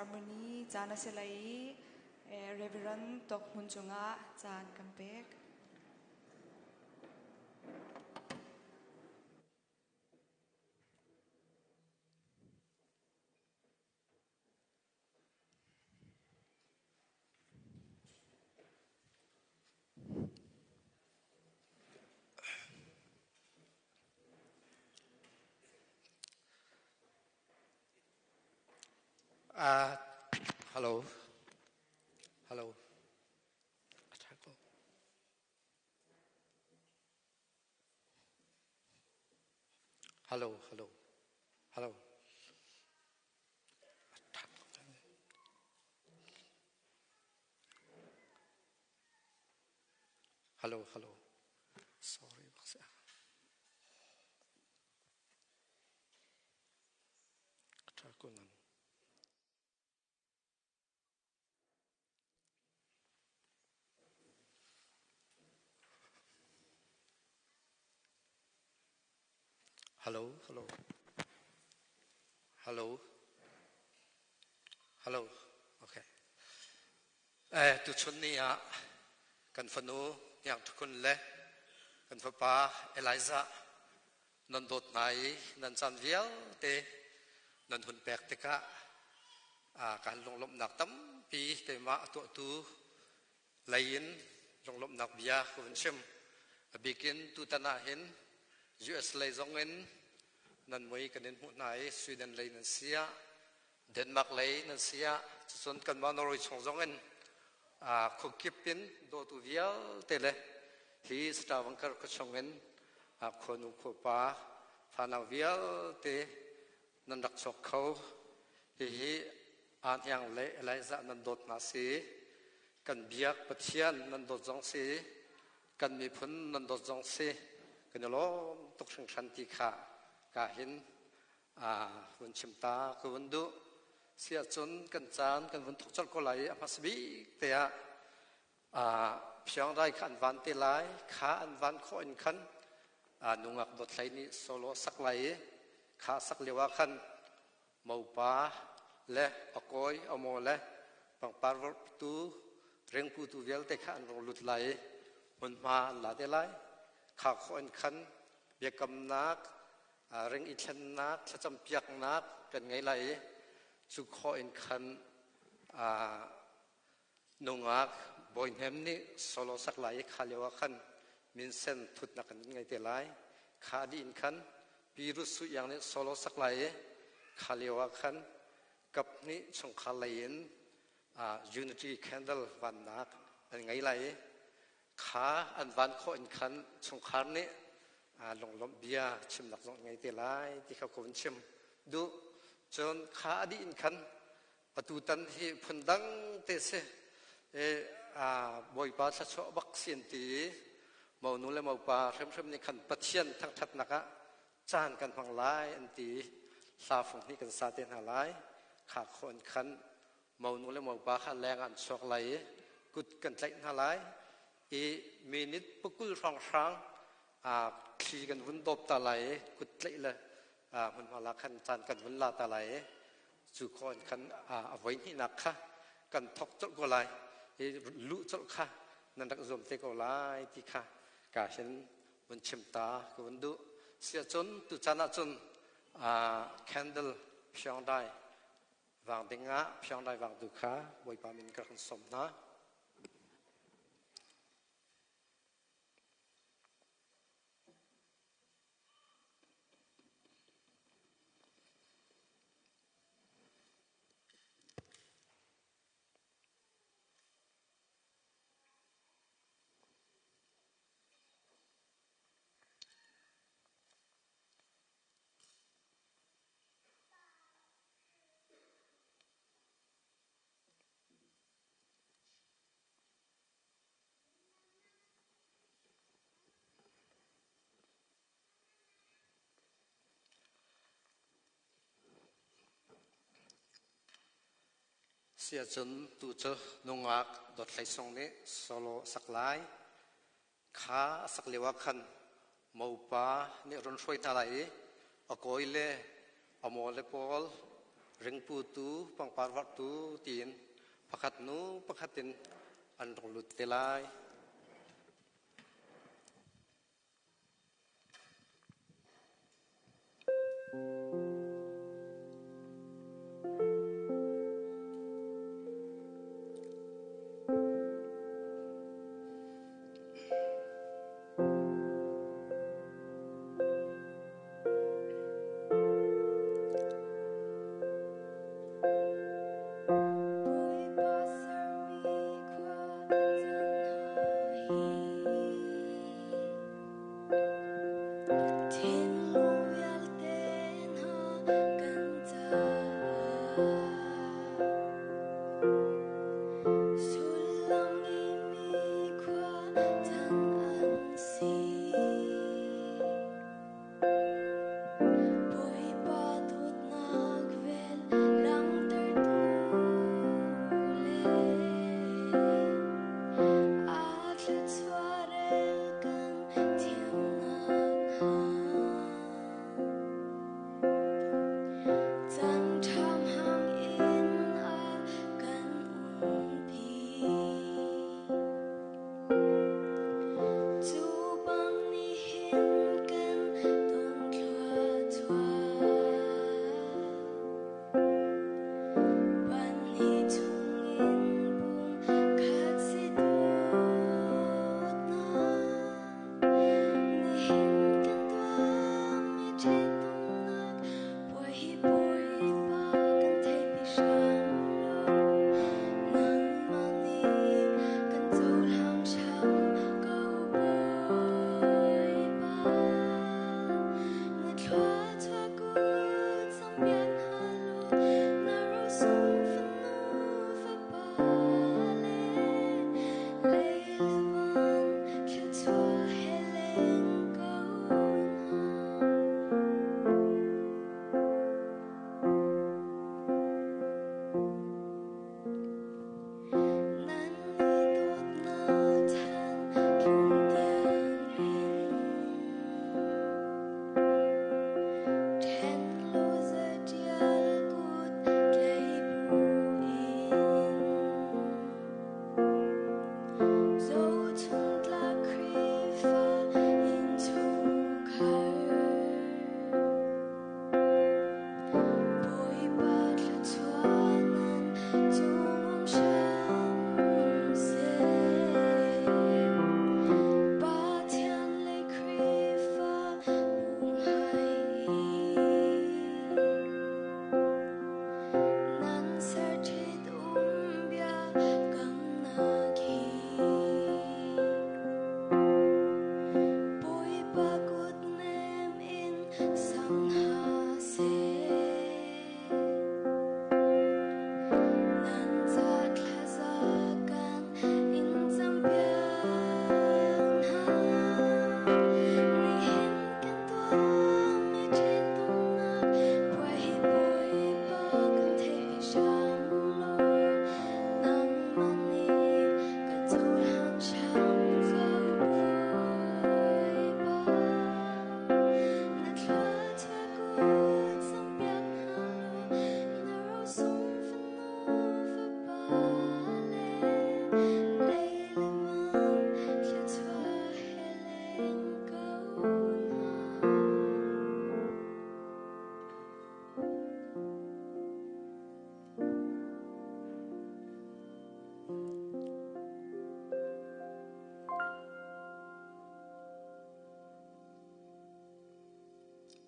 Harmony Jana Selai Reverend Tok Munchunga Jan Kampek Hello. Hello. Hello. Hello. Hello. Hello. Hello. Sorry. Hello. Hello. Hello. Hello. Okay. Tu chun ni a kan fanu yang tukun le kan fapa Eliza nan dot nai nan chan vial te nan hun pek te ka kan long lom nak tam pi te ma tu tu lain long lom nak bia kun chem bikin tu tana hin US lei zongen nan moi kanin mu nai Sweden lei nan sia Denmark lei nan sia chon kan ma noroi chong zongen khokipin do tu vial tele hi stavankar ko chongen khonu khopa phana vial te nan rak chok khau hi an yang le Eliza nan dot na si kan biak pathian nan dot jong si kan mi phun nan dot jong si kan lo tok sang shanti kha ka hin hun chimta ko undu sia chun kan chan kan vun thok chal ko lai apasbi te phiang dai khan van te lai kha an van kho in khan nungak dot lai ni solo sak lai kha sak lewa khan mau pa le akoi amo le pang parvor tu reng pu tu vel te khan ro lut lai hun ma la te lai kha kho in khan bekam nak reng i thlan nak thacham piak nak kan ngai lai chu kho in khan nungak boin hem ni solo sak lai kha lewa khan min sen thut nak kan ngai te lai kha di in khan virus su yang ni solo sak lai kha lewa khan กับนี้สงขลายินUnity Candle วันนักอันไงไรขาอันวันโคอินคันสงขลานี้ลงลมเบียชิมหลักลงไงเตลัยที่เขาคนชิมดูจนขาดีอินคันประตูตันที่พันดังเตเสบอยปาสัชวัคซีนตีมาหนุเลมาปาเริ่มในขันปัจเจียนทั้งทัดนักจานกันพังไลอันตีซาฟงที่กันซาเตนหาไลขาคนคันมาหนุเลมาปาขันแรงอันชอกไลกุดกันใจหาไลมีนิดปุกุลฟังฟังขี่กันวุ่นตบตาไหลกุดใจเลยมันมาละขันจานกันวุ่นลาตาไหลสุขอนขันเอาไว้ที่นักค่ะกันทกจดก็ไลลุจดค่ะนั่นรักสมเตก็ไลที่ค่ะกาเช่นวันชิมตาก็วันดูเสียจนตุจานะจนcandle เพียงได้วางดิ่งะเพียงได้วางดูค่ะไว้ปามินกระหันสมนะเสียจนตูเจอนงอักดดไหลทรงนี้โซโลสักไลขาสักเลวคันมูปาเนี่ยรอนช่วยทลายอโกยเล่อโมเลปอลเริงปูตูปังปาร์วัตูตีนพักนูพักตินอันตรงลุดเตลาย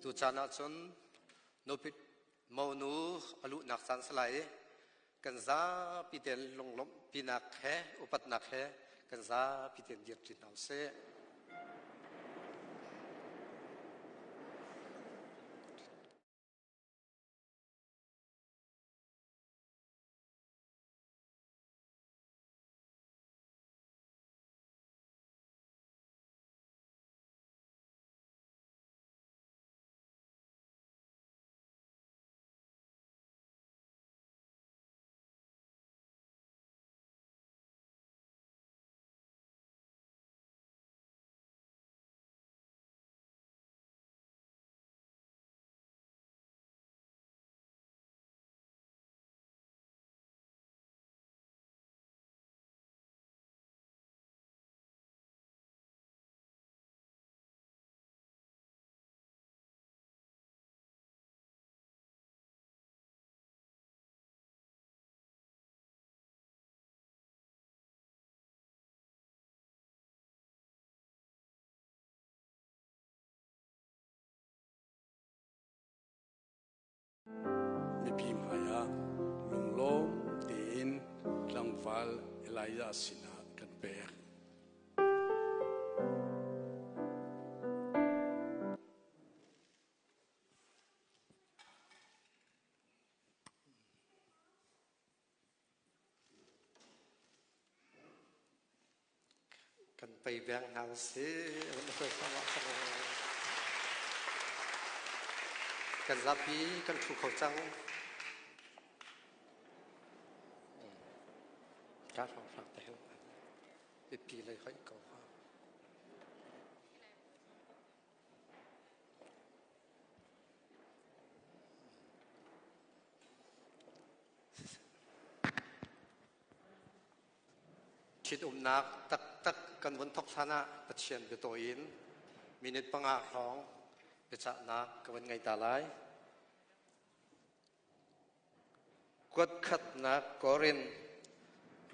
tu chana chun no pit mau nu alu nak san slai kan za piten longlom pinak he upat nak he kan za piten dir tin nau se mi phim haya lunglom tin langwal elaya sina kan pe kan pai bang hang se kan zapi kan thu khau chang ka thong phak te hu pi lai khai ko chit nak tak tak kan von thok thana pathian be to in minute panga rong be cha na kan ngai ta lai quất khát na korin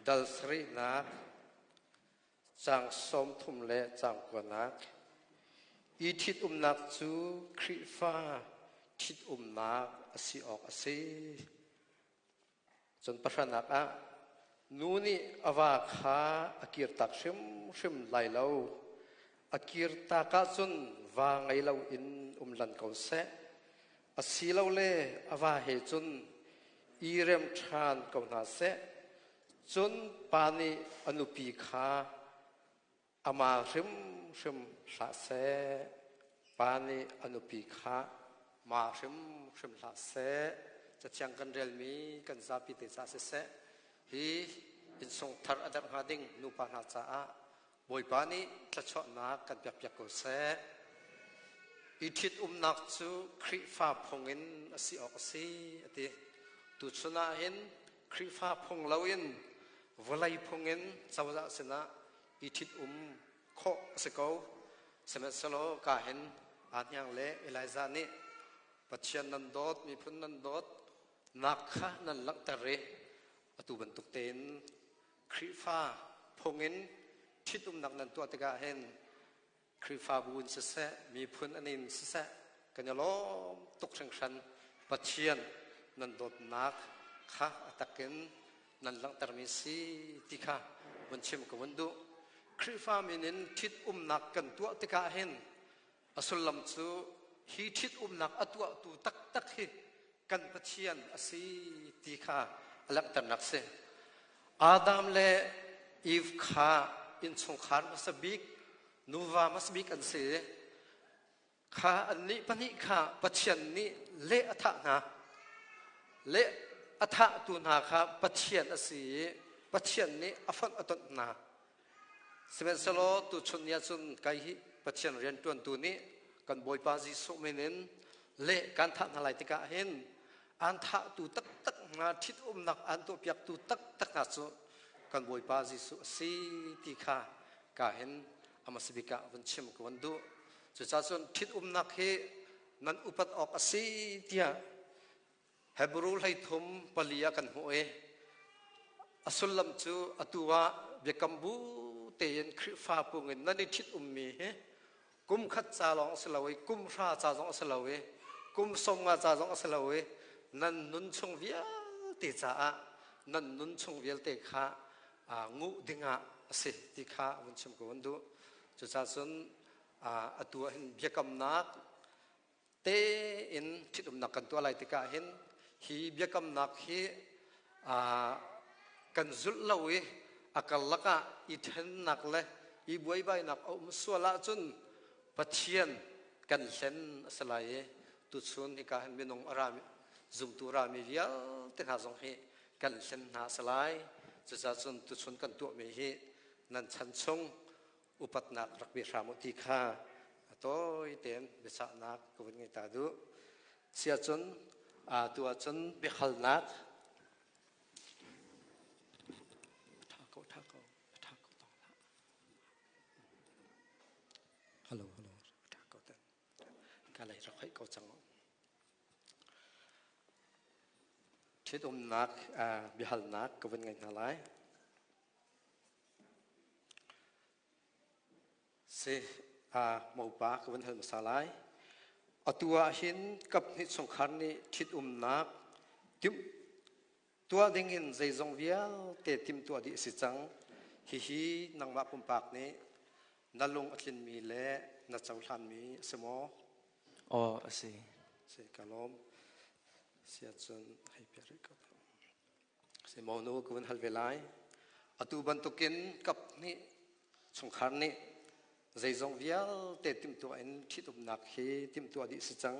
dal sri na chang som thum le chang kwa na i thit nak chu khri fa thit nak asi ok asi chon pashanak a nuni awa kha akir tak shim lai lo akir ta ka chun wa ngai lo in lan ko se asi lo le awa he chun irem than ko na se chun pani anupi kha ama shim sa se pani anupi kha ma shim sa se cha chang kan rel mi kan za pi te sa se hi in song thar adap hading nu pa na cha a boi pani tla chho na kan pyak pyak ko se i thit nak chu khri fa phongin asi ok si ati tu chuna hin khri fa phong lawin volai phongin chawza sena i thit kho se ko semet salo ka hin anyang le eliza ni pathian nan dot mi phun nan dot nakha nan lak tare atu bantuk ten khri fa phongin thit nak nan to tega hen khri fa bun se se mi phun anin se se kanalom tuk sang san pathian nan dot nak kha ataken nan lang tarmisi tikha bunchim ko bundu khri fa minin thit nak kan to tega hen asulam chu hi thit nak atwa tu tak tak hi kan pathian asi tikha alak tar nakse adam le eve kha in chung khar masabik nuwa masbik an se kha anni pani kha pathian ni le atha na le atha tu na kha pathian asi pathian ni afan atot na semen salo tu chunya chun kai hi pathian rian tuan tu ni kan boi pa ji so menen le kan tha na lai tika hen an tha tu tak tak na thit nak an to pyak tu tak tak na chu kan boi pa ji su si ti kha ka hen amasibika vanchim ko wandu chu cha chun thit nak he nan upat ok asi tia hebrul hai thum palia kan hoe asulam chu atua bekambu ten khri fa pungin nani thit mi he กุมขัดจ่าลองสลาวกุมราจ่าจงสลาวกุมสมงาจ่าจงสลาวนันนุนชงเวียติจ่านันนุนชงเวียติข้างูดิงะสิติข้าวันชมกุวันดูจุดจ่าส่วนตัวเห็นเบียกำนักเตอินที่ตุ่มนักกันตัวอะไรติกาเห็นฮีเบียกำนักฮีกันจุดเล่าอักลักะอีเทนนักเลยอีบวยใบนักเอาสวละจุนปัจเจียนกันเล่นสลายตุชุนที่กาเห็นเป็นองอารามิจุมตุรามิเวียติข้าสงฮีกันเล่นหาสลายจุดจ่าส่วนตุชุนกันตัวมีฮีนันชันชงอุปนักรักเบียรามุติข้าตัวเต็มเบสนักกวนไงตาดูเสียจนตัวจนเบขลนักท่าเขาต้องละฮัลโหลท่าเขาเต็มการอะไรเราให้เขาจังที่ตรงนักเบขลนักกวนไงนั่นแหละเสหมู่ป่ากวนหันมาสลายตัวหินกับนิสงครามนี้ทิดนักทิมตัวดิ่งหินใจจงเวียเตติมตัวดิสิจังฮินังมาปุ่มปากนี้นั่ลงอัดลินมีเล่นัดเจ้าหลานมีสมออ๋อสิเสกลมเสียจนให้เปรียกเสมอนูกวนหันเวลาตัวบรรทุกินกับนี้สงครามนี้ใจจงเวียเตติมตัวเอ็นที่ตุ่มนักฮีติมตัวดิสจัง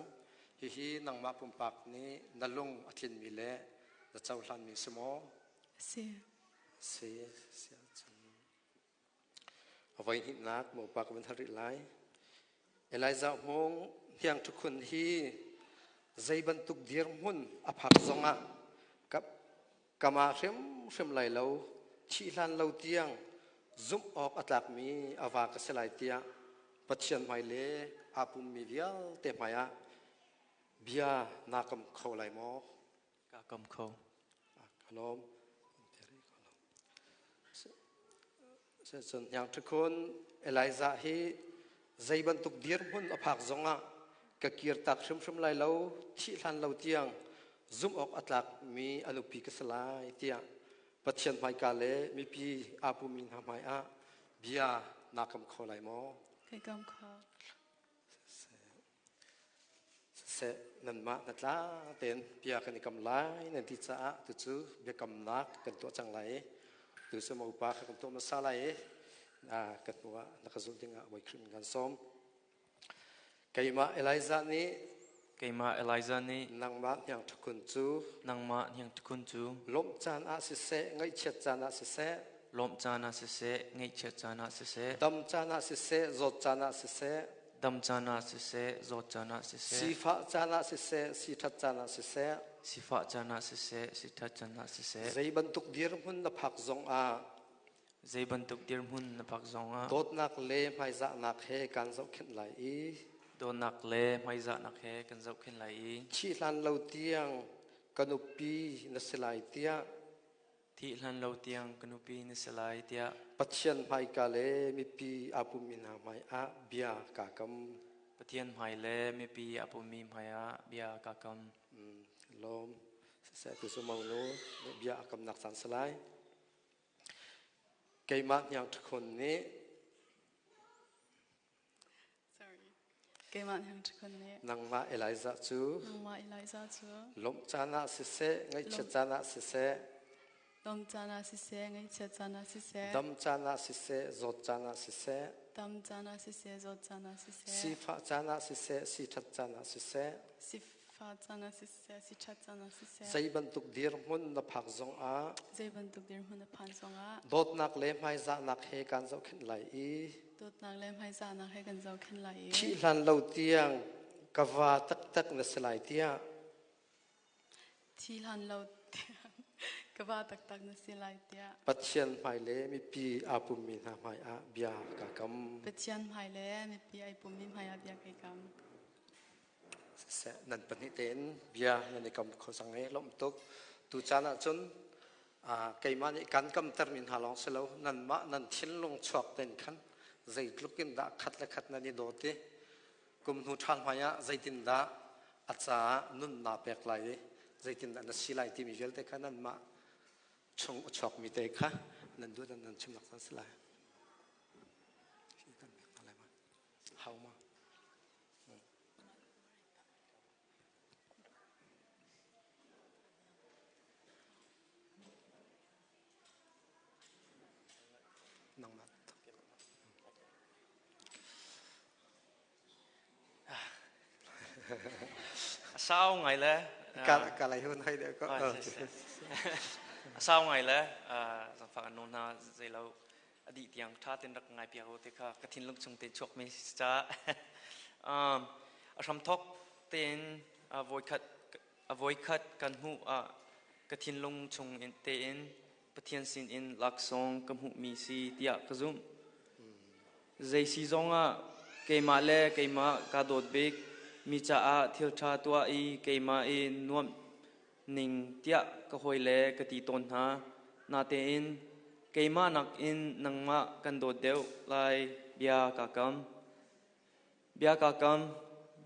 ฮีนังมาปุ่มปากนี้นั่ลงอัฐินมีเล่และเจ้าหลานมีสมอเสียจังเอาไว้หินนักหมู่ปากวันทริไลเอลัยจะมองเพียงทุกคนฮีใจบรรทุกเดียร์มุนอภักจงะกับกามาเข็มไหลเราที่ลานเราเตียงซุมออกอัตลักมีอาวากสลายเตียปัจจัยไม่เล่อาปุ่มมีเวียเตมายะเบียนักมเขาไหลมอกากมเขาขลมส่วนอย่างทุกคนเอลัยซาฮีใจบรรทุกเดียร์มุนอภักจงะกะเกียรตักชุ่มไหลเราที่ลานเราเตียงซุมออกอัตลักมีอนุปีกสลายเตียปัจจัยไม่กาเลมีปีอาปุมินหาไม่เบียนักมเขาไหลมอใครกำเขาเสนันมานัดละเต็นเบียกันกำไลนันที่จะตุจูเบียกำนักกันตัวจังไหลตุสมอุปากันตัวมาสลายกันตัวนักจุดยังไว้ขึ้นกันซ้อมไก่มาเอลิซานี้นังมาอย่างทุกคนจูลมจานอาศิเสไงเชิดจานอาศิเสลมจานาสิเสไงเชิดจานาสิเสดำจานาสิเสจดจานาสิเสดำจานาสิเสจดจานาสิเสสีฟ้าจานาสิเสสีทัดจานาสิเสสีฟ้าจานาสิเสสีทัดจานาสิเสใจบรรทุกเดียร์มุนนับพักจงใจบรรทุกเดียร์มุนนับพักจงโดดนักเล่ไม่จะนักเฮกันจะขึ้นไหลโดนนักเล่ไม่จะนักเฮกันจะขึ้นไหลที่ลานเราเตียงกันุปีนัสลายเตียที่ลานเราเตียงกันุปีนัสลายเตียปัจจัยไม่กาเลมีปีอาปุมินาไม่เบียกากรรมปัจจัยไม่เล่มีปีอาปุมิไม่เบียกากรรมลมเสตุสมองโนเบียกำนักสันสลายเกี่ยมันอย่างทุกคนนี้เกี่ยมันอย่างทุกคนนี้นังมาเอลิซาจูลมจานาสิเสไงเชจานาสิเสดมจานาสิเสไงเชจานาสิเสดมจานาสิเสจดจานาสิเสดมจานาสิเสจดจานาสิเสสีฟ้าจานาสิเสสีทัดจานาสิเสสีฟ้าจานาสิเสสีทัดจานาสิเสใจบรรทุกเดียร์มุนนับพักจงใจบรรทุกเดียร์มุนนับพักจงโดดนักเล่ไม่จะนักเฮกันจะขึ้นไหลโดดนักเล่ไม่จะนักเฮกันจะขึ้นไหลที่ลานเราเตียงกวาตักนัสลายเตียที่ลานเราเตียงกวาตักนัสลายเตียปัจจัยไม่เล่มีปีอาปุมินาไม่เบียกากรรมปัจจัยไม่เล่มีปีอาปุมิไม่เบียกากรรมนั่นปณิเตนเบียนั่นในคำขอสังเกตล้มตุกตุจานะจนไก่มันการกำตัดมินหาลองเสลานั่นมะนั่นทิ้งลงชอบเต็นขัน zai tlukin da khat la khat na ni do te kum nu thang maya zaitin da acha nun na pek lai zaitin da na silai ti mi vel te khanan ma chung chok mi te kha nan du dan nan chim lak san sila how ma nang ma sao ngày lẽ ka lai hun hai de ko sao ngày lẽ rằng phải nôn na dây lâu đi tiếng tha tên đặc ngày bia hồ thì cả cái thiên lung chung tên chọc mi cha sắm thóc tên voi khát kan hu cái thiên lung chung in tên bất thiên sin in lạc song kam hu mi si tia kazum dây si zong cây mà lẽ cây mà cá đốt big mi cha thiêu cha tua i cây mà in nuam ning tia ka hoi le ka ti ton ha na te in keima nak in nang ma kan do deu lai bia ka kam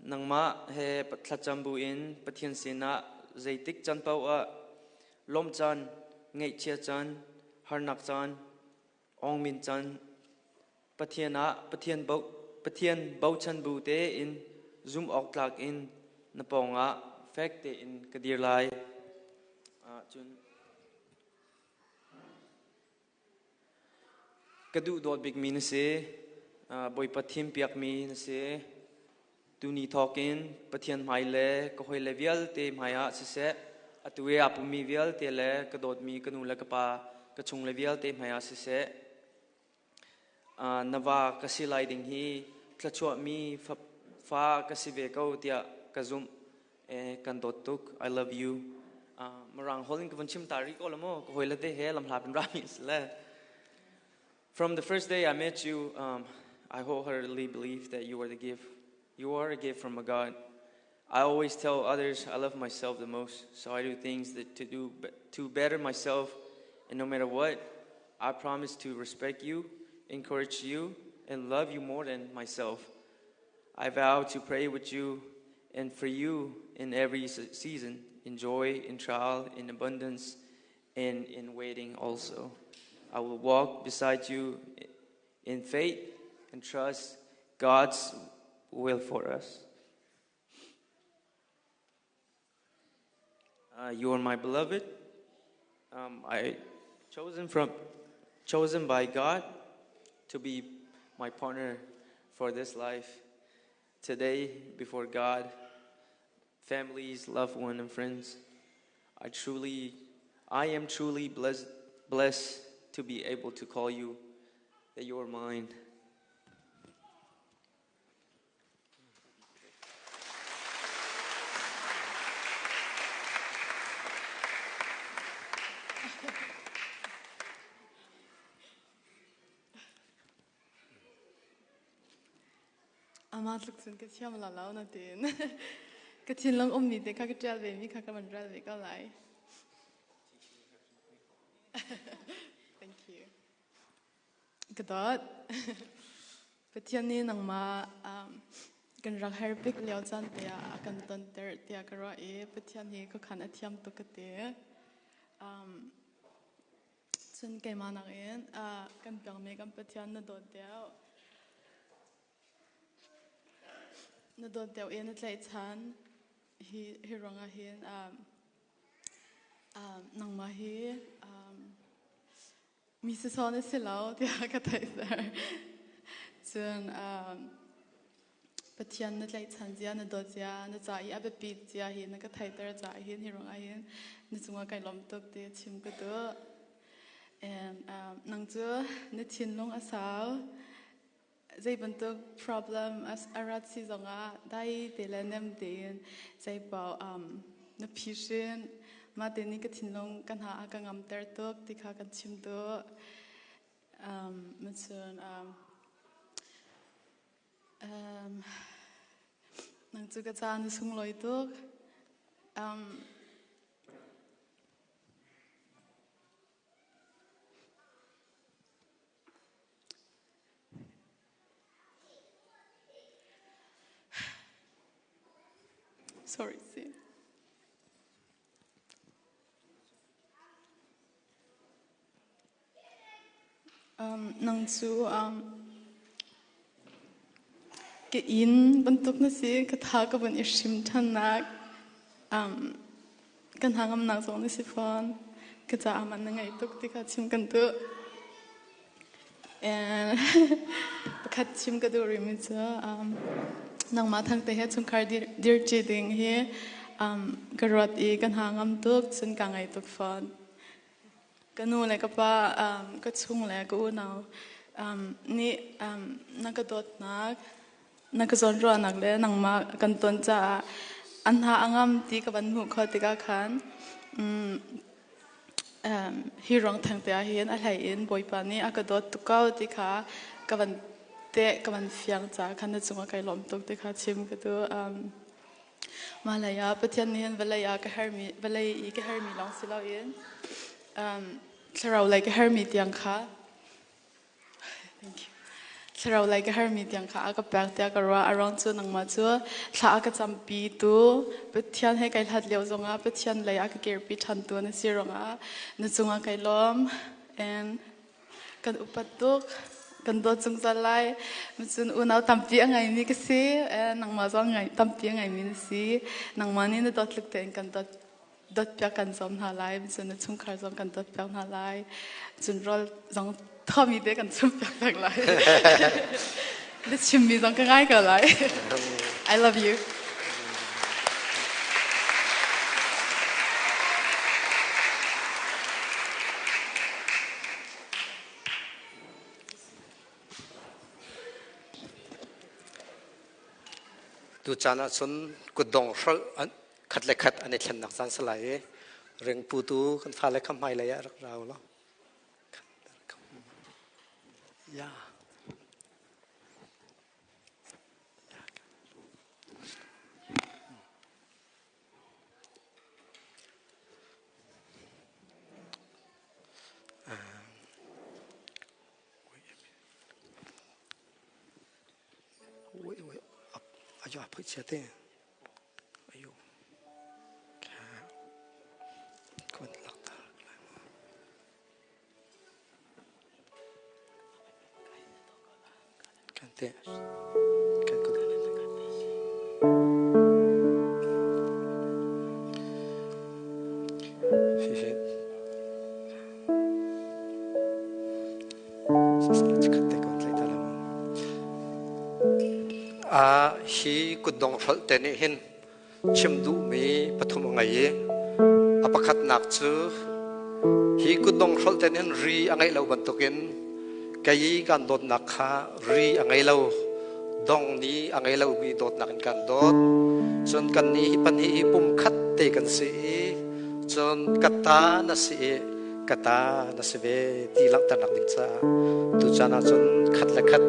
nang ma he patla chambu in pathian sina zaitik chan pau a lom chan ngei chia chan harnak chan ong min chan pathian bau chan bu te in zoom ok tlak in naponga fact te in kadir lai chun kadu dot big min se boy pathim piak mi se tu ni thokin pathian mai le ko hoi level te maya se atue apumi vial te le kadot mi kanu la kapa kachung level te maya se nawa kasilai ding hi thlachwa mi fa kasive ko tia kazum kan dot tuk I love you marang holding kvanchim tari ko lamo ko hoi late he lam hlapin ramis le. From the first day I met you, I wholeheartedly believe that you are the gift. You are a gift from a God. I always tell others I love myself the most, so I do things to better myself. And no matter what, I promise to respect you, encourage you, and love you more than myself. I vow to pray with you and for you in every season, in joy, in trial, in abundance, and in waiting also. I will walk beside you in faith and trust God's will for us. You are my beloved. Chosen by God to be my partner for this life. Today, before God, families, loved ones, and friends, I am truly blessed to be able to call you that you are mine. Amat luk sun ka chiam la lau na tin ka chin long mi te ka tral ve mi ka man tral ve ka lai. Thank you. Kadot pathian ni nang ma kan rak her pik leo chan te kan ton ter te ka ro pathian hi ko khan athiam to ka te chun ke ma na en kan pyang me kan pathian na do deu na do deu en tlai chan hi ronga hin nang ma hi mi se son se lao te ka tai sar chun pathian na tlai chan jia na do jia na cha I abe pi jia hi na ka thai ter cha hin hi ronga hin na chunga kai lom tok te chim ka to and nang chu na chin long asao zai bantuk problem as arat si zonga dai te la nem te zai pau na pishin ma te ni ka thin long kan ha ka ngam ter tok ti kha kan chim to machun nang chu ka cha na sung loi tok sorry si nang chu ke in bantuk na si ka tha ka ban ishim thanak kan hangam nang song na si phone ka cha aman na ngai tuk ti ka chim kan tu and pakhat chim ka du ri mi cha nang ma thang te he chung khar dir che ding he garot e kan hangam tuk chun ka ngai tuk phone kanu le ka pa ka chung le ka u naw ni nakadot nak nakazon ro nak le nang ma kan ton cha anha angam ti ka ban mu kho ti ka khan hi rong thang te a hian a hlai in boi pa ni akadot tu kau ti kha ka ban te ka ban fiang cha khan na chunga kai lom tok ti kha chim ka tu malaya pathian ni valaya ka hermi valai I ka hermi long silo in Sarau like a hermit yang kha. Thank you. Sarau like a hermit yang kha aga pak te aga ra around chu nang ma chu tha aga champi tu pathian he kai hlat leo zonga pathian lai aga ker pi than tu na sironga na chunga kai lom and kan upatuk kan do chung zalai mchun unau tampi angai ni ka si nang ma zong ngai tampi angai mi si nang ma ni na dot luk te kan dot pya kan zom na lai mchun na chung khar zom kan dot pya na lai chun rol zong thomi de kan chung pya lai the chimmi zong ka ngai ka lai I love you tu chana chun kudong hol khat le khat ane thlan nak san salai reng pu tu kan fa le kham mai le ya rak rau lo ya ayo apa cete ayo kon lakta kan te kan ko hi kudong hol te ni hin chimdu mi pathum ngai apakhat nak chu hi kudong hol te nin ri angai lo bantukin kai kan dot nak kha ri angai lo dong ni angai lo mi dot nak kan dot chon kan ni pan hi pum khat te kan si chon kata na se ve ti lang ta nak ning cha tu chana chon khat la khat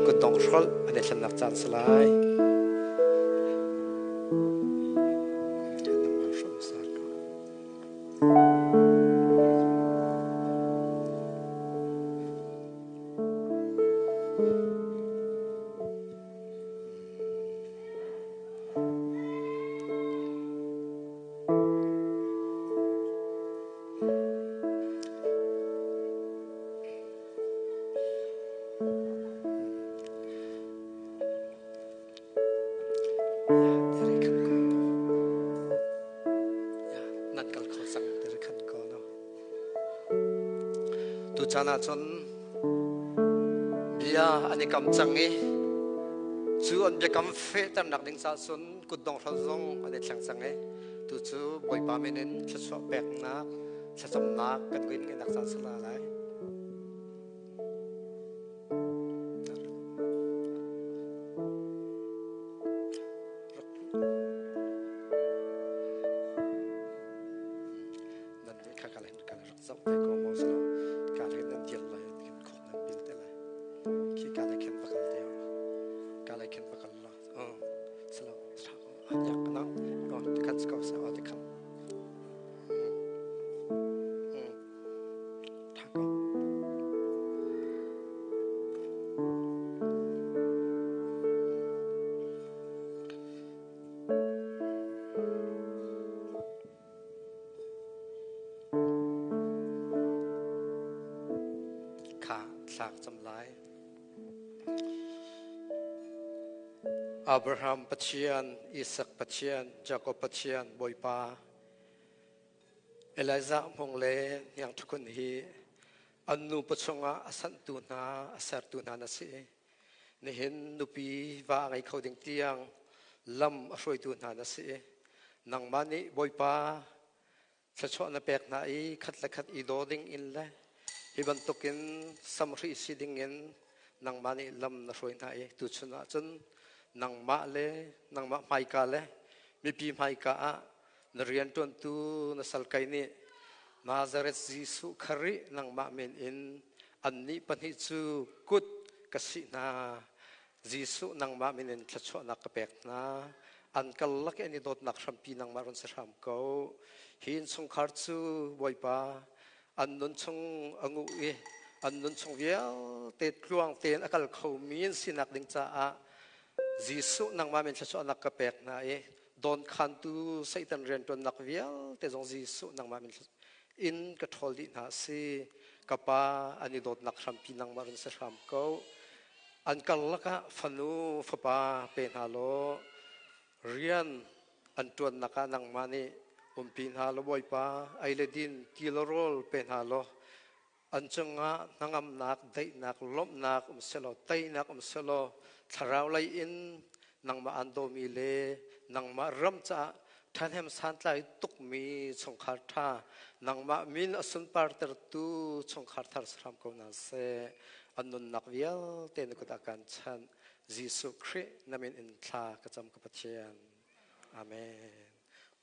kudong hol ane thlan nak chan salai chana chon bia ani kam changi chu on be kam fe tam nak ding sa sun kudong hol zong ani thlang changi tu chu boi pa menen thso pek na thsam na kan win nge nak san sala lai nan ni kha kala kala zong pe ko mo sala kala nan dial lai kin khok nan bil te lai ki kala ken bakal te kala ken bakal la sala yak na no kan sko sa ate kan thak thak cham lai Abraham Pachian, Isaac Pachian, Jacob Pachian, Boypa, Eliza Mongle, Yang Tukun Hi, Anu Pachonga, Asantuna, Asartuna Nasi, Nihin Nupi, Vagai Coding Tiang, Lam Afroituna Nasi, Nang Mani, Boypa, Tachona Peknai, Katlakat Idoding in Le, Hibantokin, Samri Siding in, Nang Mani, Lam Nafroinai, Tuchunatun. Nang ma le nang ma mai ka le mi pi mai ka a na rian ton tu na sal kai ni Nazareth Jisu khari nang ma men in an ni pani chu kut kasi na Jisu nang ma men in thacho na ka pek na an kal lak ani dot nak rampi nang maron sa ram ko hin sung khar chu boipa an nun chung angu e an nun chung vial te tluang ten akal khau min sinak ding cha a Jisu nang ma men thacho nak ka pek na e don khan tu satan ren ton nak vial te jong Jisu nang ma men in ka thol di na si kapa ani dot nak rampi nang maron sa ram ko an kal laka fanu fapa pe na lo rian an tuan naka nang mani umpin ha lo boipa ailedin kilorol pe na lo an chunga nangam nak dai nak lom nak selo tai nak selo tharau lai in nang ma ando mi le nang ma ram cha thanem san tlai tuk mi chongkhar tha nang ma min asun par ter tu chongkhar thar sram ko na se anun nak vial te na ka kan chan Jisu Christ namin in tha ka cham ka pathian amen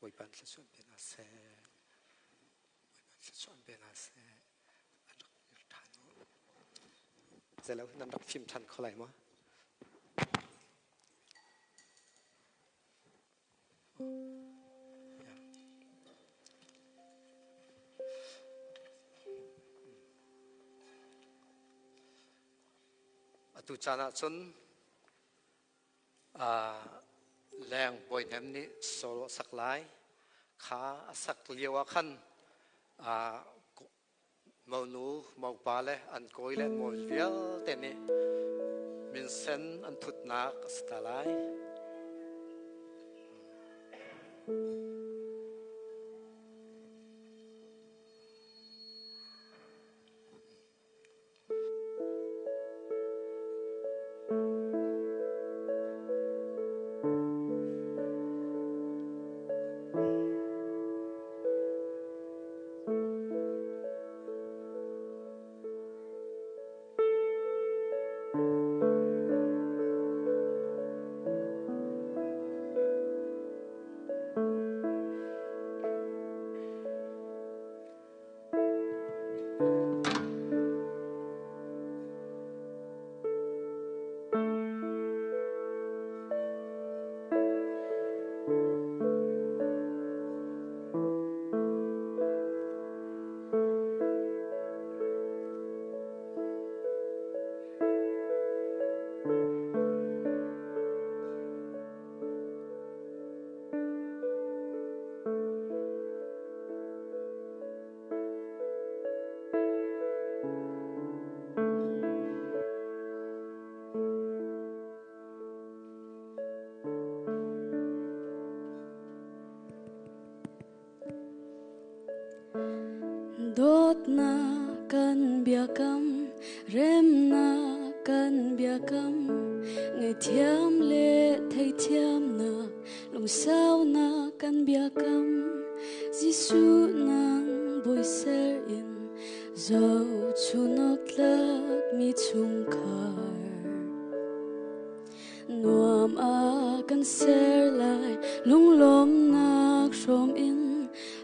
oi pan sa sun pe na se oi pan sa sun pe na se an thanu zelo nam dak phim than kholai ma tu chana chun leng boy nem ni solo saklai kha sak liwa khan mau nu mau pa le an koi le mo vial te ni min sen an thut nak stalai Dot na kan biakam rem na kan biakam ngày thiam lệ thay thiam na lung sao na kan biakam Giêsu nang boi ser in dấu chunot lak mi chung khar nuam a kan ser lai lung lom nak shom in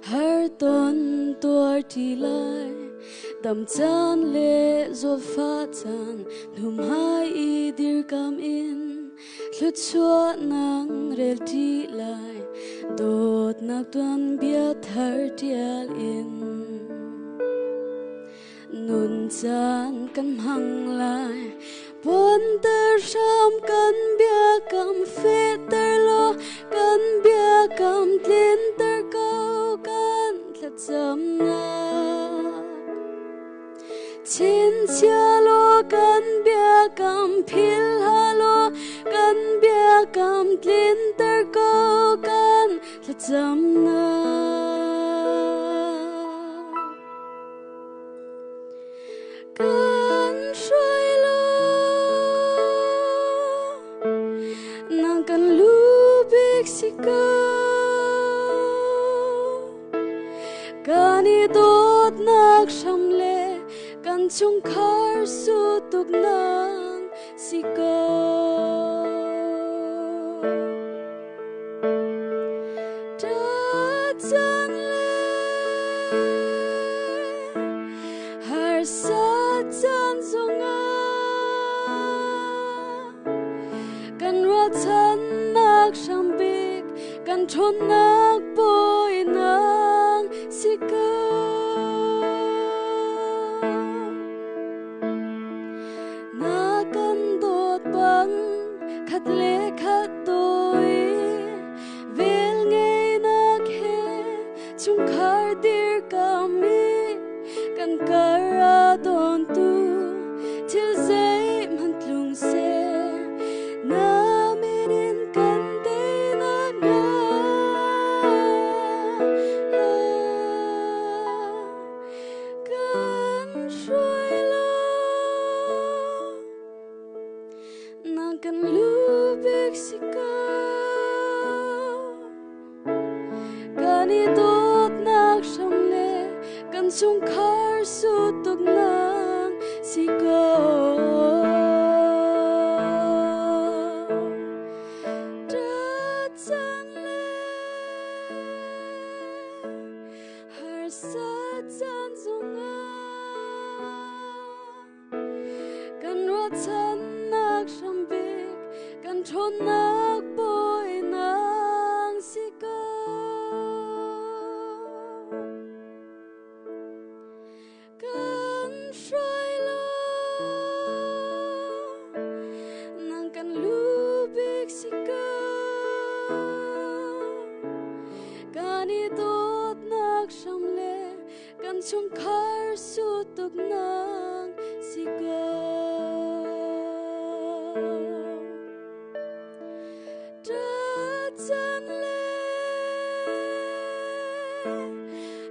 har ton tuar ti lai dam chan le zo fa chan num hai I dir kam in hlut chua nang rel ti lai dot nak tuan bia thar tial in nun chan kan hang lai bon ter sham kan bia kam fe ter lo kan bia kam tlin ter kau kan cham na chin chia lo phil halo kan bia kam tlin ter ko kan la cham na kan shuai lo nang kan lu big sika kani dot nak shamle kan chung khar su tuk nang sika ta chan le har sa chan zonga kan ra chan nak shambik kan thon nak boy nang sika na kan dot bang khat le khat toi vel ngei na khe chung khar dir kami kan kara don tu til zai man tlung se na merin kan te na nga kan shuai lo na kan lu big sika kani dot nak shamle kan chung khar su tuk nang sika ta chan le har sa chan zonga kan ra chan nak shambik kan thon nak boy nang sika kan shuai lo nang kan lu big sika kani dot nak shamle kan chung khar su tuk nang sika ta chan le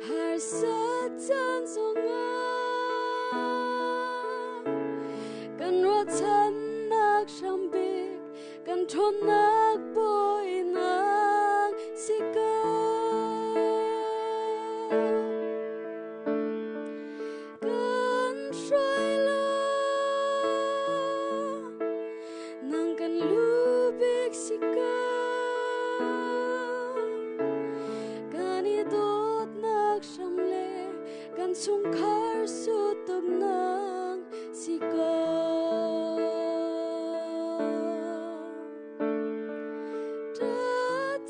har sa chan zonga kan ra chan nak shambik kan thon nak boy nang sika kan shuai lo nang kan lu big sika kani dot nak shamle kan chung khar su tuk nang sika ta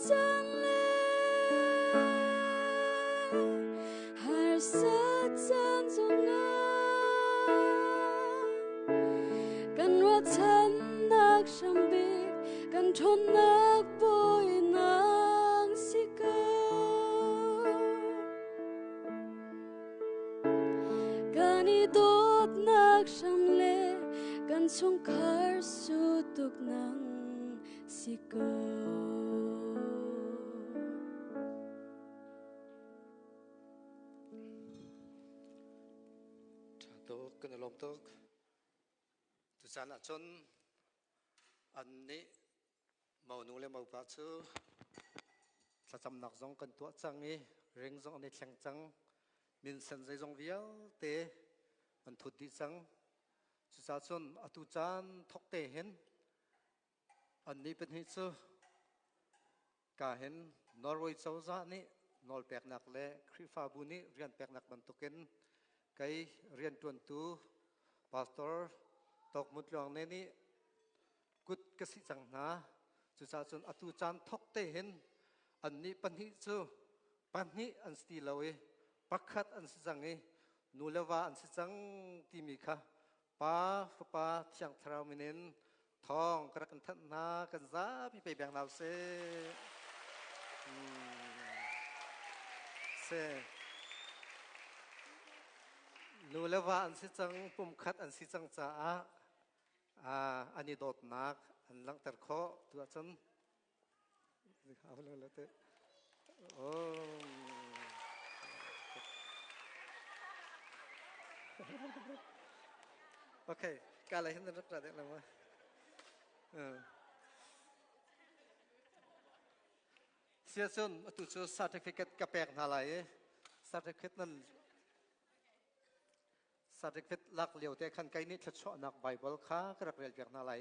chan le har sa chan zonga kan ra chan nak shambik kan thon nak boy nang sika kani dot nak shamle kan chung khar su tuk nang sika to kan lom to tu san a chon an ni mau nu le mau pa chu sa cham nak zong kan to changi reng zong ne thlang chang min san zai zong vial te an thut di chang chu sa chon atu chan thok te hen an ni pen hi chu ka hen norway chau za ni nol pek nak le khri fa bu ni rian pek nak ban token kai rian tuan tu pastor tok mut long ne ni kut ka si chang na chu sa chon atu chan thok te hen an ni pan hi chu pan hi an sti lawe pakhat an si chang e nu lewa an si chang ti mi kha pa pa thiang thrau minen thong kra kan that na kan za pi pe bang naw se se nu lewa an si chang pum khat an si chang cha a อันนี้โดดนักอันลังแต่ขอตัวจนเอาเลยละเตะโอ้โอเคการอะไรเห็นนักกระเด็นแล้วมั้ยเสียจนตัวชื่อ certificate กระแปงอะไร certificate นั้น certificate ลักเลี้ยวแต่ขันไกนี่ทัดชอนักไบเบิลข้ากระเรียนเปียกนาไร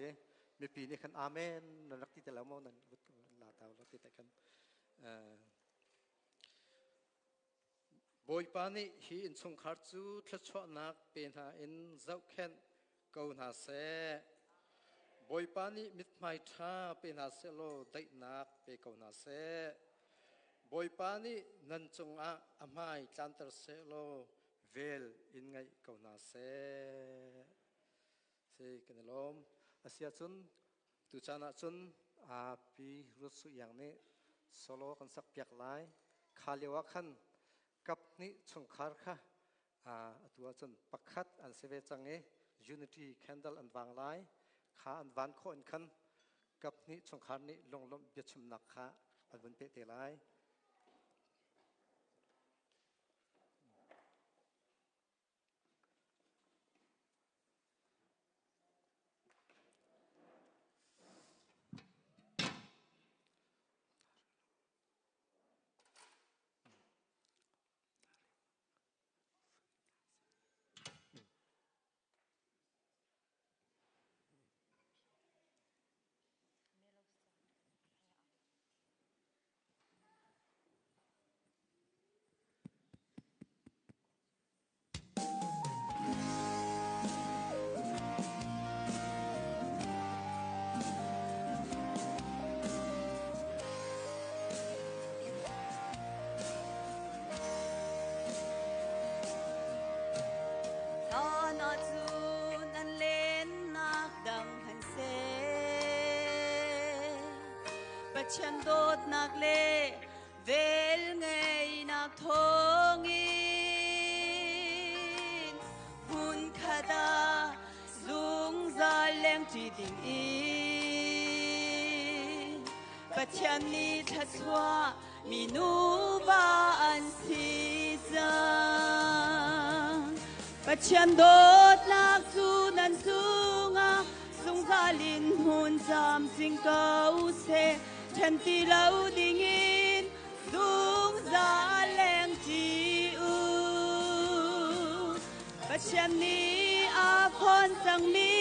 มีปีนี้ขันอาเมนนักที่แต่ละโมนั้นลาตาวนักที่แต่กันบอยปานี่ฮีอินสงขารจูทัดชอนักเป็นหาอินเจ้าแค้นเกาหนาเสบอยปานี่มิดไม่ท่าเป็นหาเสโลได้นักเป็นเกาหนาเสบอยปานี่นันจงอาไม่จันทร์เสโลเวลอินไงเกาหนาเสกันลมอาเซียจุนตุจานะจุนปีรุสุอย่างนี้โซโลกันสักเปียกลายคาเลียวขันกับนี้ชงคาร์ค่ะตัวจุนปักขัดอันเสวจังเอ Unity Candle อันวางลายขาอันวานโคนขันกับนี้ชงคาร์นี้ลงลมเบียดชมนักขาอันบนเปเตลายฉันโดดนักเล่เวลไงนักทองอินหุ่นขดาสูงซาแรงจีดิ่งอินปัจจันนี้ทัศวามีนูบานสีจังปัจจันโดดนักสู้นันสูงสูงซาลินหุ่นจำสิ่งเก่าเสฉันที่เราดิ่งอินสูงซาแรงจีอูปัจจันนี้อาพรสังมี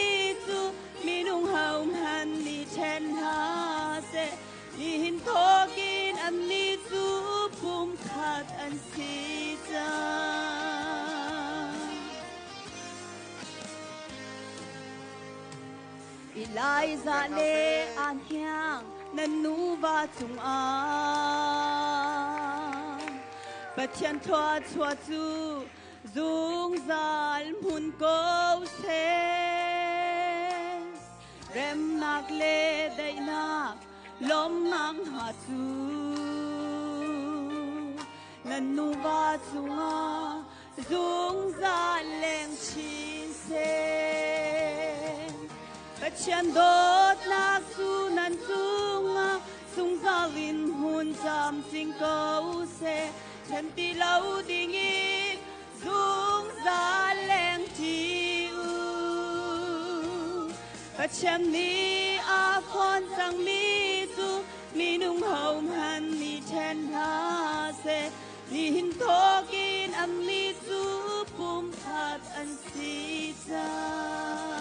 จูมีนุ่งเฮาหันนี่เช่นหาเสนี่หินโทกินอันนี้จูภูมิขาดอันสีจังอีไลซาเลอันเฮียงนันนูบาจุงอาปัจจันทัวชัวจูจุงซาลมุนโกเซเรมนักเลได้นักลมนักหาจูนันนูบาจุงอาจุงซาลแรงชินเซปัจจันโดดนักสู้นันสูงสูงซาลินหุ่นจำสิ่งเก่าเสฉันที่เราดิ่งอินสูงซาแรงจีอูปัจจันนี้อาพรสังมีจูมีนุ่งเฮาหันนี่เช่นหาเสนี่หินโทกินอันนี้จูภูมิขาดอันสีจัง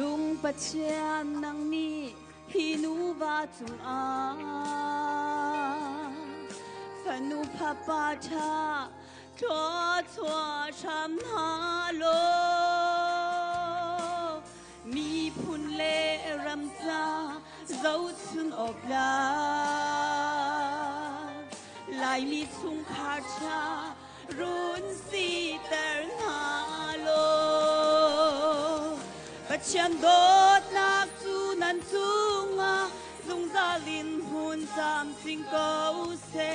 จุงปัจเจียนนังนี้ฮีนูบาจุงอาฝันนูพาปาชาทัวชัวชำหาโลมีพุนเลรำจาเจ้าชุนอบลาลายมีชุงขาชารุนสีแต่ chen do nak su nan sunga lung za lin hun sam sing ko se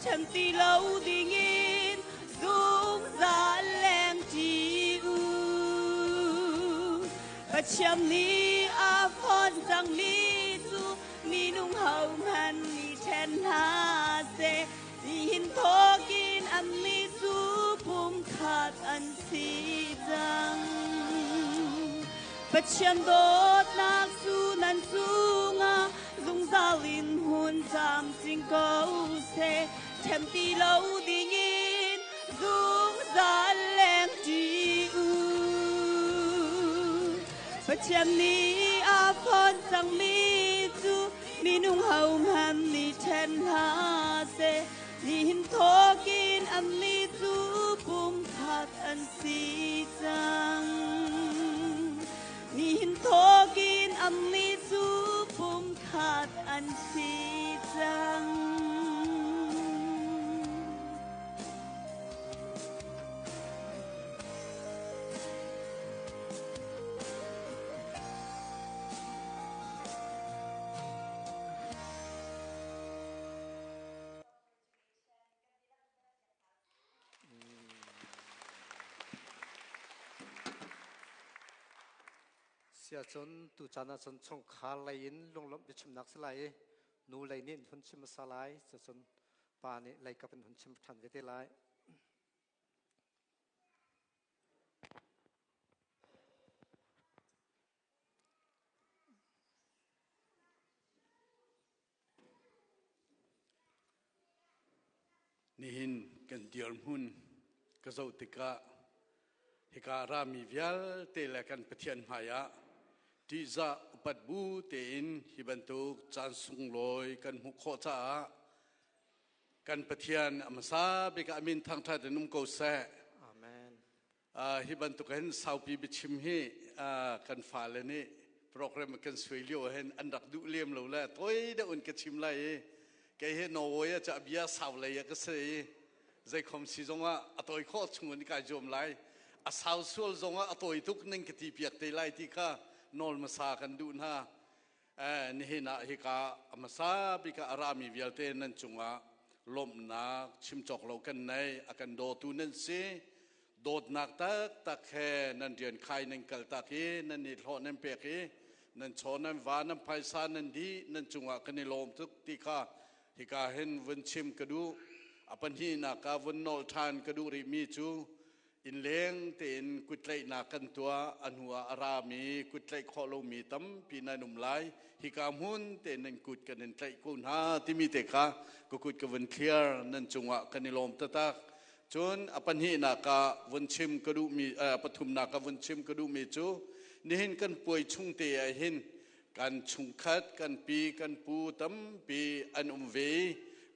chen ti lo ding in lung za leng ji u but chen ni a phon sang mi su mi nung hau man mi chen ha se hin thokin an mi su pum khat an si jang but chen dot nak su nan sunga lung za lin hun sam sing ko se them ti lo ding in lung za leng ji u but chen ni a phon sang mi su mi nung hau man ni chen ha se ni hin thokin an mi su pum khat an si jang ni hin thokin an mi su pum khat an si jangเสียจนตุจานาจนชงขาไหลอินลงล้มไปชิมนักสลายนูไหลนี่หุ่นชิมสลายจะจนป่านี่ไหลกับเป็นหุ่นชิมทันไปได้ไรนี่หินกันเดียร์หุ่นกระโจติกะฮิการามีวิลเตลกันปะเทียนหายะที่จะปัดบูเตอินฮิบันตุกจานสุงลอยกันหุกโคจ้ากันปะเทียนอมซาเบกอามินทางทัดนุ่มโกเซอาเมนฮิบันตุกเห็นสาวปีบิชิมฮีกันฟ้าเลยนี่โปรแกรมกันสวยเลี้ยวเห็นอันดักดุเลี่ยมเราแล้วตัวเดียวอุ่นกันชิมไรแกเห็นโนเวจะบียสาวเลยก็เสียใจคมสีจงว่าตัวอีกข้อชงวนกายโจมไรสาวส่วนจงว่าตัวอีทุกนึงกติเปียกเตไลที่ข้านอลมาสากันดูนะนี่เห็นนะฮิกาอมาซาบิกาอารามีวิลเตนันจงว่าลมนักชิมจอกเรากันในอากันโดตูนันเสโดดนักตักแค่นันเดียนใครนันกัลตักนันนิทอนันเปียกนันชอนันวานันไพศาลนันดีนันจงว่ากันในลมทุกที่ข้าฮิกาเห็นวันชิมกระดูอปันฮีนักวันนอลทานกระดูริมีจูอินเลี้ยงเต็นกุดไลนากันตัวอันหัวอารามีกุดไลขอโลมีตั้มปีนันุมไลฮิกามหุนเต็นนันกุดกันนันไลกุนหาที่มีเตกะก็กุดกันวันเคลียร์นันจงวะกันนิลมตะตักจนอปันฮีนักวันชิมกระดูมีปฐุมนักวันชิมกระดูมีจูนี่เห็นกันป่วยชุงเตยเห็นกันชุงคัดกันปีกันปูตั้มปีอันเว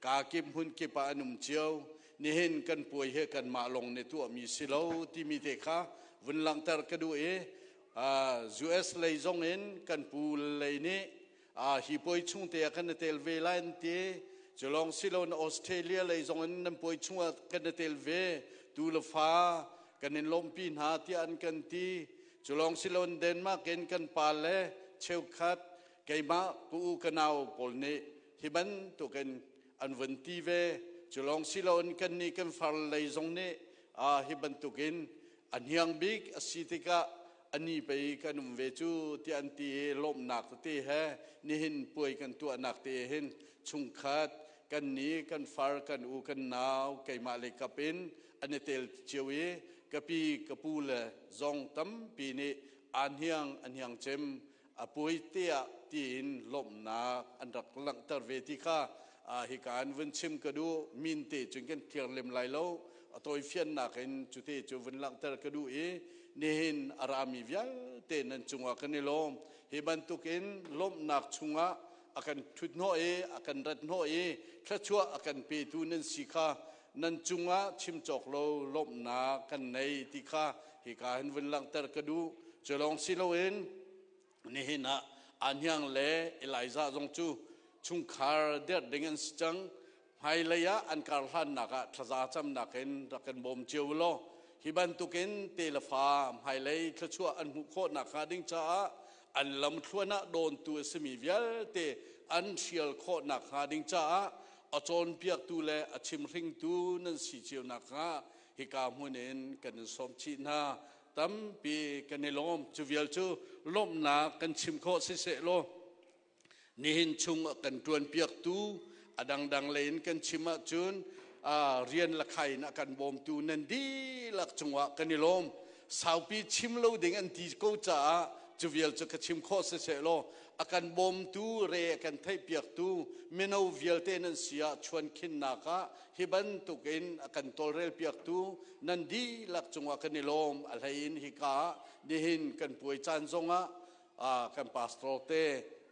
กาเก็บหุนเก็บอันเจียวนี่เห็นกันป่วยเฮกันมาลงในตัวมีสิลาที่มีเตะวันหลังตร์กระดูUS เลยจงเห็นกันปูเลยนี่ฮิป่วยชุ่งเตะกันในเทลเวลันเตะจะลองสิลาในออสเตรเลียเลยจงเห็นนั่นป่วยชุ่งกันในเทลเวตูลฟ้ากันในลมปีนหาที่อันกันที่จะลองสิลาในเดนมาร์กเห็นกันปาเลเชลคัดไกมาปูกันเอาปอลนี่ฮิบันตัวกันอันวันที่เวจะลองสิลาอันกันนี่กันฟังเลยจงนี่ฮิบันตุกินอันยังบิ๊กสิติกะอันนี้ไปกันเวจูที่อันที่ลมหนักที่เฮนี่เห็นป่วยกันตัวหนักที่เห็นชุงคัดกันนี้กันฟังกันอูกันหนาวไก่มาเลยกับเป็นอันนี้เตลเจียวกับปีกับปูเลยจงตั้มปีนี้อันยังเจมป่วยเตี้ยที่เห็นลมหนักอันรักหลังตร์เวทีข้าฮิการวันชิมกระดูมินเตจนกันเทียร์เล็มไหลแล้วตัวเฟียนนักเห็นจุดเตจวันหลังตร์กระดูนี่เห็นอารามีวิลเตนันจุงว่ากันในลมเฮบันตุกินลมนักจุงว่าอากันทุดโนอากันรัดโนถ้าชัวอากันเปตูนันสิกานันจุงว่าชิมจอกเราลมนักกันในที่ข้าฮิการวันหลังตร์กระดูจะลองสิเราเห็นนี่เห็นนะอันยังเล่เอลิซาจงจูชุงคาร์เดียดdenganจังไฮเลยอันการหันนักทศจำนักเห็นรักกันบ่มเจียวโล ฮิบันตุกินเตลฟามไฮไลท์ชั่วอันหุโคนักฮาดิงจ้าอันลำทวนโดนตัวสมีเวลเตอันเชียลโคนักฮาดิงจ้าอจอนเปียกตูเลอชิมริงตูนันสีเจียวนักฮาฮิกามุนินกันสมชีนาตั้มปีกันในลมจูเวลจูลมนากันชิมโคสิเสโลนี่หินชุงกันตวนเปียกตูอดังเลนกันชิมจุนเรียนละไข่นักกันบอมตูนันดีลักจังหวะกันในลมสาวปีชิมโลดิ่งอันที่กูจะจูเวลจะกชิมโคสิเสโลอากันบอมตูเรกันไทยเปียกตูเมนูเวลเตนันเสียชวนขินนักฮิบันตุกินอากันตอลเรลเปียกตูนันดีลักจังหวะกันในลมอะไรอินฮิกาดิหินกันป่วยจันทรงกันปาสโตรเต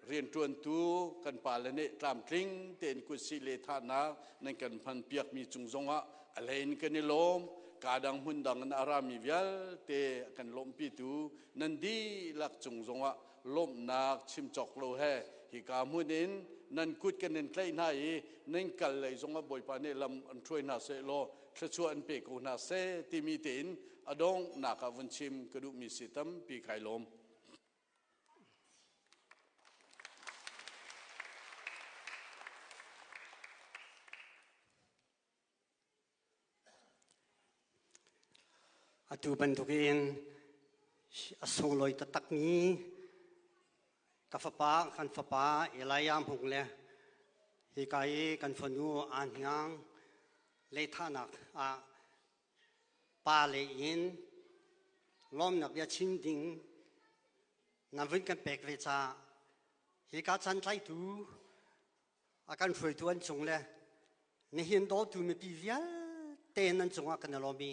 เรียนจวนตูกันปาเลเนตามคลิงเตนกุศิเลธานานั่นกันพันเปียกมีจุงทรงอะไรอินกันในลมกาดังหุ่นดังอารามีเวลเตกันลมปีตูนันดีลักจุงทรงลมนักชิมจอกโลเฮฮิกามุนินนั่นกุดกันเน้นใกล้หน้านั่นกันเลยทรงบ่อยปานเนลำอันช่วยนาเซโลชัชวนเปกูนาเซติมีตินอดงนักวันชิมกระดูมีสิตัมปีไข่ลมอดูบันทุกินส่งลอยตะตักนี้กับฟ้ากันฟ้าเอลายามหงเลยฮิกายกันฝนูอันยังเลท่านักปาเลยินล้อมนักยาชินดิงนับวันกันเปกเวชาฮิกาจันใจตูอาการช่วยตัวอันจงเลยนี่เห็นดอตูไม่ปีเวียเต้นอันจงอากันลอมี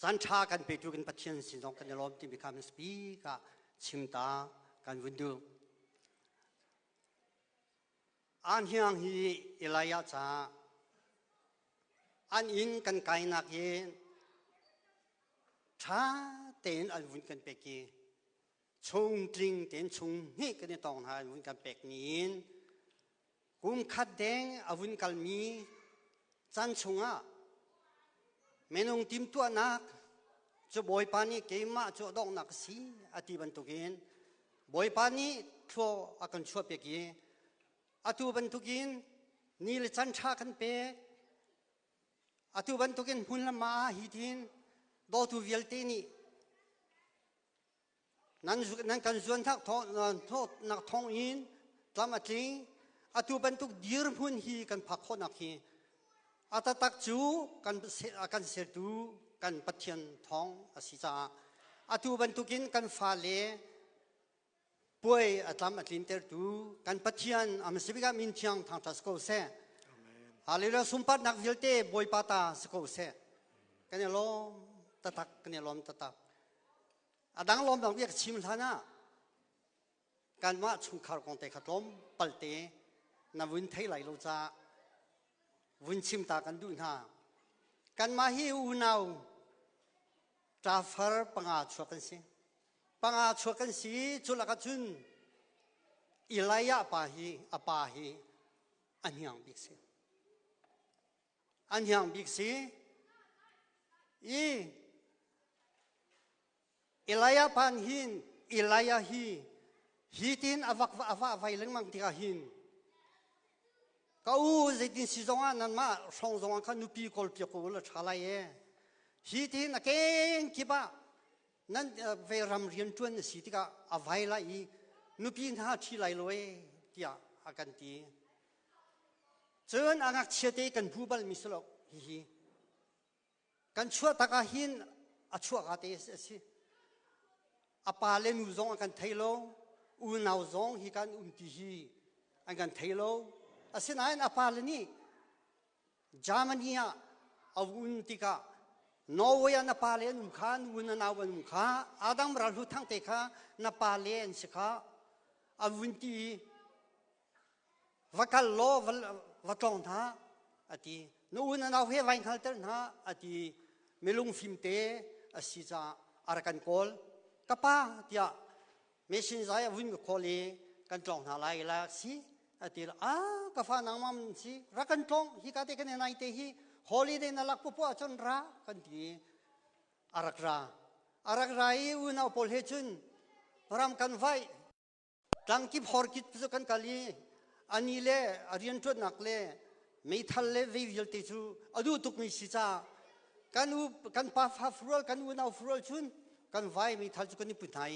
สันชากันไปดูกันปัจจัยสิ่งของกันในรอบที่มีคำสปีกะชิมตากันวินดูอันยังฮีเอลายาจ้าอันอินกันไกนักเย็นชาเต้นอันวินกันเปกีชงจริงเต้นชงนี่กันในตองหาวินกันเปกนี้กุมขัดแดงอวินกันมีจันชงเมนูติมตัวนักจะบอยปานีเกมมาจะดองนักสีอธิบันทุกินบอยปานีชัวอากันชัวเปียกีอธิบันทุกินนี่เลยจันชากันเปกอธิบันทุกินหุ่นละมาฮิดินดอตูเวลเตนีนั่นกันส่วนทักทอนักทองอินตามจริงอธิบันทุกดีร์หุ่นฮีกันพักคนนักฮีอาตตักจูกันเสดูกันปัจจัยทองอาศิจาอาตูบันทุกินกันฟาเลป่วยอาตามอัตลินเตอร์ดูกันปัจจัยอเมริกามินช่างทางทัสโกเซอาลีลาสุมปัดนักวิลเต้บอยปาตาสโกเซกันเนี่ยล้อมตะตักกันเนี่ยล้อมตะตักอาดังล้อมดังเรียกชิมท่านะกันว่าชุมคาร์กองเตะขัดล้อมปัลเตนาวินไทยไหลโลจาวุ้นชิมตากันดูนะกันมาฮิวนาตราฟาร์ปังอาชัวกันสิปังอาชัวกันสิจุลกัจุนอิลายะปาฮีอปาฮีอันยังบิกสิอันยังบิกสิอิลายะปันหินอิลายะฮีฮีตินอวักไวเลงมังติกาหินก็จะดินสิจงอันนั้นมาส่งจงอันขันนุปีกอลปีกอลชาลายฮีทีนักเก่งกี่บ้านั้นเวรำเรียนจวนสิที่ก็อภัยละอีนุปีน่าที่ไหลลอยที่อากันตีเจออันนักเชื่อเตกันผู้บัลมิสลกฮีกันชั่วตะกาหินอัชั่วกาเตสิอาปาเลนุจงอันกันไทยโลอุนาวจงฮีกันตีฮีอันกันไทยโลอาศัยนั้นอาปาลนี่จามันนี่อาวุนติกานอร์เวย์นาปาเลนุมขานุนนาวันนุมขาอาดัมรัลหุทั้งเตคะนาปาเลนสิกาอาวุนตีวักลโลวักลองท่าอดีนูนนาเฮวันขัลเตอร์ท่าอดีเมลุงฟิมเตอาศิจาอารักันโคลกับป้าที่เมชินใจอาวุนโคลีกันจองท่าไล่ละสิอดีกับฟ้านางมันสิรักกันจงฮิกาเตกันในเตฮี holiday na lak po chon ra kan ti arak ra I una pol he chun ram kan vai tang ki phor kit chu kan kali ani le arian tut nak le mei thal le ve vil te chu adu tuk mi si cha kan pa fa frol kan u na frol chun kan vai mei thal chu kan ni putai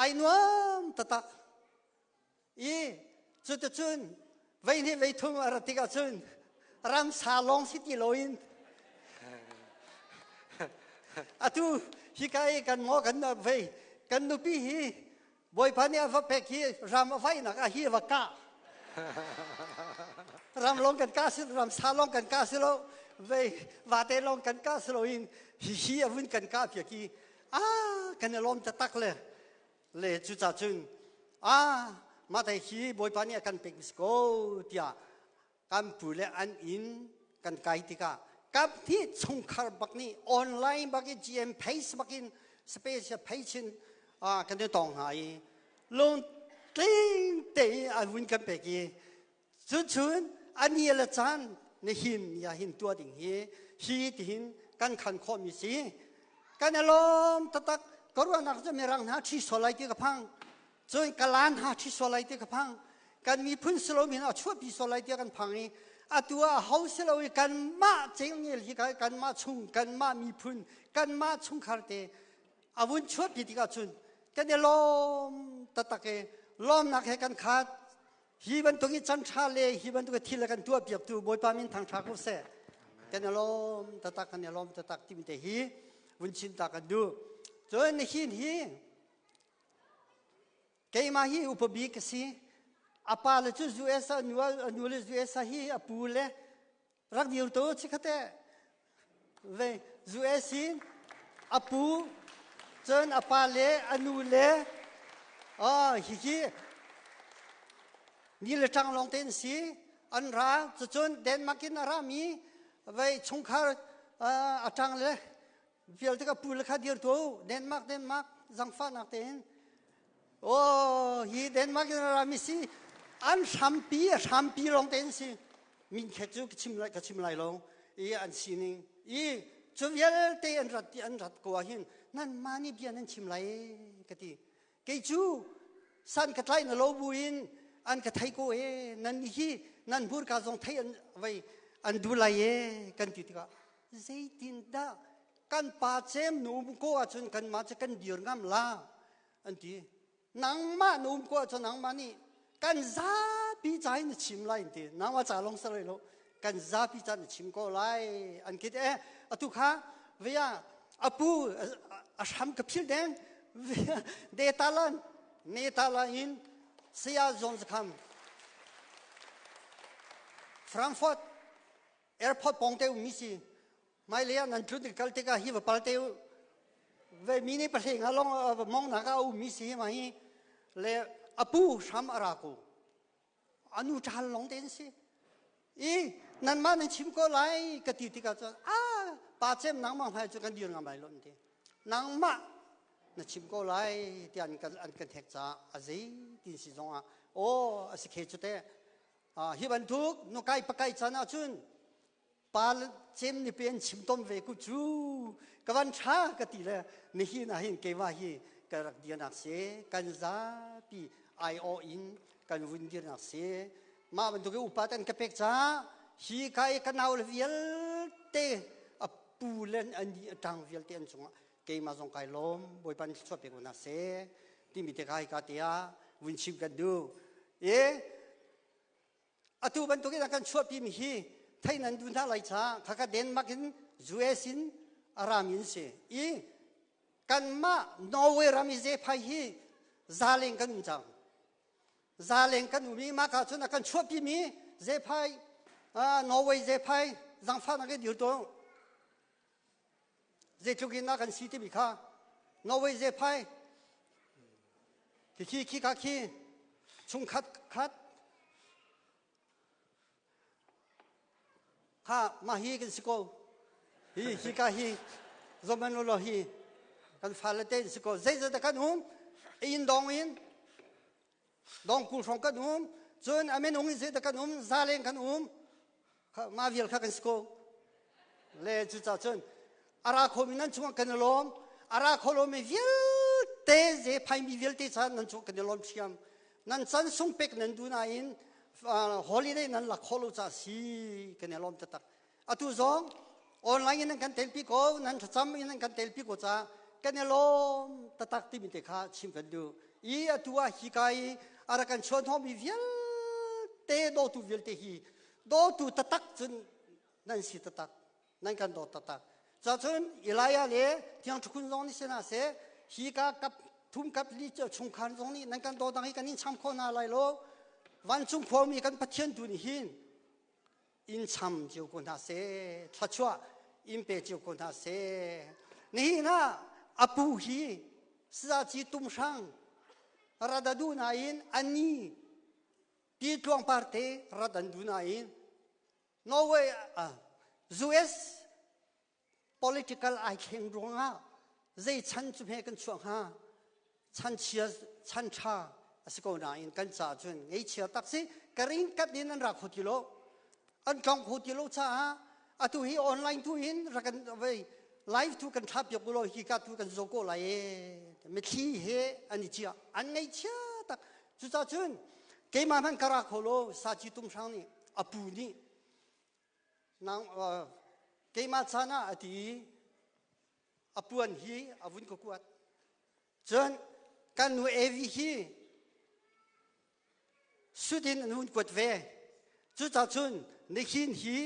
ai nuam tatak chu te chun vei ni vei thung aratika chun ram sa long city loin atu hikai kan mo kan na vei kan nu pi hi boy pani ava pek hi ram vai na ka hi va ka ram long kan ka sil ram sa long kan ka silo vei va te long kan ka silo in hi avun kan ka pya ki kan lom ta tak le chu cha chunมาแต่ขี้บอยปานี่กันเป็นสโกเดียกันผู้เล่อันอินกันไกติกากับที่ชงคาร์บักนี่ออนไลน์บักกิน GM Pace บักกิน Special Patient กันได้ต้องหายลงติ้งเตะอันวุ่นกันไปกี่ชุนอันนี้ละจันในหินอย่าหินตัวดิ่งฮีดิ่งกันขันคอมีสีกันอารมณ์ตักก็รู้นักจะมีรังหาที่สลายที่กระพังจนกลานหาที่สลายที่กระพังกันมีพื้นสโลมินชั่วปีสลายที่กันพังนี้ตัวเฮาสโลยกันมาเจียงเงี้ยที่กันมาชุ่มกันมามีพื้นกันมาชุ่มคาร์เตอาวุธชั่วปีที่กันจุนกันเนี่ยล้อมตักล้อมนักให้กันขาดฮีบันตุกิจันทราเลฮีบันตุกิทีละกันตัวเปียกตัวบอยปามินทางชาคุเสกันเนี่ยล้อมตักกันเนี่ยล้อมตักที่มีแต่ฮีวุนชินตักกันดูจนในหินฮีเกี่ยมาฮีอุปบิกสิอาปาเลจุจูเอสนูเลจูเอสฮีอาปูเลรักเดียวโตชิคเตเวจูเอสินอาปูจนอาปาเลอนูเลฮีนี่เลยจังลงเต้นสิอันราจนเดนมากินอารามีเวชงคาอาจังเลยเวลที่กับปูเลคาเดียวโตเดนมาร์กจังฟ้านักเต้นโอ้ฮีเดนมาร์กอารามีสิอัน3 ปีลงเต้นสิมินแค่จูกชิมไล่ลงอันสินิงจูเวลเตอันรัดกว่าหินนั่นมานี่เบียนั่นชิมไล่กติเกจูสันกระไลนโลบุอินอันกระไทโกนั่นฮีนั่นพูดการทรงไทยไว้อันดูไลกันติดก็เจตินดากันป่าเจมนุ่มก็จนกันมาจะกันเดือดงามลาอันที่นางมานุ่มก็จนนางมานี่กันซาปีใจนี่ชิมไล่ตีนางว่าจะลงสลายโลกันซาปีใจนี่ชิมก็ไล่อันคิดตุข้าเวียอาปูอาชามกับพิลแดงเวียเดตาลันเนตาลาอินเซียจอนส์คัมฟรังก์เฟิร์ตแอร์พอร์ตปองเตวมิซีไม่เลี้ยนั่นชุดที่กัลติกาฮิวปัลเตวเวมินิประเทศงั้นลองมองนักเอามิซีมาฮีเลอปูชามอารากูอนุชาลงเต้นสินั่นมาในชิมก็ไล่กติติกาจะป้าเจมนังมาให้จุกันเดือนงามไปล้นทีนังมาในชิมก็ไล่ที่อันกันเทกจ้าอะไรที่สิจงโอ้สิเคจุดเตฮิบันทุกนุกายปะไกจันอาจุนป้าเจมนี่เป็นชิมต้มเวกุจูกวันช้ากติเลยนี่ฮีน่าหินเกว่าฮีกระเดียนักเสกันซาปีไอโออินกันวินเดียนักเสมาบรรทุกอุปาตันกระเปกจ้าฮีกายกันเอาเวียลเตอปูเลนอันนี้จังเวียลเตอันจงเกมาจงไกลมบอยปันชอบเป็นคนนักเสที่มีแต่กายกาเตียวินชิมกันดูอตุบรรทุกกันชอบปีมีฮีไทยนั้นดูน่าไหลช้าข้าก็เดินมากินจูเอซินอารามินเสกันมานอร์เวย์รามิเซพายฮีซาเลงกันจังซาเลงกันมีมาค่ะชนกันชวบพี่มีเซพายนอร์เวย์เซพายจังฟ้านักเดียวตัวเซทุกินนักกันสิที่มีค่ะนอร์เวย์เซพายขี้ชุงคัดข้ามาฮีกันสิโกฮีกาฮีจอมันโลฮีกันฟาเลเตนสิโกเจกันอินดองกูชงกันจนอเมนองอินเจกันซาเลงกันมาวิลข้ากันสิโก le chu cha chun ara khomi nan chung kan lom ara kholo me vil te je phai mi vil te cha nan chung kan lom siam nan chan sung pek nan du na in holiday nan la kholo cha si kan lom ta tak atu zong online nan kan tel pi ko nan cham in nan kan tel pi ko cha kan lom ta tak ti mi te kha chim kan du I atua hi kai ara kan chon thom mi vil te do tu vil te hi do tu ta tak chun nan si ta tak nan kan do ta tak cha chun ilaya le tiang chukun zong ni se na se hi ka kap thum kap li cho chung khan zong ni nan kan do dang hi kan in cham kho na lai lo wan chung kho mi kan pathian tu ni hin in cham jiu ko na se tha chua in pe jiu ko na se ni na apu hi sa ji tum sang radadu na in ani pi tuang parte radandu na in no way US political I can ronga zai chan chu he kan chuang ha chan chia chan cha asiko na in kan cha chun ei chia tak si karin kat din an ra khotilo an kang khotilo cha atu hi online tu in ra kan vai live tu kan thap yo lo hi ka tu kan zoko la e me thi he ani chia an nei chia tak chu cha chun ke ma han kara kholo sa chi tum sang ni apu ni nang ke ma chana ati apuan hi avun ko kuat chun kan nu evi hi sudin nun kot ve chu cha chun ni hin hi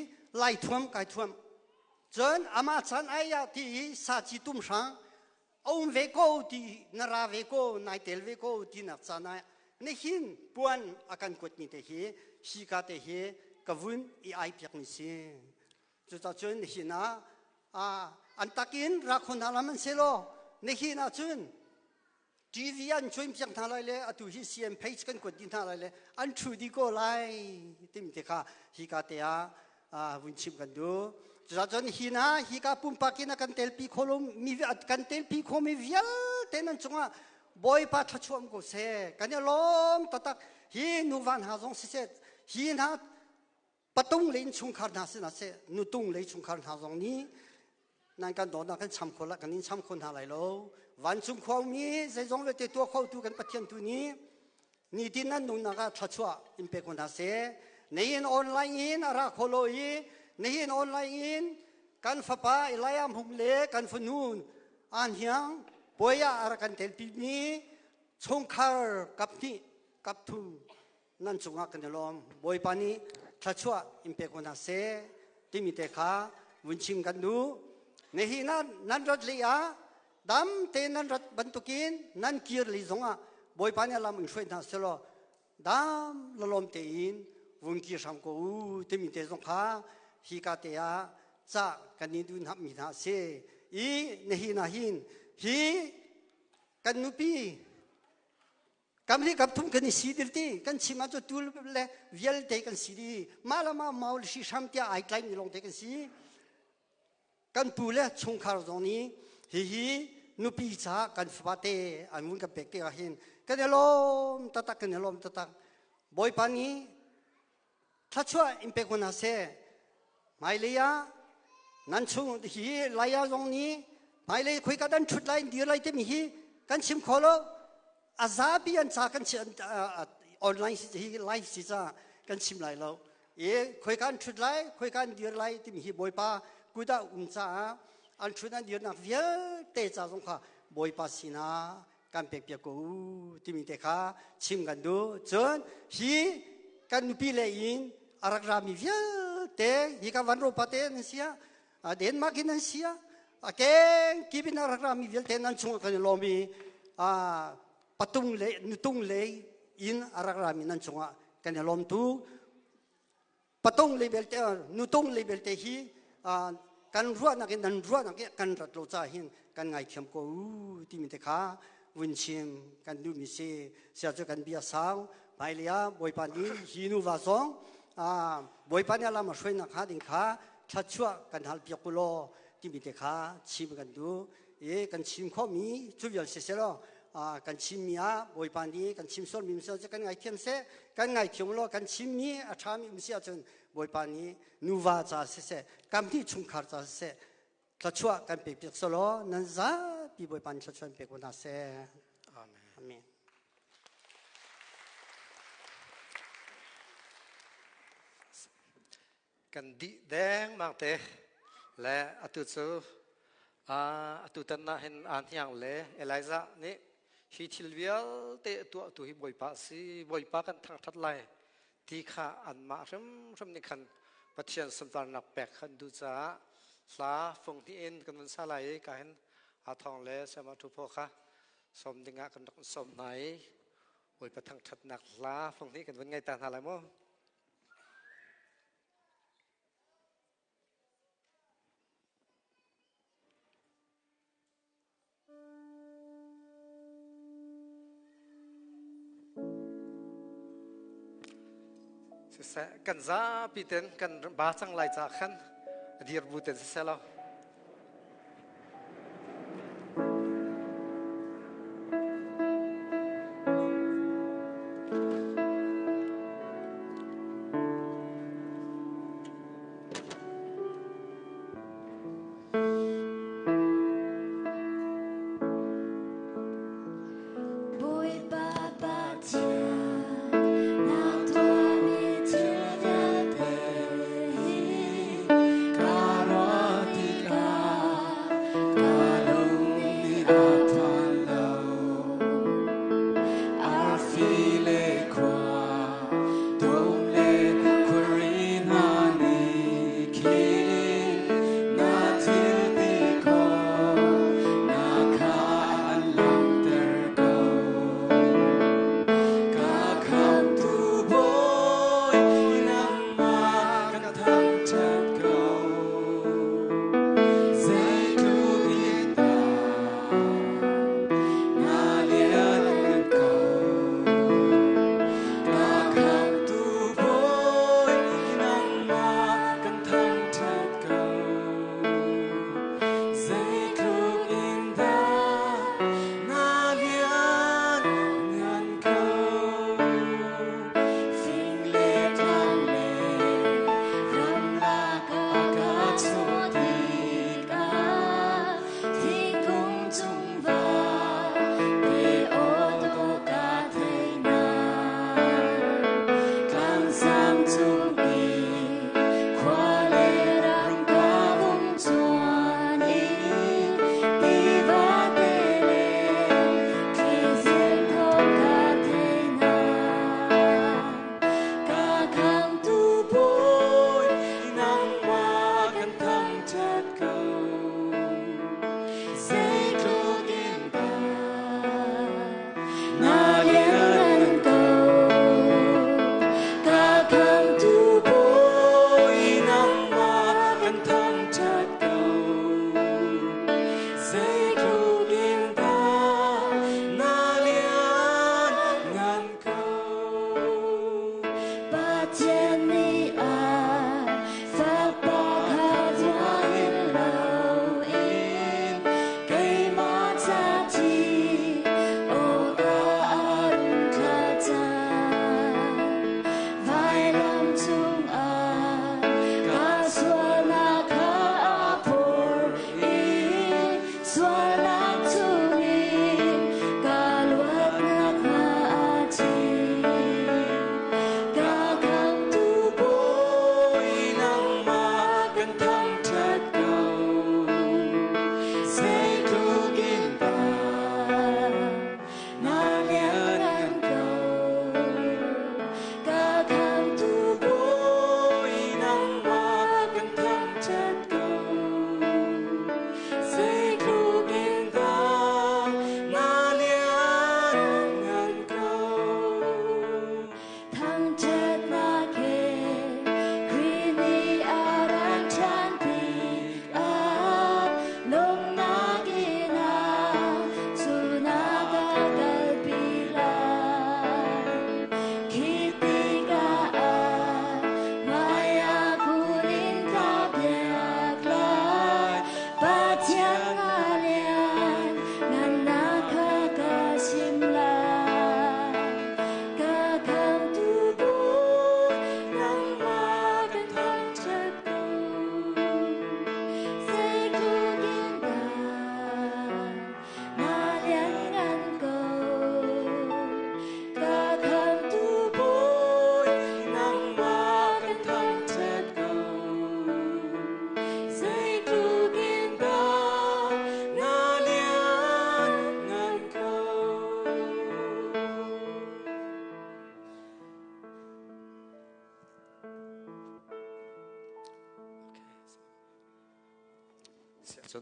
lai thuam kai thuam chun ama chan aya ti sa chi tum sang ông về cô thì nara về cô nai tel về cô thì nạp sa nai ne hin puan akan kot ni te hi si ka te hi kavun I ai piak ni si chu cha chun ne hi na an takin ra khon hala man selo ne hi na chun TV an choim piak tha lai le atu hi CM page kan kot din tha lai le an thu di ko lai tim te kha hi ka te a vun chim kan du cha chon hi na hi ka pum pakin kan tel pi kholom mi kan tel pi khom mi vial tenan chunga boy pa thachuam ko se kan lom tatak hi nu van ha jong se hi na patung lein chung khar na se na se nu tung lein chung khar ha jong ni nan kan do na kan cham khola kan in cham khon ha lai lo van chung khau mi se jong le te to khau tu kan pathian tu ni tin nan nu na ka thachua in pe kon ha se nei in online in ara kholo I nei in online in kan fapa ilayam hum le kan funun an hiang boya ara kan tel pi ni chung khar kap ni kap thu nan chunga kan lom boy pani thachua impe kona se timite kha winchim kan du nei nan rat le ya dam te nan rat bantukin nan kir li zonga boy pani lam in shoi na selo dam lolom te in wun ki sam ko timite zong kha hi ka te ya cha kan ni du na mi na se I nei na hin hi kan nu pi kam ri kap thum kan si dirti kan chima cho tul le vial te kan si di malama maul si sam tia ai klai ni long te kan si kan pu le chung khar zong ni hi nu pi cha kan fa te an mun ka pek te a hin kan lom tatak kan lom tatak boy pani thachua impe kona se mai le ya nan chung hi la ya zong ni mai le khoi ka dan thut lai dir lai te mi hi kan chim kholo azabi an cha kan online hi live si cha kan chim lai lo khoi kan thut lai khoi kan dir lai te mi hi boy pa kuda cha an thut an dir na vial te cha zong kha boy pa sina kan pek pek ko ti mi te kha chim kan du chon hi kan nu pi le in arak ra mi vial te hi ka van ro pa te n sia den ma kin n sia ken kibin arak ra mi vial te nan chung kan lo mi patung le nutung le in arak ra mi nan chunga kan lom tu patung le bel te nutung le bel te hi kan ruat na nan ruat na kan rat lo cha hin kan ngai khem ko ti mi te kha win chim kan du mi se sia cho kan bia sang bai lia boy pan ni hi nu wa song boy pan ya la ma shoi na kha ding kha thachua kan hal pia ko lo ti mi te kha chim kan du kan chim kho mi chu vial se se lo กันชิมมีอ่ะบอยปานนี้กันชิมโซลมิมเสียจะกันไงเทียมเสกันไงเทียมโลกันชิมมีอาชามิมเสียจนบอยปานนี้นูวาจ่าเสกันที่ชุมขาจ่าเสถ้าชั่วกันเปียกสโลนั่นจ้าปีบอยปานชวนเปียกวันนั้นเสอาเมนกันดีแดงมากเตะและอตุจูอตุตันน่ะเห็นอันยังเล่เอลิซานี่ฮิทิลเวียลเตะตัวตุฮิบอยปาซีบอยปากันทางทัดไลที่ข้าอันมารำนี่คันปัจจัยสมตารนักแปกคันดูจ้าสาฟงที่เอ็นกันมันสลายกันอาทองเล่สมาทุพอค่ะสมดิ่งกันสมไหนบอยปาทางทัดนักลาฟงที่กันวันไงต่างอะไรมั้งกันจ้าปีเต็นกันบาจังไลจากขันเดียร์บูเต็นเสร็จแล้ว Tiang alian ngan nakakasih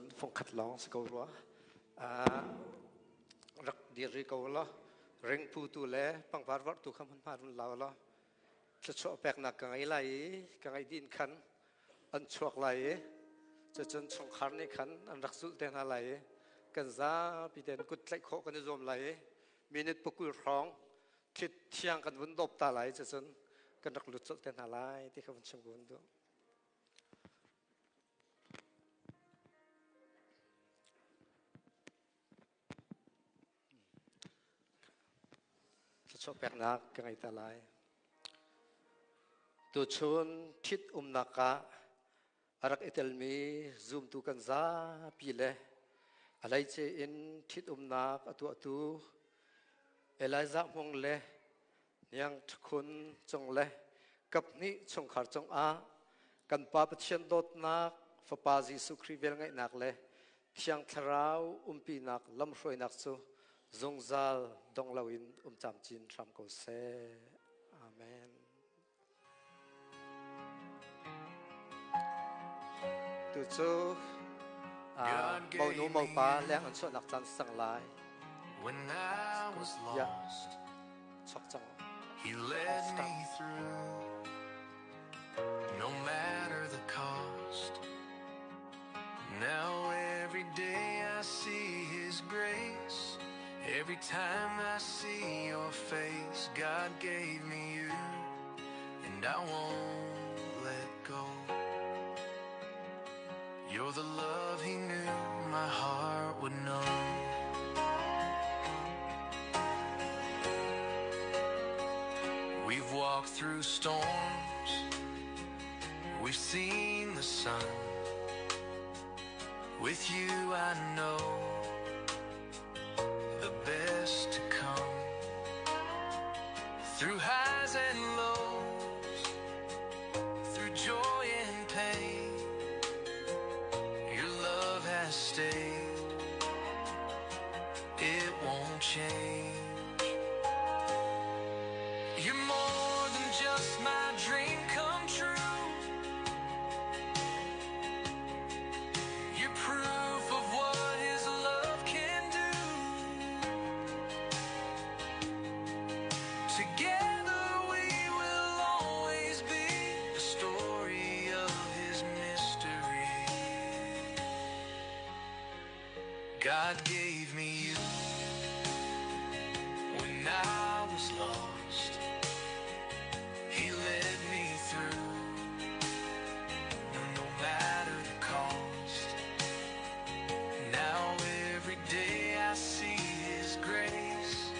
chun phong khat long se ko lo rak dir ko lo reng pu tu le pang var var tu kham han run lao lo tla cho pek na ka ngai lai ka ngai din khan an chuak lai cha chun chong khar ni khan an rak sul te na lai kan za pi den kut tlai kho kan zom lai minute pukul rong thit thiang kan vun dop ta lai cha chun kan rak lut sul te na lai ti kha vun chang gun do cho pek na ka ngai ta lai tu chun thit naka arak etelmi zoom tu kan za pi le alai che in thit nak atu eliza mong le yang thkhun chong le kap ni chong khar chong a kan pa pathian dot nak fa pa jisu khri vel ngai nak le thiang tharau pi nak lam hroi nak chu zongzal donglawin cham chin ram ko se amen tu chu mau nu mau pa leng an so nak chan sang lai when I was lost chok chang he led me through no matter the cost now every day I see his grace every time I see your face God gave me you and I won't let go you're the love he knew my heart would know we've walked through storms we've seen the sun with you I know the best to come through highs and lows through joy and pain your love has stayed it won't change you're more than just my dream come true you're proof of what his love can do together we will always be the story of his mystery God gave me you when I was lost he led me through no matter the cost now every day I see his grace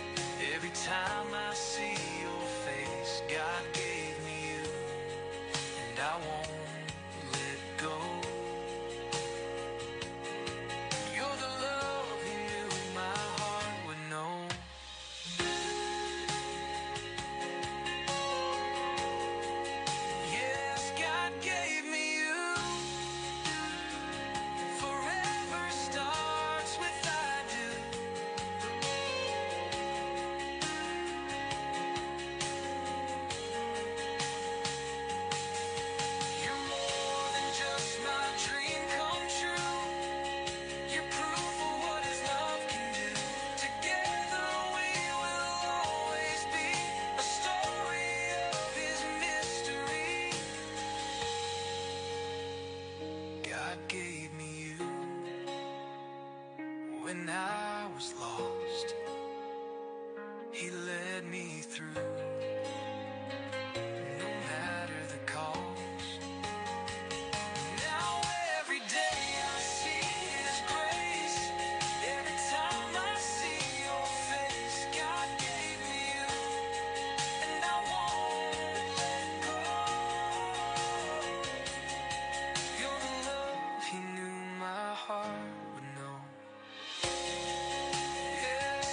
every time I see your face God gave me you and I won't let go you're the love he knew my heart would know yes God gave me you forever starts with I do you're more than just my dream come true you're proof of what his love can do together we will always be a story of his mystery God gave me you when I was lost he led me through no matter the cost now every day I see his grace every time I see your face God gave me you and I won't let go you're the love he knew my heart would know yes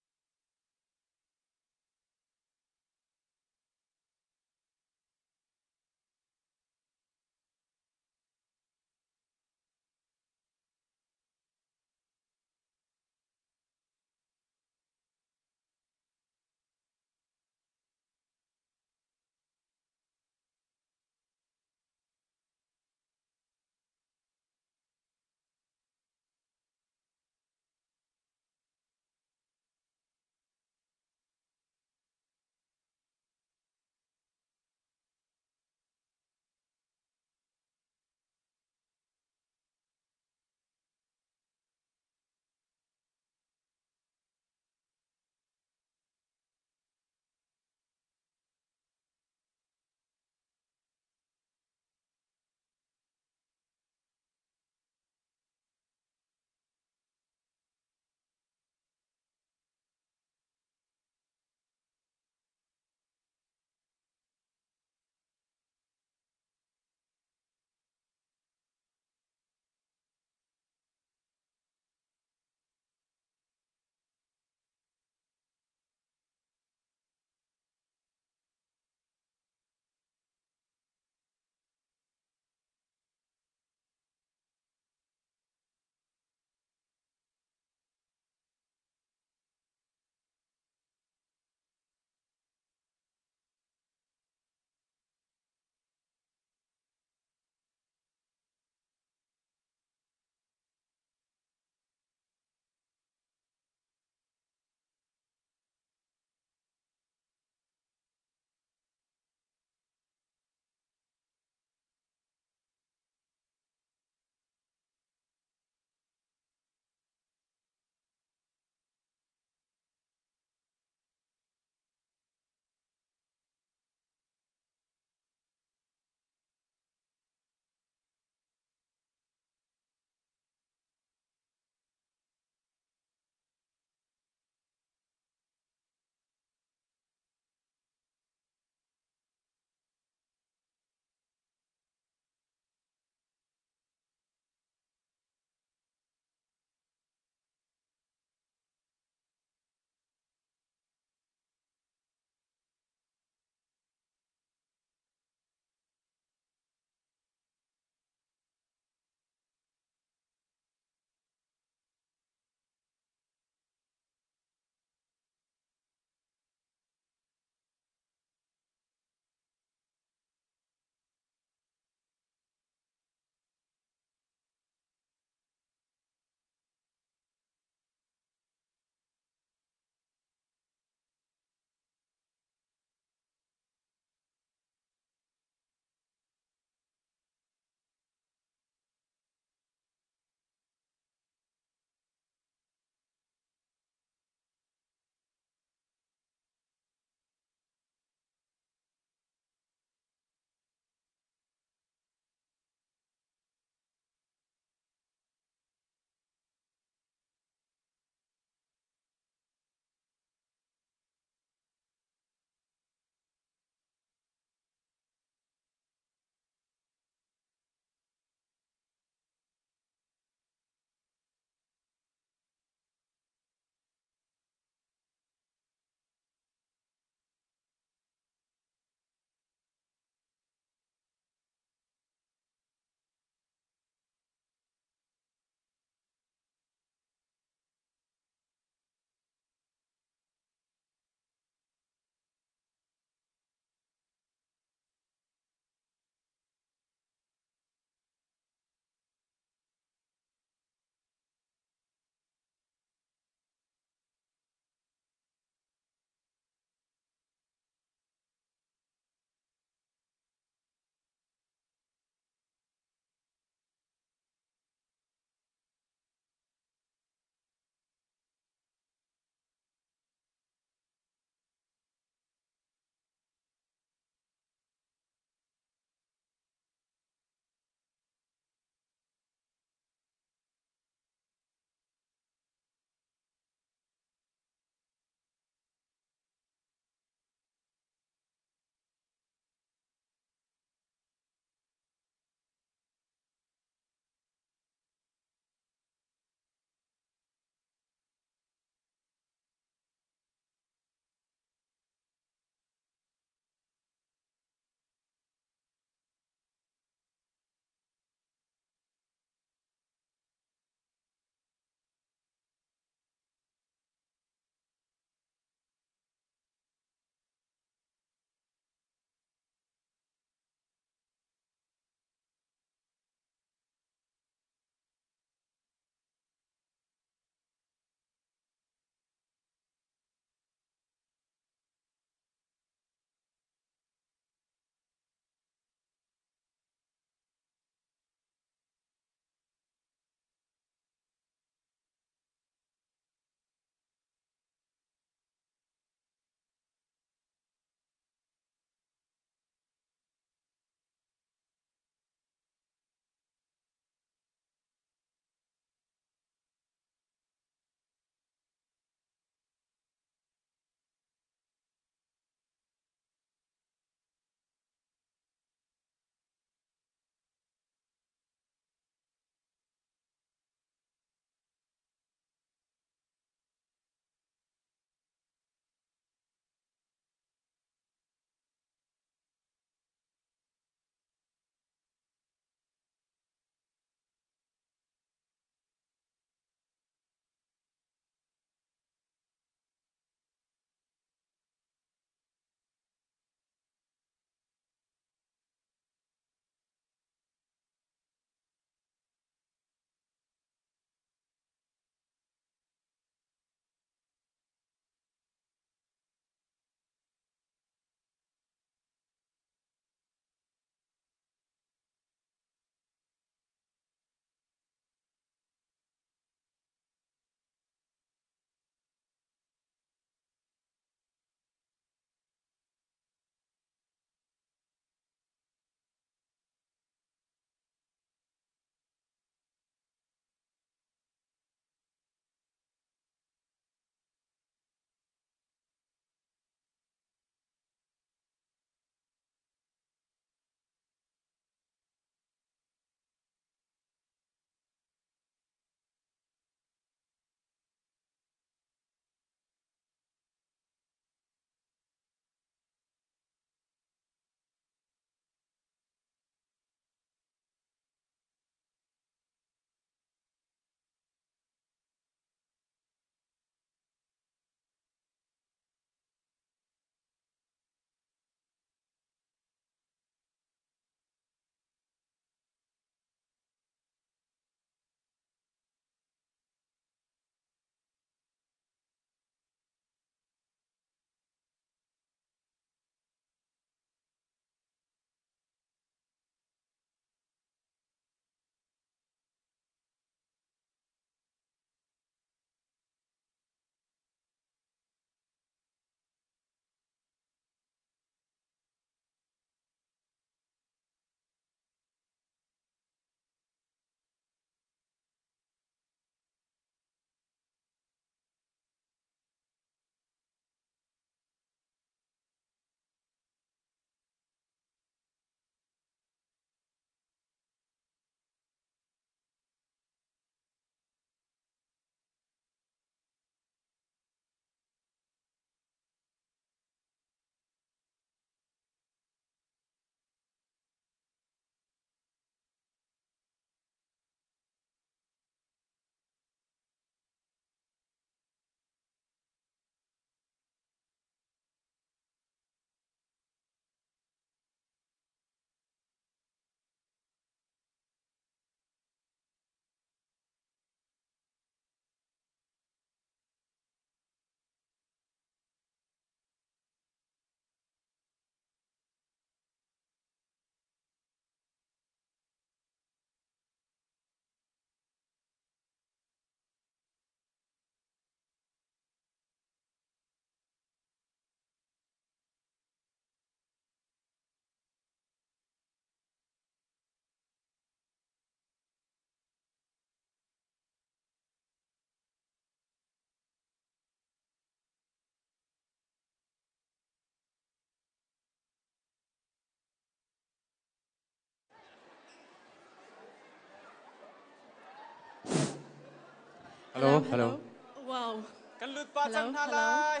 hello. Wow. Kan lut pa Hello, chang na hello. lai.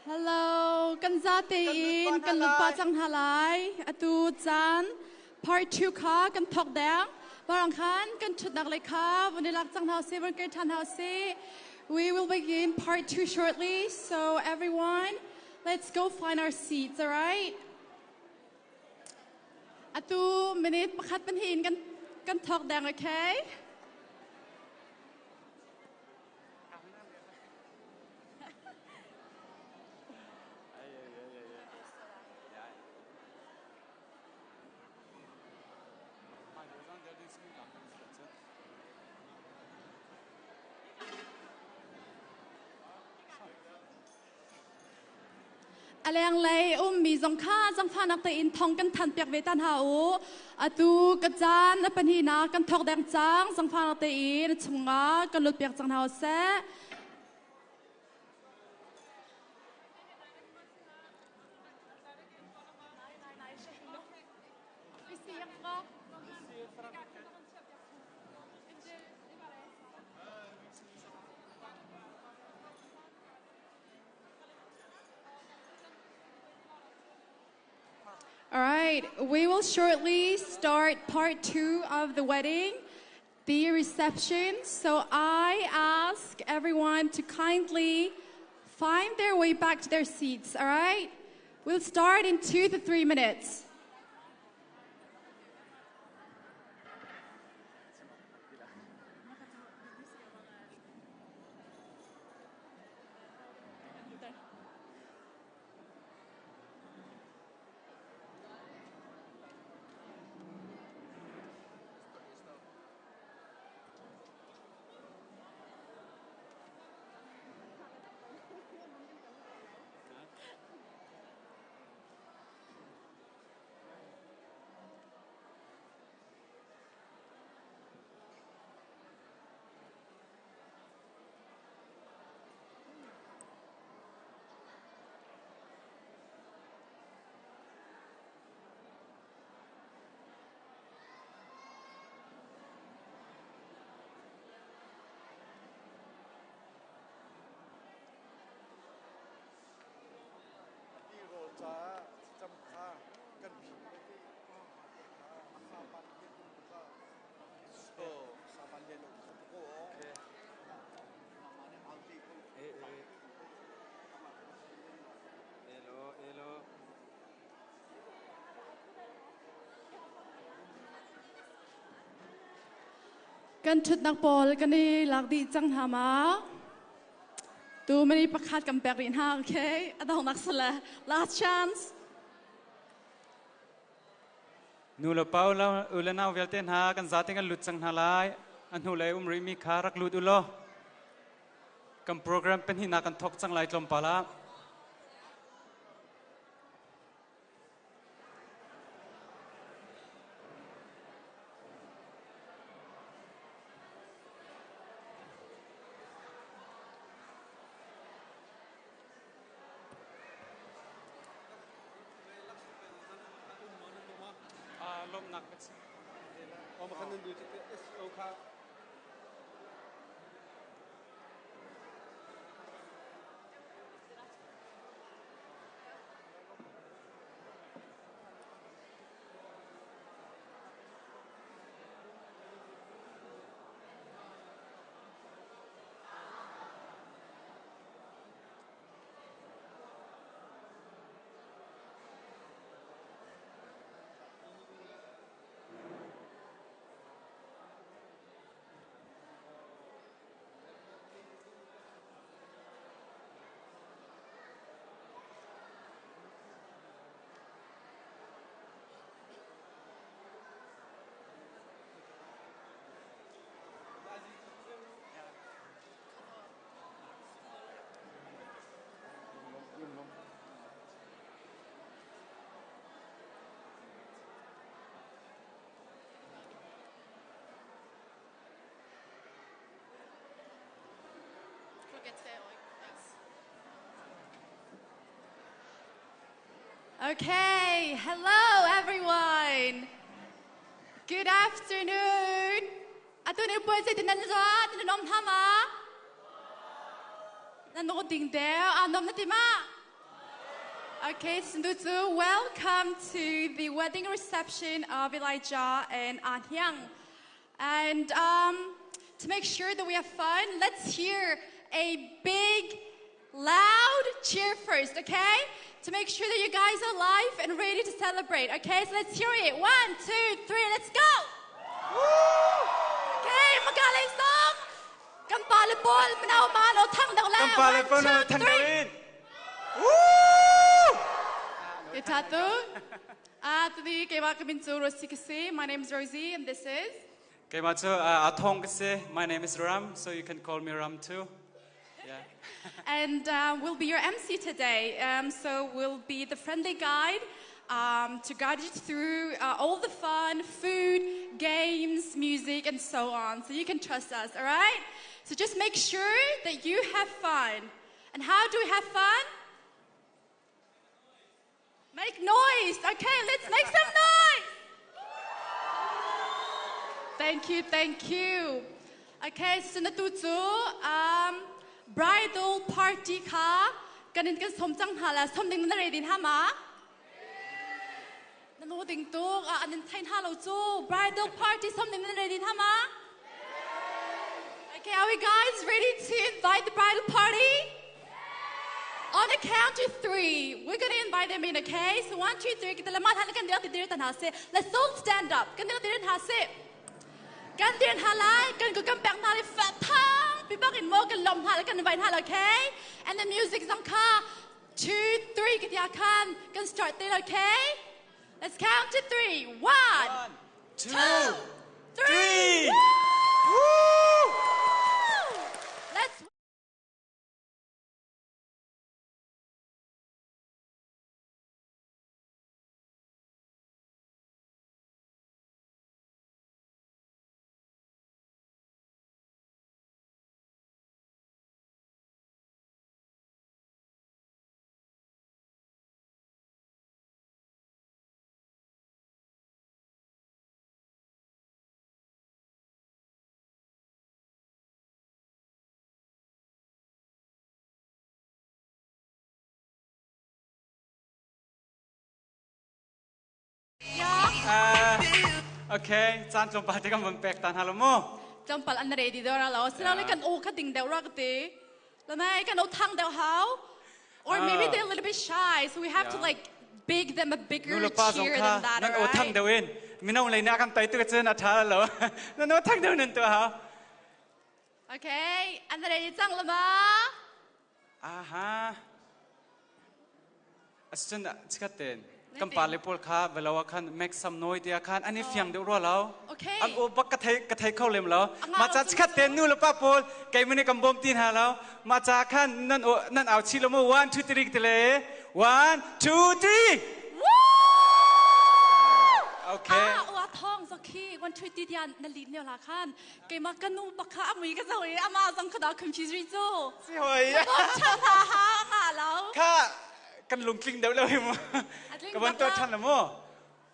Hello, kan za te in, kan lut pa chang halai, atu chan, part 2 ka, kan thok dang, barang khan, kan chut nak le ka, vanilak chang hao se, van kai tan hao se. We will begin part 2 shortly, so everyone, let's go find our seats, alright? Atu minute pakhat pan hin, kan thok dang, okay? Alang lay mi zong kha zong pha nak te in thong kan than piak ve tan ha u atu ka chan pan hi na kan thok dang chang zong pha nak te in chunga kan lut piak chang ha se All right, we will shortly start part 2 of the wedding, the reception. So I ask everyone to kindly find their way back to their seats, all right? We'll start in 2 to 3 minutes. Kan chut nak pol kan ni lak di chang hama. Tu mani pakhat kam pek rin ha, okay? Adong nak sala. Last chance. Nulo paula ulana velten ha kan zating kan lut chang na lai. An hulai ri mi kharak lut ulo. Kan program pen hina kan thok chang lai tlom pala. Lom nak bet. Oh makan dulu itu oka. Okay, hello everyone. Good afternoon. Atu ni boy say tinan zo, tinom thama. Nano ding there, anom na tima. Okay, Sundutu, welcome to the wedding reception of Elijah and An Hyang. And to make sure that we have fun, let's hear a big, loud cheer first, okay? To make sure that you guys are live and ready to celebrate, okay? So let's hear it. 1, 2, 3, let's go! Okay, magaling song! Kampalipol, manawmano, tang daw lang. 1, 2, 3. Itatu. Today, kaya kami to Rosie. My name is Rosie, and this is. Okay, Macho, Atong Kase. My name is Ram, so you can call me Ram too. Yeah. And we'll be your MC today. So we'll be the friendly guide to guide you through all the fun, food, games, music, and so on. So you can trust us, all right? So just make sure that you have fun. And how do we have fun? Make noise. Okay, let's make some noise. Thank you. Okay, so natutu bridal party ka kanin kan somchang hala somding na ready ha ma nanu ding tu anin thain halo chu bridal party somding na ready ha ma okay, are we guys ready to invite the bridal party? On the count of 3, we're going to invite them in, okay? So 1, 2, 3, kita lemah hal kan dia tidur tan hase. Let's all stand up. Kan dia tidur hase. Kan dia halai kan ku kampang nari fatang. Pibakin mo kan lom hal kan invite hal, okay? And the music is on ka 2, 3 kita kan start there, okay? Let's count to 3. 1, 2, 3. Woo! Let's. Okay, chan lom pa te kam pek tan halo mo. Jampal an ready dora lo. Sila like kan o ka ding dora kate. Lamay kan o thang daw how? Or maybe they're a little bit shy, so we have to like big them a bigger cheer than that, right? O thang daw in. Minaw lai na kam tai tu ka chen atha lo. No thang daw nan tu ha. Okay, an ready chang lama. Aha. Asun chikaten. Kampalipol ka belawa kan make some noise dia kan ani fiang de ro lao. Okay. Ang o bak ka thai khau lem lao. Ma cha chikaten nu la pa pol kai mani kam bom tin ha lao. Ma cha kan nan au chi lo mo 1 2 3 te le. 1 2 3. Okay. Wa thong so ki 1 2 3 dia na lin ne la kan. Kai ma kan nu bakha amui ka zoi ama sang khada confuse ri zo. Si hoi. Cha ha ha lao. Ka kan lung kling deu le mo. Ka ban to chan la mo.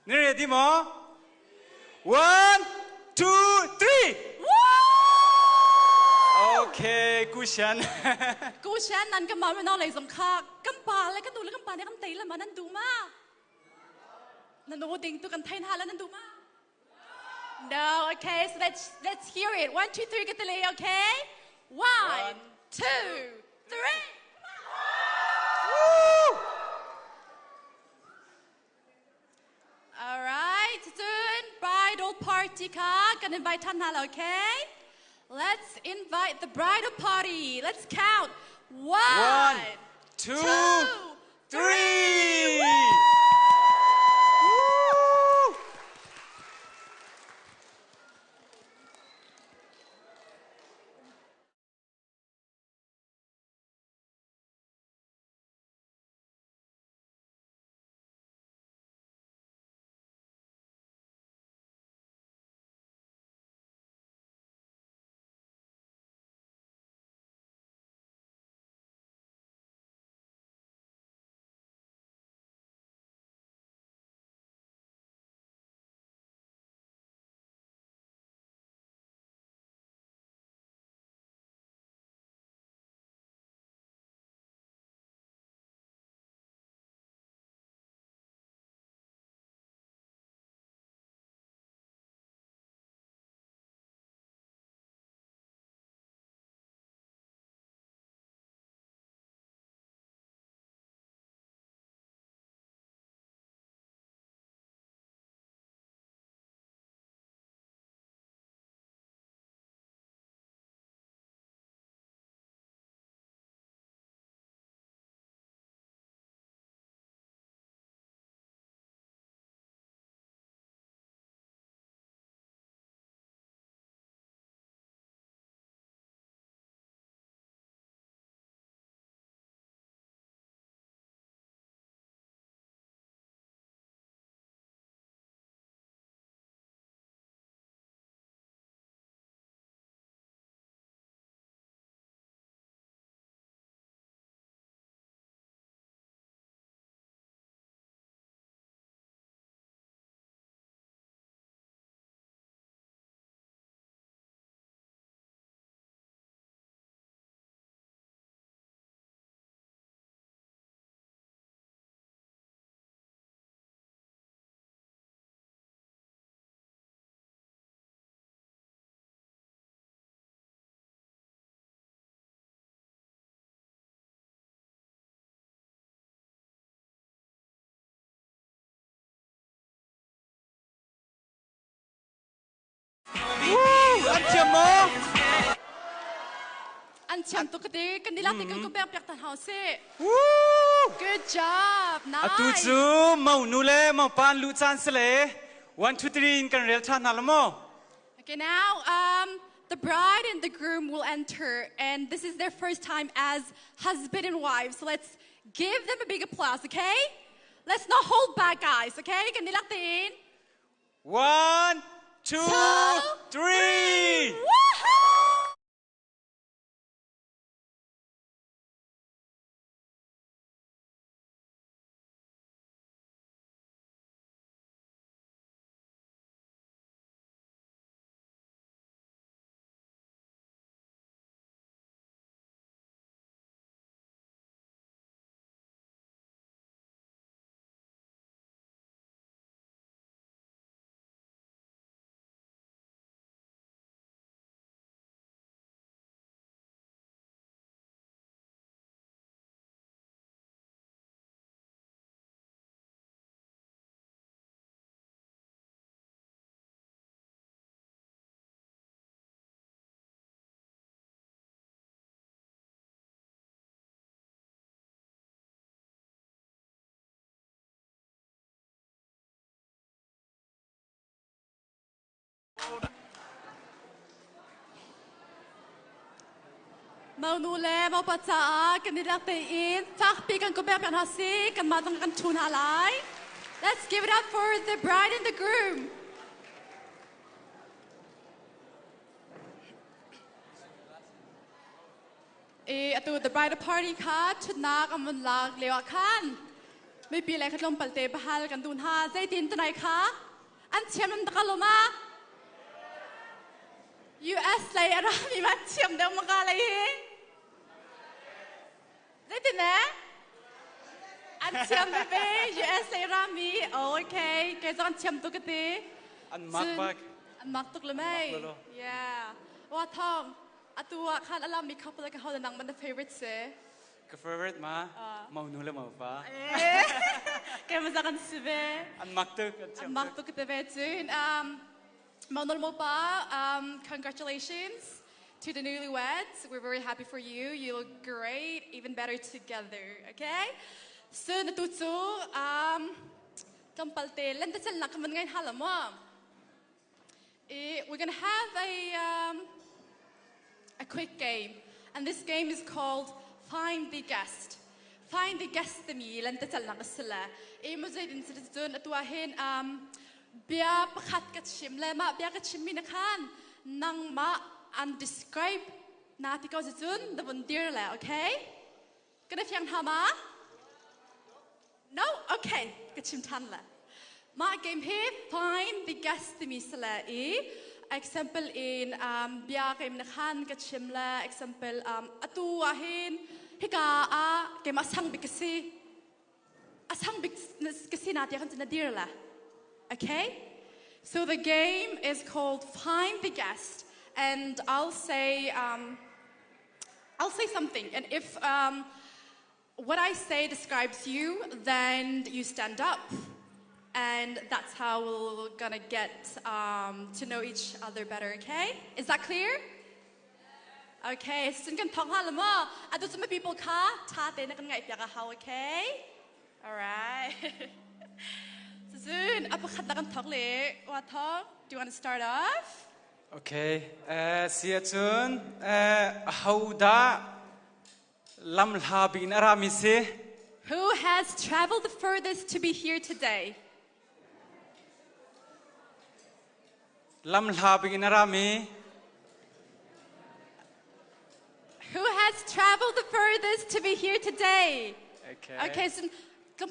Ni ready mo? 1 2 3. Okay, kushan. Kushan nan ka ma me no lai song kha. Kam pa le kan du le kam pa ne kam tai la ma nan du ma. Nan no ding tu kan thain ha la nan du ma. No, okay, so let's hear it. 1 2 3 get the lay, okay? 1 2 3. All right, soon bridal party ka. Can invite tan hal, okay? Let's invite the bridal party. Let's count. 1 2 3. an cham tu kati kan nila tikan ko pek tan house. Good job. Nice. Atu chu mau nu le mau pan lu chan sele. 1 2 3 in kan rel chan halamo. Okay, now the bride and the groom will enter, and this is their first time as husband and wife. So let's give them a big applause, okay? Let's not hold back, guys, okay? Kan nila tin. 1 2 3. Woohoo! Mau nule mau paca kan nila tin. Tak pi kan ko pek tan hasi kan matang kan tun halai. Let's give it up for the bride and the groom. Atu the bridal party ka chutna kan mun lag lewa kan. May pilay ka lom palte bahal kan tun ha. Zay tin tanay ka. An chiem nam takaloma. US lay arami man chiem daw makalay he. Zay tin eh? An chiem bebe US lay arami. Okay, kaya an chiem tu kati. An makbag. An maktuk lamay. Yeah. Wa thong. Atua kan alam mi couple like how the nang man the favorite se. Ka favorite ma mau nu le mau pa. Kaya masakan sibe. An maktuk An maktuk kati be soon. Mau nul mo pa. Congratulations to the newlyweds. We're very happy for you. You look great, even better together. Okay? So natutsu kampalte lenda sal na kaman ngayon halam mo. We're gonna have a quick game, and this game is called Find the Guest. Find the guest mi lenda sal na kasila. Mo zay din sa dun atuahin bia pakat katshim le ma bia katshim minakan nang ma undescribe na tikaw sa dun the bundir le, okay? Gonna fiyang hama? No? Okay. Katshim tan le. Ma game here, find the guest mi sala example in bia kay minakan katshim le example atuahin hika kay masang bikasi asang bikasi na tiyakan sa nadir le. Okay? So the game is called Find the Guest, and I'll say something, and if what I say describes you, then you stand up, and that's how we're gonna get to know each other better. Okay? Is that clear? Okay. So you can talk halamo. Ado some people ka tate na kan ngai pya ka how. Okay? All right. Soon, apakat na kan talk le. What talk? Do you want to start off? Okay. Sia chun how da lam la bin arami se. Who has traveled the furthest to be here today? Lam la bin arami. Who has traveled the furthest to be here today? Okay. Okay, so or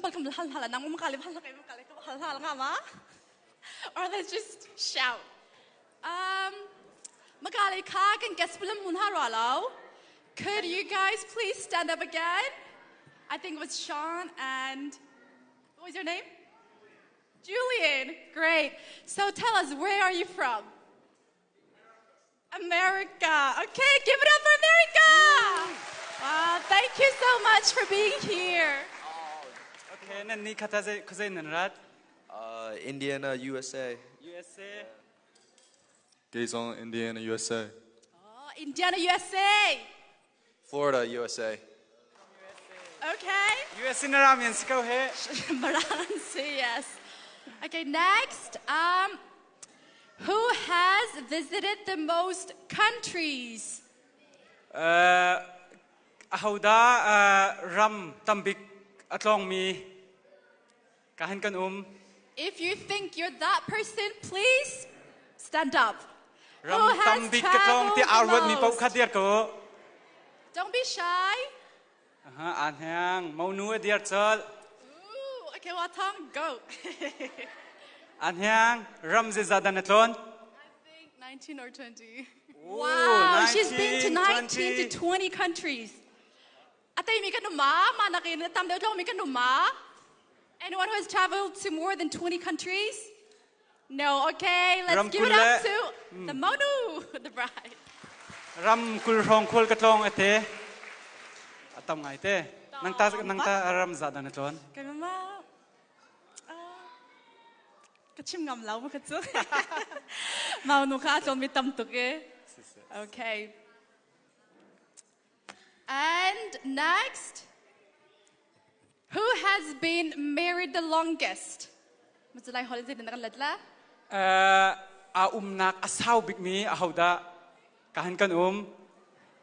let's just shout. Could you guys please stand up again? I think it was Sean and what was your name? Julian. Great. So tell us, where are you from? America. Okay, give it up for America. Wow, thank you so much for being here. Okay, nan ni kata kuzay nanrat. Indiana, USA. USA. Quezon, Indiana, USA. Oh, Indiana, USA. Florida, USA. Okay. US in Aramians, go ahead. Maransi, yes. Okay, next. Who has visited the most countries? Ahauda ram tambik atlong mi kahan kan If you think you're that person, please stand up. ram Who has tambik atlong ti traveled arwat mi the pau most? khadir ko Don't be shy. an hang mau nu diar chal Ooh, okay, well, Tom, go. an hang ram ze zadan atlon I think 19 or 20. Wow, she's been to 19, 19 to 20 countries. Atay mi kanuma, manakin tam daw mi kanuma. Anyone who has traveled to more than 20 countries? No, okay, let's give it up to the Monu, the bride. ram kul rong khol katlong ate atam ngai te nang ta ram zadan atlon Kanuma. Kachim ngam lau mo katsu. Manu ka so mi tam tuke. Okay. And next, who has been married the longest? Masulay holiday din nakaladla? a nak asaw big mi ahauda kahan kan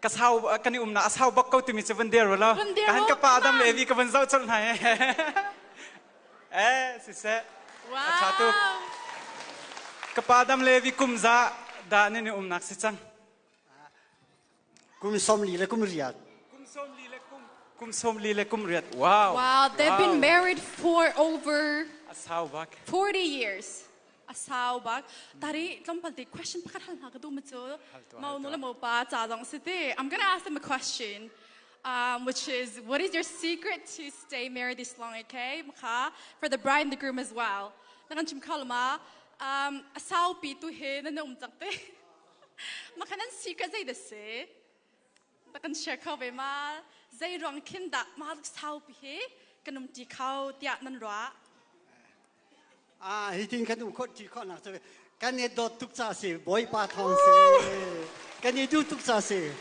kasaw kani na asaw bak ko timi se vandir wala Vandir kahan ho, ka pa adam come on. levi ka vanzaw chal na sise achatu Wow. ka pa adam levi kumza da ni nak si chang kum som li le kum riat kum som li le kum riat wow Wow, they've been married for over asaw bak 40 years. Asaw bak. Tari, lampalti, question pa kahal na kadu matso. Maunula mo pa, tadang siti. I'm gonna ask them a question, which is, what is your secret to stay married this long, okay? Maka, for the bride and the groom as well. Nakan chim kalma, asaw pitu he, na umtakte. Maka nan secret zay desi. Nakan share ka be ma, zay rong kinda, mahal asaw pihe, kanum ti kau tiak nan roa. hi tin kan ko ti ko na se kan ne do tuk cha se boy pa thong se kan ne du tuk cha se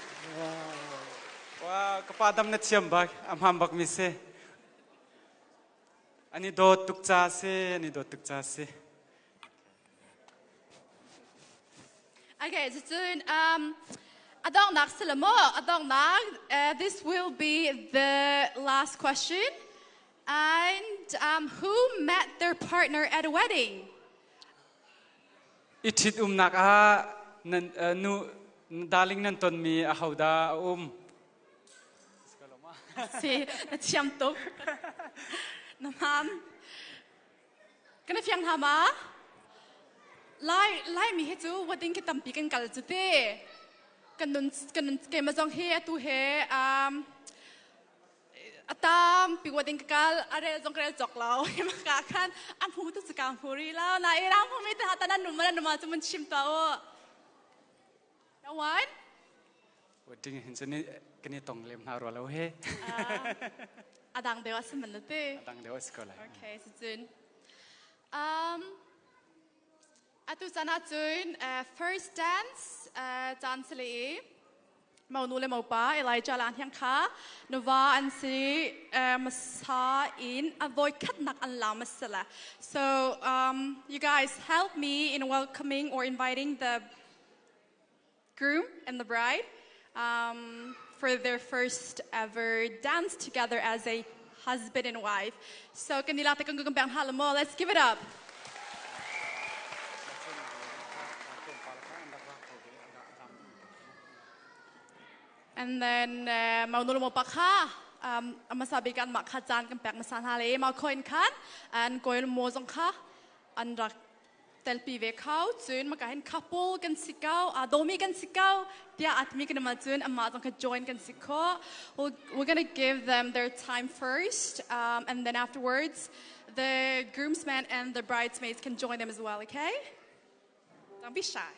wow ka pa adam na chiam bak am bak mi se ani do tuk cha se Okay, so soon, adong nak sila mo, adong nak, this will be the last question. And who met their partner at a wedding? Itit nak nan nu daling nan ton mi ahauda Si, natiyam to. Naman. Kana fiyang hama? Lai mi hetu wedding kitam pikan kal jute. Kanun kemazong he atu he atam piwading kakal are zong krel jok lao makakan am hu tu sekang huri lao na irang hu mi ta tanan numana tu chim tao no one wedding hinsani kini tong lem na ro lo he adang dewa semenete adang dewa sekolah okay so soon atu sana soon first dance dance le mau nule mau pa Elijah lan hyang kha nova an si masa in avoid kat nak an la masala. So you guys help me in welcoming or inviting the groom and the bride for their first ever dance together as a husband and wife. So kanila te kung gumbang halamo, let's give it up. And then maunulu mo pa ka masabi kan makhajan kan pek masan hale ma coin kan and koil mo zong ka an rak tel pi ve khau chun ma ka hen couple kan sikau adomi kan sikau tia atmi kan ma chun amma zong ka join kan sikho we're going to give them their time first and then afterwards the groomsmen and the bridesmaids can join them as well, okay? Don't be shy.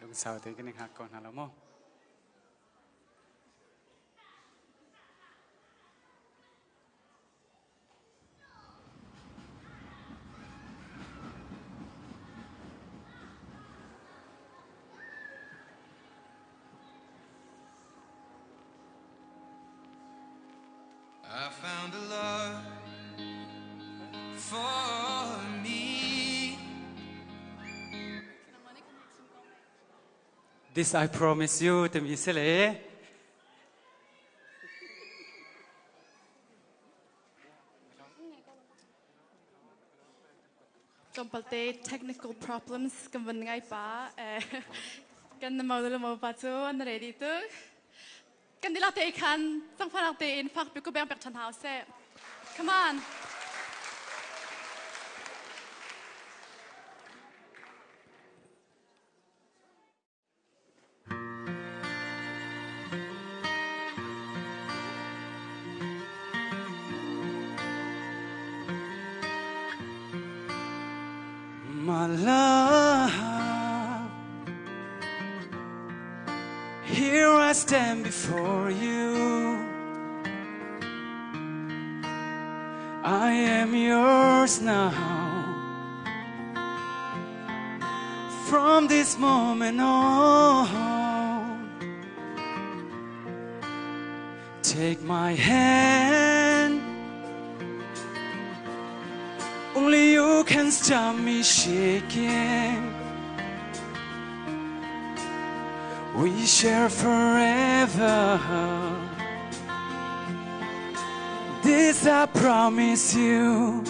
lung sao te kan hak kon hala mo I found a love for me. This I promise you to me sele Compalte technical problems kan van ngai pa kan na mau le mau pa chu an ready tu kan dilak te kan sang phanak te in phak pi ko bang pek chan hau se come on my love here I stand before you I am yours now from this moment on take my hand only you can stop me shaking we share forever this I promise you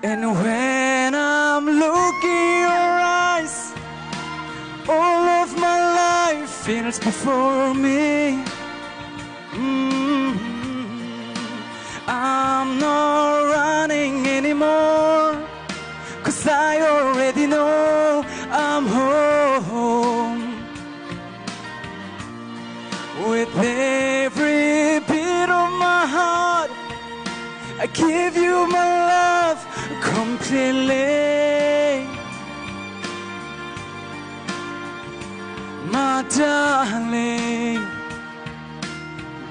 and when I'm looking in your eyes all of my life feels before me I'm not running anymore 'cause I already know I'm home with every beat of my heart I give you my love completely my darling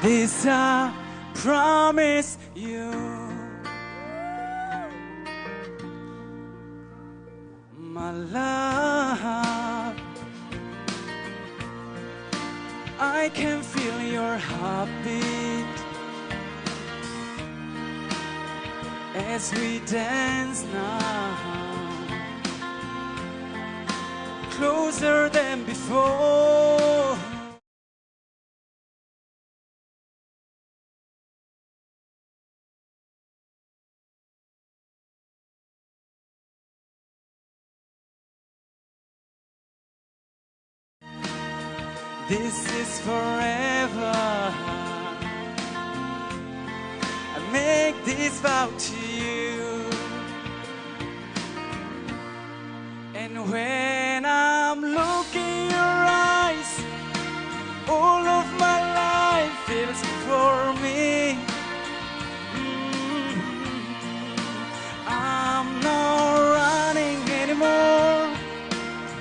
this I promise you my love I can feel your heartbeat as we dance now closer than before this is forever I make this vow to you and when I'm looking in your eyes all of my life feels before me I'm not running anymore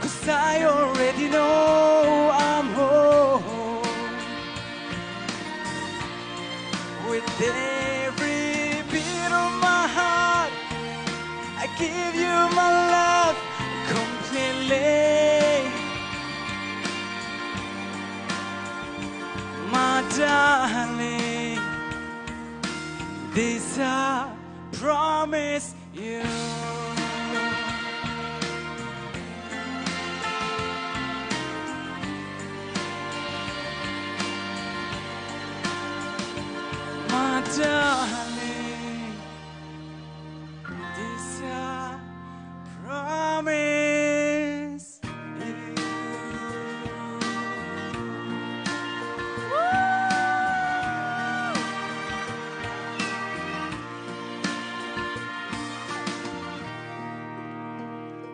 'cause I already know I'm home with every beat of my heart I give you my love completely my darling this I promise you my darling this I promise you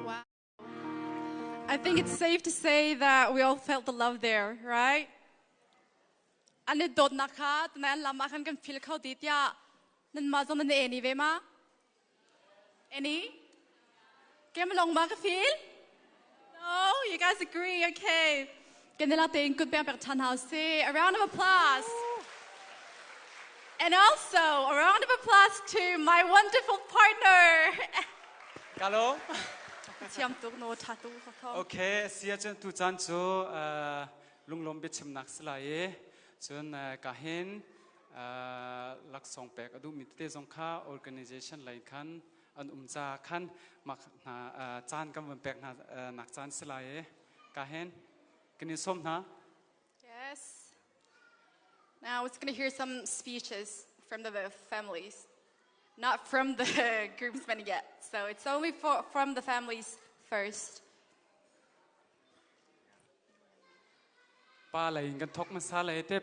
Wow. I think it's safe to say that we all felt the love there, right? Anh ấy đột nát khá, tụi anh làm ăn cần feel khâu tít ya, nên mà trong nên any về mà, any, cái mà lòng mà cái feel, Oh, you guys agree? Okay. Ganila ting good bang chan house. A round of applause. And also a round of applause to my wonderful partner. Hello. Okay, sia chen tu chan chu lunglom be chim nak slai chun kahin lak song pek adu mit te jong kha organization lai khan an cha khan mak na chan kam pek na nak chan slai kahin kini som na. Yes. Now it's going to hear some speeches from the families, not from the groomsmen yet. So it's only from the families first. Pa lai kan thok masala te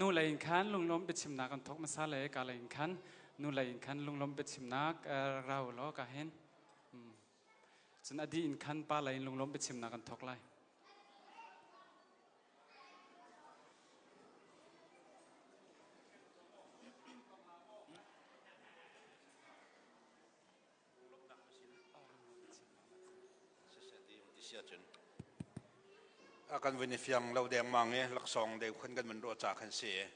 nu lai khan lunglom be chim na kan thok masala ka lai khan nu lai khan lunglom be chim na rau lo ka hen chun adi in khan pa lai lunglom be chim na kan thok lai akan vini fiang lau deng mange laksong de khun kan man ro cha khan se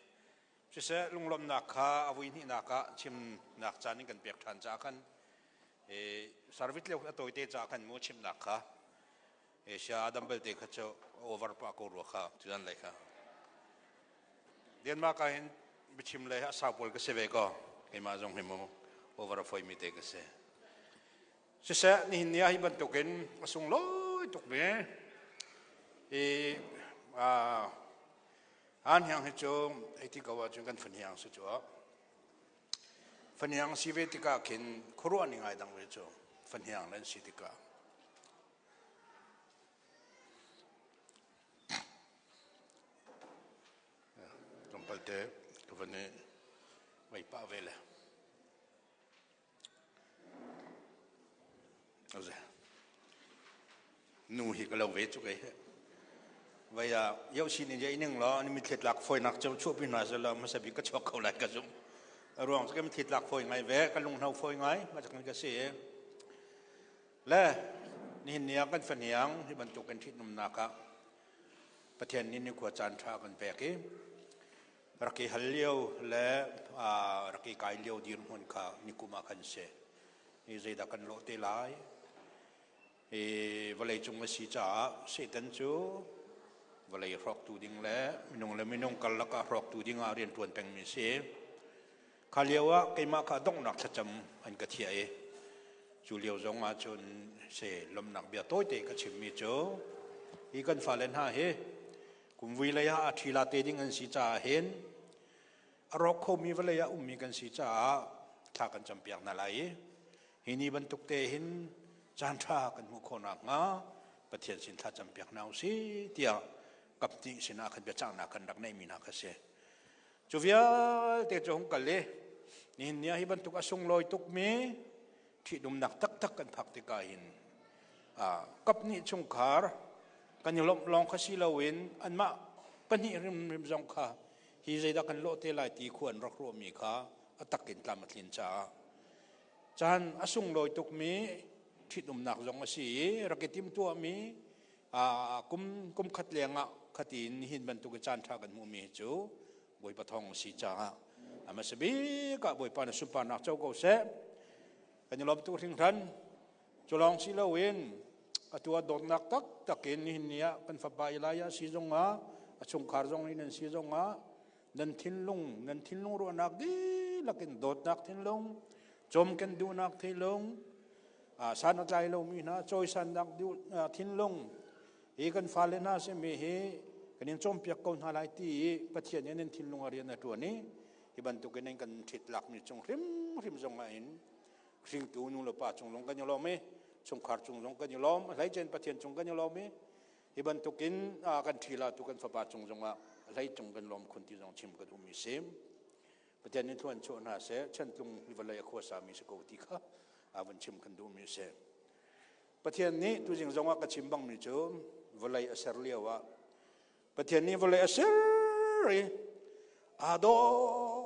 se lunglom nak kha avui ni naka chim nak chaning kan pek than cha khan service le atoi te cha khan mo chim nak kha sha adam bel te kha cho over pa ko ro kha chuan lai kha den ma ka hin bichim le sa pol ka se ve ko ke ma jong hemo over foi mi te ka se ni nia hi ban to ken asung loi tok me an yang hechong eti kawa chung kan fan yang su chu fan yang si ve tika kin khoro ani ngai dang ve chu fan yang len si tika tompalte ko vane vai pa vele oze nu hi ka lo ve chu kai vậy yêu xin như vậy nhưng lo mình thiệt lạc phơi nặc trong chuột bên ngoài rồi là mình sẽ bị cái chọc khẩu lại cái giống rồi cái mình thiệt lạc phơi ngay vé cái lùng hậu phơi ngay mà chẳng cái gì lẽ nhìn nia cái phần hiang thì mình chụp cái thịt nằm nạc áประเทศนี้นี่กว่าจานชากันแปกรักฮัลเลียวและรักไก่เลียวดีรุ่นข้านิคุมาคันเสนี่ใจดักกันโลเตลายวันเลยจงมาสีจ่าเสตันจูวันเลยรอกตูดิ้งแล้วมินงกันละก็รอกตูดิ้งอาเรียนตวนเป็นมิเสข้าเลียวว่าไก่มาข้าต้องนักจำอันกระเทียจูเลียวจงมาจนเสลมหนักเบียโต้เตะกระชิมมีโจอีกันฟ้าเลนหาเฮกุมวิเลยฮะทีลาเตดิ้งกันสีจ่าเห็นรอกเขามีวิเลยฮะมีกันสีจ่าถ้ากันจำเปียกนั่นไรฮินีบรรทุกเตหินจานท่ากันมุขนักงาประเทศสินท่าจำเปียกนาวสิเดียกับที่สินาขันเบียจ้างนักกันดักในมีนักเสจูเวียเตจงกันเลยนี่เนี่ยฮิบรรทุกอสุงลอยตุกมีที่ดุมนักตักกันพักติกาหินกับนี่ชงคาร์กันยลองขสิลาวินอันมาปนิริมจงคาฮิใจดักกันโลเตลายตีขวนรักรวมมีขาตักกินตามมัดลินจ้าจานอสุงลอยตุกมีที่ดุมนักจงสีรักติมตัวมีกุมขัดเลียงขัดอินหินบรรทุกจานท่ากันมูมีจูบอยปะทองสีจ้ามาสบีกับบอยปานสุปานักเจ้าเกษกันยลบตัวทิ้งทันจุลองสิลาวินตัวโดนนักตักกินหินเนี่ยเป็นฝับใบลายสีจงชงคาร์จงนี่นั่นสีจงนั่นทิ้งลุงรัวนักดีลักินโดดนักทิ้งลุงจมกันดูนักทิ้งลุงสันใจเรามีนะจอยสันนักดูทิ้งลุงอีกันฟ้าเลน่าเสมีเหกันยังจมเปียกคนหาลายตีประเทศนี้นั่นทิ้งลุงอะไรนั่นตัวนี้ที่บรรทุกกันนั่นกันถิดหลักมีจงริมจงอินสิ่งตัวนู้นเราป่าจงลงกันยังเราไม่จงขาดจงลงกันยังล้อมไหลเจนประเทศจงกันยังล้อมไหมที่บรรทุกกินกันทีละตุกันฝาป่าจงไหลจงกันล้อมคนที่จงชิมกันดูมีเสมประเทศนี้ทวนโชว์น่าเสียเช่นตรงวิวัลยขวสามีสกุลติค่ะวันชิมกันดูมีเสมประเทศนี้ตัวจริงจงกันชิมบังมีโจวิวัลยเสรียวะประเทศนี้วิวัลยเสรีโด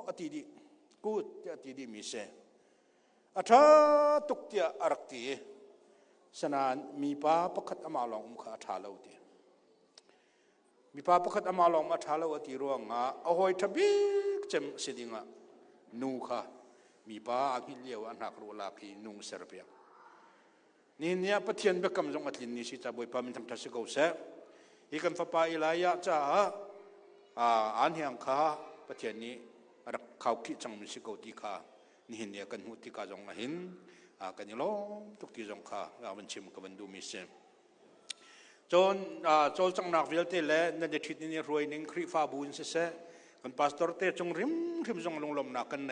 อติดีกูดอติดีมีเสอัฐตุกเตียอารักตี สนานมีป้าประคัดอามาลองข้าทาเลวตีมีป้าประคัดอามาลองมาทาเลวตีร่วงเอาหอยทบีกจำสิดิงนูค่ะมีป้าอันเลี้ยวอันหักรูลากีนุงเสรเปียนี่เนี่ยปะเทียนเบกำจงอัดลินนี่สิจะบวยป้ามินทำทัศน์กูเสอีกันฟ้าป้าอิลายะจ้าอันเฮียงข้าปะเทียนนี้รักเขาคิดจังมิสิกูตีข้านี่เนี่ยกันหูตีข้าจงหินกันยล้อมทุกที่จงข้าวันชิมกับวันดูมิเซจนจังนักวิลเตเล่นั่นจะทิดนี่รวยนิ่งครีฟ้าบุญเสกันพาสตอร์เตจงริมจงลงลมนักกันไหน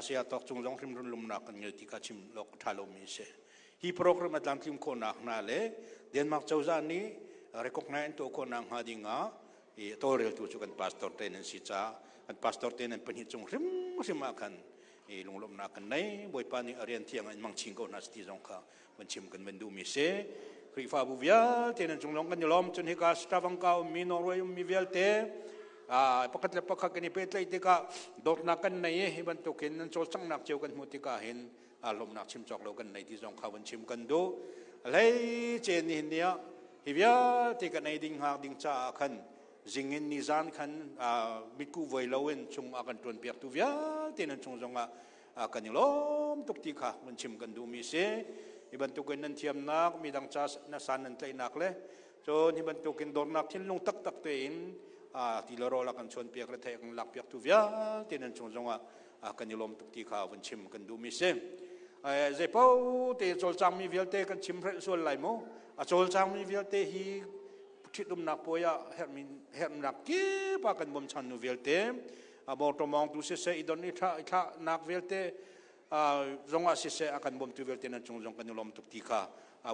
เสียตอกจงริมลมนักกันเยติกาชิมลกทาลมิเซฮีโปรแกรมอัตลันทิมคนนักนาเล่เดนมาร์กเจ้าจานี้เรคคไนน์ตัวคนนักหาดิงตัวเรียลตัวจุกันพาสตอร์เตนันสิจ้ากันพาสตอร์เตนันเป็นหิจงริมมากันลงลมนักกันไหนบอยปานีเรียนเที่ยงมังชิงก็นัสติจงข้าวันชิมกันวันดูมิเซครีฟ้าบุวิลเตนันจงลงกันยลอมจนฮิกาสตาฟังก้ามีนอร์เวย์มีวิลเตปกติปกติกันนี่เป็นเลยที่ก็ดอกนักกันในฮิบันตุกินนั่นโจสังนักเจ้ากันมุติกาเห็นลมนักชิมจอกเรากันในที่จงข้าวันชิมกันดูอะไรเจนี่เนี่ยฮิวิลที่กันในดิ่งหากดิ่งจ้าขันจิงเงินนิจานขันมิกูไวลาวินจงอากันตวนเปียกตุวิลที่นั่นจงกันยลมตุกที่ข้าวันชิมกันดูมิเสฮิบันตุกินนั่นเทียมนักมีดังจ้านักสานนั่นใจนักเลยจนฮิบันตุกินดอกนักที่ลงตักเต็นที่เราลักกันชนเปียกระเทงลักเปียกตุวิลที่นั่นจงกันยลมตุกที่ข้าวันชิมกันดูมิเสเจ้าพ่อที่โจลจางมีวิลเตกันชิมเรื่องส่วนไหลโมโจลจางมีวิลเตฮีทิดดุมนักป่วยเห็นนักกี่ปากันบ่มชันนูวิลเตบอกตัวมองตัวเสียอีดอนอีท่านักวิลเตจงอาเสียอากันบ่มตัววิลเตนั้นจงกันยลมตุกที่ข้า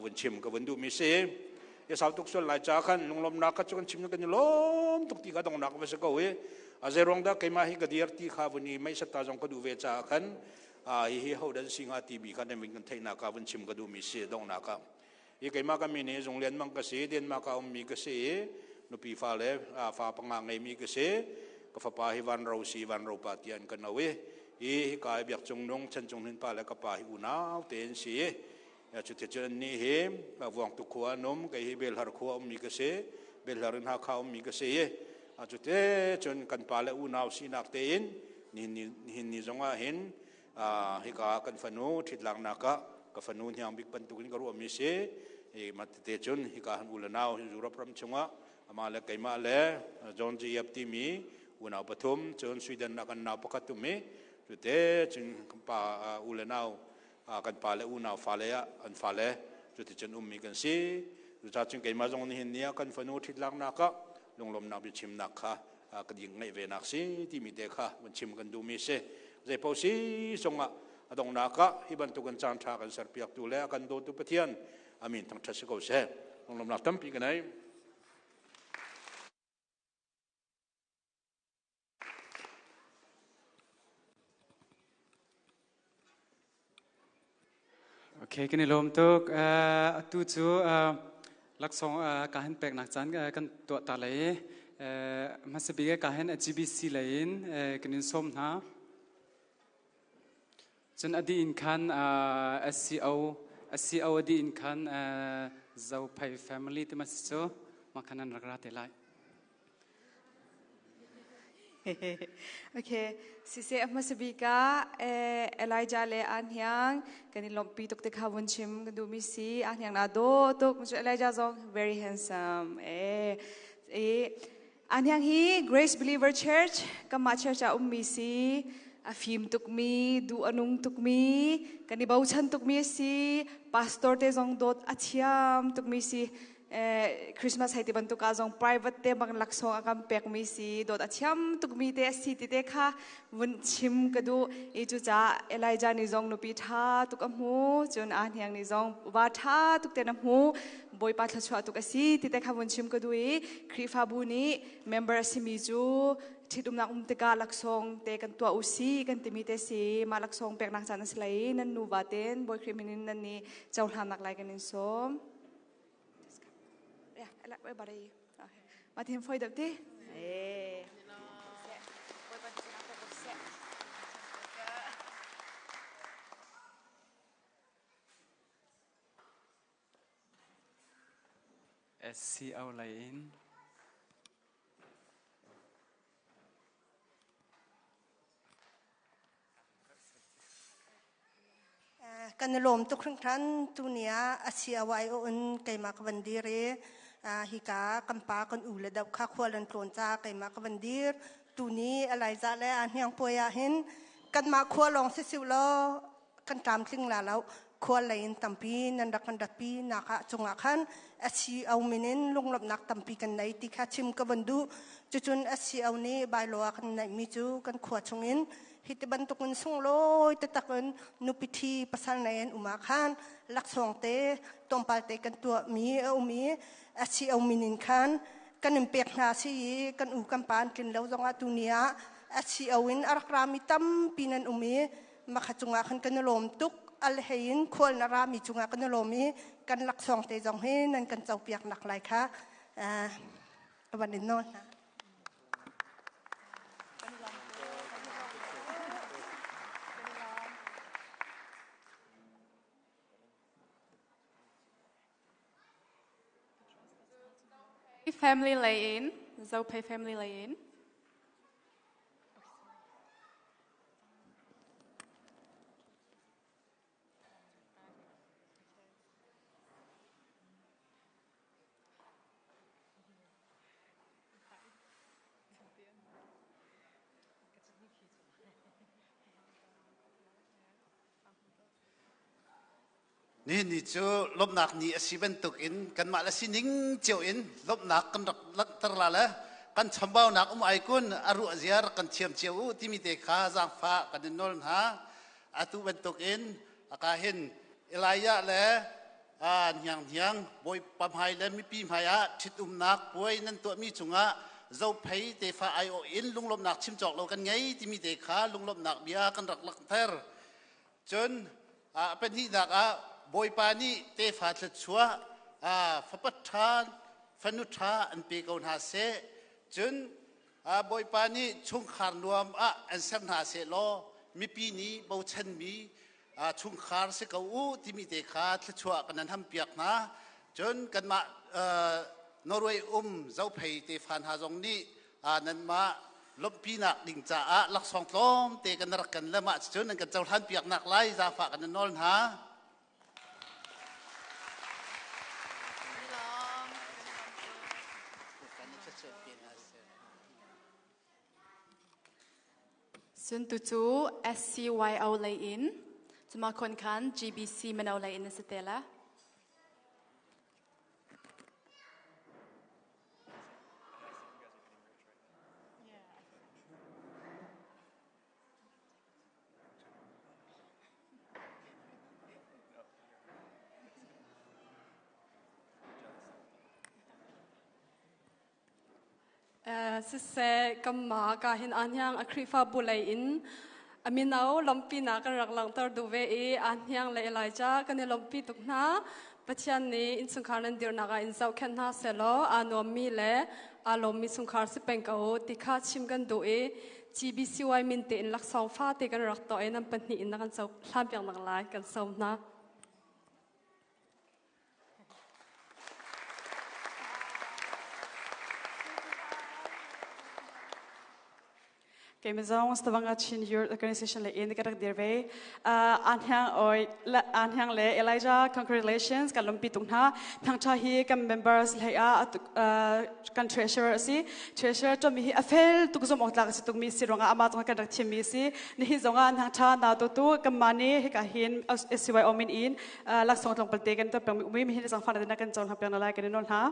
วันชิมกับวันดูมิเสยาสาวตุกส่วนไหลจากกันลงลมนักก็จงชิมกันยลมตุกที่ข้าต้องนักไปสักเอาเจรองดาเกี่ยมาฮิกเดียร์ที่ข้าวันนี้ไม่สตาจงก็ดูเวจากกันฮิเขาดันสิงห์ทีบีกันเป็นกันไทยนักวันชิมก็ดูมิเสดองนักอีกไอ้มาก็มีเนี่ยจงเรียนมังกรเสียเดินมาก็มีกระเสียนุปีฟ้าเล่ฟ้าปังงไงมีกระเสียก็ฟ้าหิวันเราสีวันเราปาติอันกันเอาไว้อีกายเบียกจงนงฉันจงหินป้าแล้วก็ป้าหิอุณาเต็นเสียจุดเจริญนี่เห็มวางตุกขวานมก็ฮิเบลฮาร์ขวามีกระเสียเบลฮารินฮาข้าวมีกระเสียจุดเจจนกันป้าแล้วอุณาสีนักเต็นนี่จงว่าเห็นฮิกากันฟันูทิดหลังนักก็ฟันูที่ยังบิ๊กปันตุกินก็รู้ว่ามีเสียมาเตจนฮิกาฮันอุลนาวยูรับรำชงว่ามาเลกไกมาเลจอนจียับที่มีอุณาวปฐมจนสวีเดนนักนาวปกัตุมีจุดเตจนป่าอุลนาวกันป่าเลอุณาวฟาเลอันฟาเลจุดจนมีกันสิจุดจนไกมาจงนี่เนียกันฟันูทิดหลังนักลงลมนาบิชิมนักค่ะกันยิงในเวนักสิที่มีเด็กค่ะมันชิมกันดูมีเสใจพอสิสงดงนักฮิบันตุกันจานทากันสัรเปียกตุเลกันโดตุปเทียนอามินทั้งทัศน์ก็เสลงลมนักตั้มปีกันไหนโอเคกันนี่ลมตุกตู้จูลักษณะการเห็นแปลกหนักจันกันตัวตาเลยมาสบีกการเห็น GBC เลยกันนี่ส้มนะจนอดีตคันSCO อดีตคันเจ้าไป family ที่มาสิโซมาคันนั้นรักรักเท่าไรโอเคสิเซมาสบีกาเอลายจาเลอันยังกันนี่ลมปีตุกเตคาวันชิมกันดูมิซีอันยังนาโดตุกมันจะเอลายจาซอง very handsome อันยังฮี Grace Believer Church กับมา Church มิซีอาฟิมตุกมีดูอนุงตุกมีกันนี่บ่าวชันตุกมีสิพาสตอร์เตจงโดดอาเทียมตุกมีสิคริสต์มาสให้ที่บรรทุกอาจง private เตบังลักษณ์อาการเปียกมีสิโดดอาเทียมตุกมีเตสิติเตค่ะวันชิมก็ดูอีจุจ้าเอลายจานิจงนุปีท่าตุกอมูจนอันยังนิจงว่าท่าตุกเตนมูบอยปัทชัวตุกสิติเตค่ะวันชิมก็ดูคริฟาบุนีเมมเบอร์สิมิจูที่ดุมนักเตกาลักษณ์เตกันตัวอุซีกันติมีเตสีมาลักษณ์เปียกนักจานสไลนันนูบาเตนบอยคริมินินนันนี่เจ้าหานักไลกันนินสมอะไรบารีมาทีมไฟดับที่ SC เอาไหลอินกันลมตุกครั้งทันตุเนียอาเซียไว้อุนไกมากวันดีเรฮิกากัมปากันอูเลดับข้าควลันโคลนจ้าไกมากวันดีรตุนี้อะไรจะและอันยังป่วยเห็นกันมาควลองเสิวล้อกันตามสิ่งลาแล้วควรเลยตั้มปีนันดักกันดับปีนักจงอาคันอาชีเอามินินลงหลับนักตั้มปีกันในที่ข้าชิมกับบันดูจุนอาชีเอานี้ใบลัวกันในมิจูกันขวดชงอินฮิตบันตุกันส่งลอยตะตะกันนุพิธีภาษาในอุมาคันลักษณะเตตอมปาเตกันตัวมีเอามีอาชีเอามินินคันกันอิมเปียกนาซีกันอูกันปานกินแล้วจงอาตุเนียอาชีเอาวินอารักรามิตั้มปีนันอุมีมาขจงอาคันกันลมตุกอัลเฮีนควรนารามีจุงกันโลมีกันลักษณะเตจงเฮนันกันเจ้าเปียกหนักหลายค่ะวันนี้นอนนะ Family lay in, Zope family lay in.นี่จูลบหนักนี่สิเป็นตุกอินกันมาละสินิ่งเจียวอินลบหนักกันรักตระละกันชมบ่าวหนักไอคุณอรุเซียร์กันเชียมเจียวที่มีเตขาจางฟ้ากันนนหาอาตุเป็นตุกอินอากาเห็นเอลายะและยังบอยปั๊มไฮและมีปีมหายะทิดนักบอยนั่นตัวมีจุงะเจ้าเพย์เตฟ้าไอโออินลุงลบหนักชิมจอกเรากันไงที่มีเตขาลุงลบหนักเบียกันรักเทอร์จนเป็นที่หนักบอยปานีเตฟ้าจะชัวฟปัตทานฟนุทาอันเปกอนหาเสจนบอยปานีชุงขารนวมอันเซมหาเสโลมีปีนี้บ่าวชันมีชุงขารเสกอูที่มีเตขาจะชัวกันนั้นทำเปียกนะจนกันมานอร์เวย์เจ้าเพย์เตฟานหาจงนี้นั้นมาลบปีนักดิ่งจ่าลักสองต้มเตกันรักกันแล้วมาจนนั้นกันเจ้าท่านเปียกนักไล่จะฝากกันนอนหาส่วนตัวจู SCY เอาเลยอินจะมาคนคัน GBC มันเอาเลยอินสเตล่าสิเสกัมมากาหินอันยังอคริฟาบุเลยอินอามินเอาลมปีนักรักหลังตอดูเวอีอันยังเลยลายจ้ากันในลมปีตุกนาปัจจัยนี้อินสุขานันเดียนักอินเจ้าแค่นาเซโลอานอมีเลอารมณ์มิสุขาสิเป็นเกาติคาชิมกันดูเอ GBCY มินเตอินลักษณ์ฟ้าเตกันรักต่อเอนันเป็นหินนักกันเจ้าลามยังนักลายกันเจ้านะKaya mazong sa mga chin your organization le in karak dirve anhang le Elijah congratulations kan lumpi tungna thang cha hi kan members le kan treasurer si treasurer to mi afel tu zom otla si tung mi si ronga ama tong kan rak chimi si ni hi zonga thang cha na to tu kan mani he ka hin SCY omin in lak song tong palte kan to pang mi mi hi sang fa na kan chon ha pang na la kan non ha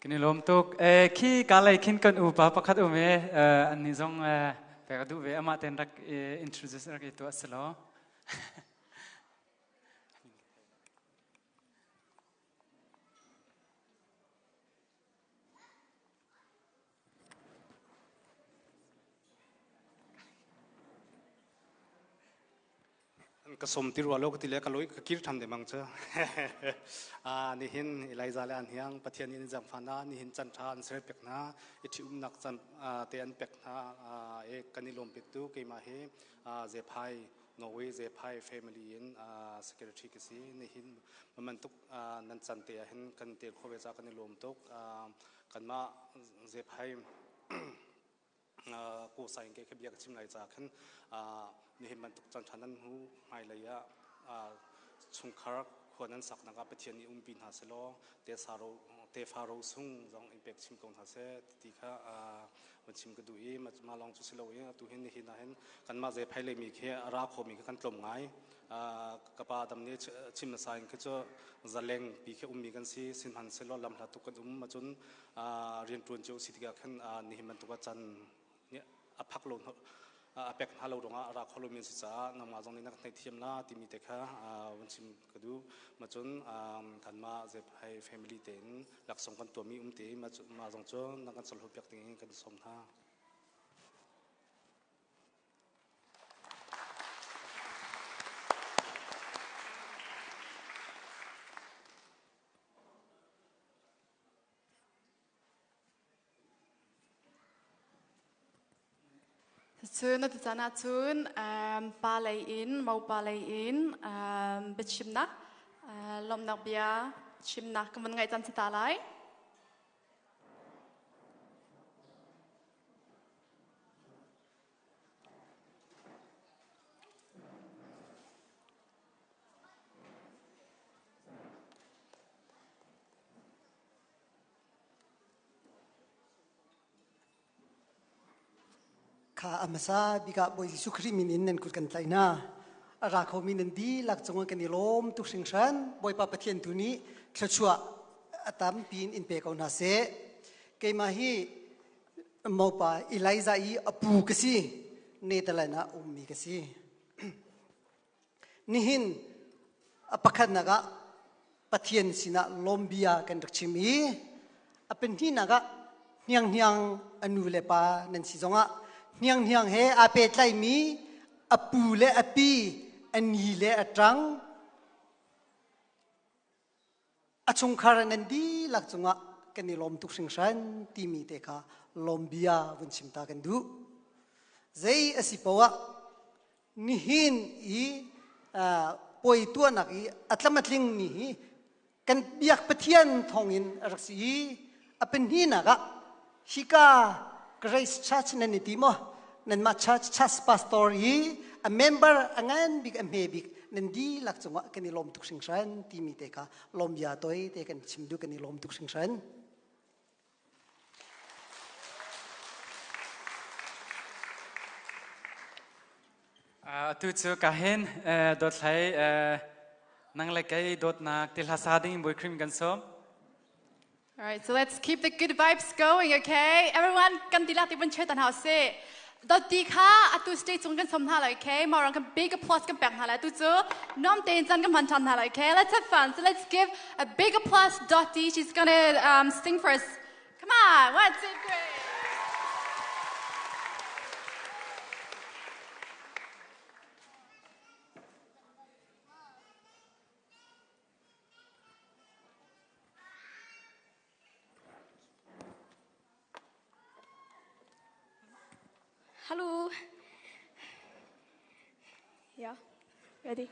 กินลมตุกขี้กาเลยขินกันอุปปักขัดอุเมอันนี้จงไปกระดูเวอมาเต็นรักintroduceรักตัวสโล กสมติรัวโลกติเลกลอยกิรทำเดมังเชนี่หินไลซาเลอันเฮียงปะเทียนนินจังฟานานี่หินจันทานเสรเป็กนาอิทิอุมนักจันเตียนเป็กนากันนิลมปิตุเกมาเฮเซพายนอร์เวย์เซพายแฟมิลี่security กิสีนี่หินมันตุกนันจันเตียหินกันเตียโคเวจากกันนิลมตุกกันมาเซพายกูใส่เกขบียกชิมไหลจากขันนี่เห็นมันตุกจันทันนั้นหูไม่เลยชุงคาร์ควรนั้นสักนักไปเทียนนี่ปีนหาเสลเตฟาโรซุงจงอิมแพคชิมกงหาเสติค่ะมันชิมกระดูอีมาลองจุดเสลวยตัวเห็นนี่เห็นนะเห็นกันมาเจไพเลยมีแค่ราโคมีกันกลมไงกระปาดำนี้ชิมนาสายก็จะจะเล็งปีแค่มีกันสิสินหันเสลลำหลักตุกันมาจนเรียนตัวเจ้าสิทธิ์กันนี่เห็นมันตุกจันเนี่ยพักลงเป็กฮัลโหลดงรักฮัลโหลมินสิจ้านำมาจงนี้นักในทีมน่าที่มีเด็กค่ะวันชิมกระดูมาจนกันมาเจ็บให้แฟมิลี่เต็นหลักสมกันตัวมีตีมาจงจนนักการสรุปเป็กติงกันสมท่าซูนนัดจานาซูนปาเลอินมาปาเลอินบิชิมนักลมนักเบียชิมนักกำลังไงจันสิตาไลข้าอามาซาบิกาบอยสุครีมินินนันกุดกันไตน่ารักเขามินันดีหลักจงกันนิลมทุกสิ่งฉันบอยปาปะเทียนตุนี้ขชัวตามปีนอินเปกเอานาเซเกมาฮีมอปาอิไลซาอีอปูกสีเนตลานาอุมมีกสีนี่หินอปักนักปะเทียนสินะลมบิอากันรักชิมีอเป็นที่นักเนียงเนียงอนุเลปานันสิจงะเนียงเนียงเฮอาเป็ดไลมีอปูเลอปีอันยีเลอตรังอชงคารันดีหลักจงะกันนี่ลมทุกสิ่งฉันที่มีเตค่ะลมบิอาวันชิมตากันดูใจอสิปวะนี่หินอีปอยตัวนักอีอัตลมัดลิงนี่กันเบียกปะเทียนทองอินรักษีเป็นที่นักฮิกา Grace Church นั่นนี่ที่มั้งนั่นมา Church Pastorอีa member งานบิ๊กเบิกนั่นดีหลักจังหวะกันนี่ลมทุกสิ่งฉันที่มีเตค่ะลมยาตัวเตกันชิมดูกันนี่ลมทุกสิ่งฉันตุจกะเห็นดดไหลนั่งเล็กๆดดนักติลหาซาดิ้งบุยครีมกันซ้อม All right, so let's keep the good vibes going, okay? Everyone, kan dilati ban chetan house se. Dot di kha atu state sung kan som thala, okay? Marang kan big applause kan pek thala. Tu chu nom ten chan kan man chan thala, okay? Let's have fun. So let's give a big applause to Dottie. She's gonna sing for us. Come on, 1, 2, 3. Hello. Yeah, ready?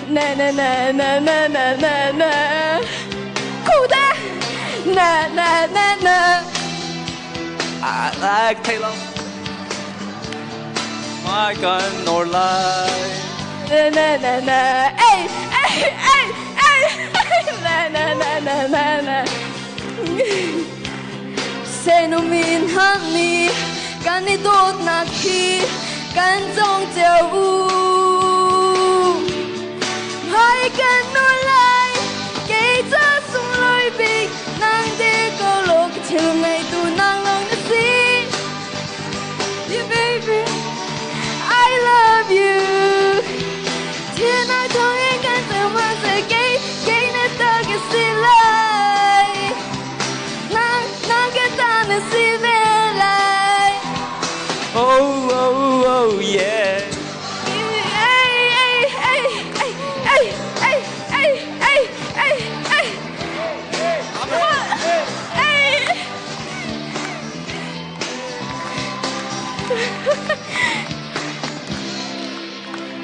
na na na na na na na na Cool that na na na na I like Taylor My gun nor lie na na na na Ay ay ay ay na na na na na na Say no mean honey Can it don't not keep Can don't tell Hai can no lie Kể cho sung lối big Nàng để câu lô Cái chiều ngày tu nàng lòng đã see Yeah baby I love you Thiên ai thông yên can tự mà sẽ gây Gây nên ta cái xin lại Nàng cái ta nên xin về lại Oh, oh, oh, yeah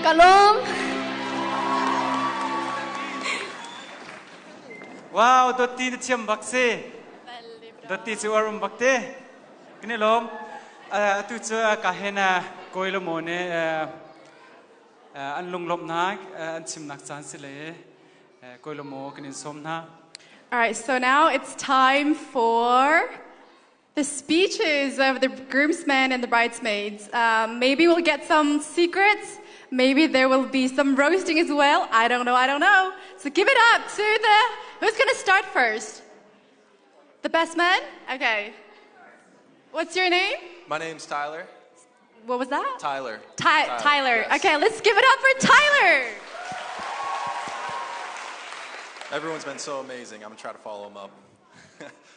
Kalom Wow, Dotti chiam bakse. Dotti chu arum bakte. Kini lom tu chu kahena koilo mone an lunglom nak an chim nak chan sile koilo mo kini som na. All right, so now it's time for the speeches of the groomsmen and the bridesmaids. Maybe we'll get some secrets. Maybe there will be some roasting as well. I don't know. So give it up to who's going to start first? The best man? Okay. What's your name? My name's Tyler. What was that? Tyler. Tyler. Yes. Okay, let's give it up for Tyler. Everyone's been so amazing. I'm going to try to follow them up.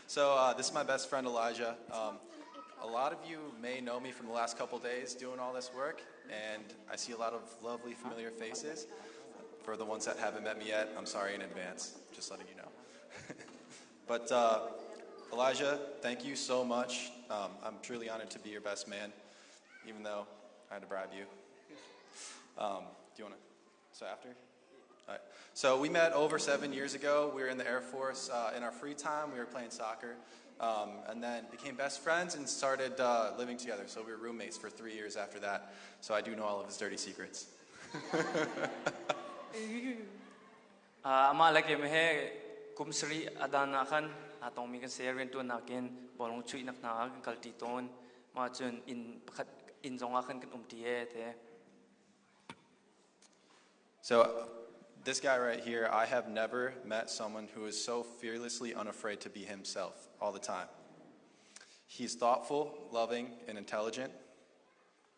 So this is my best friend, Elijah. A lot of you may know me from the last couple days doing all this work, and I see a lot of lovely, familiar faces. For the ones that haven't met me yet, I'm sorry in advance, just letting you know. But Elijah, thank you so much. I'm truly honored to be your best man, even though I had to bribe you. Do you want to? So after? All right. So we met over 7 years ago. We were in the Air Force. In our free time, we were playing soccer. And then became best friends and started living together. So we were roommates for 3 years after that. So I do know all of his dirty secrets. Ama lagi mehe kumsri adana kan atong mi kan serin tu nakin bolong chui nak na kan kaltiton ma chun in zonga kan umtie te. So this guy right here, I have never met someone who is so fearlessly unafraid to be himself all the time. He's thoughtful, loving, and intelligent.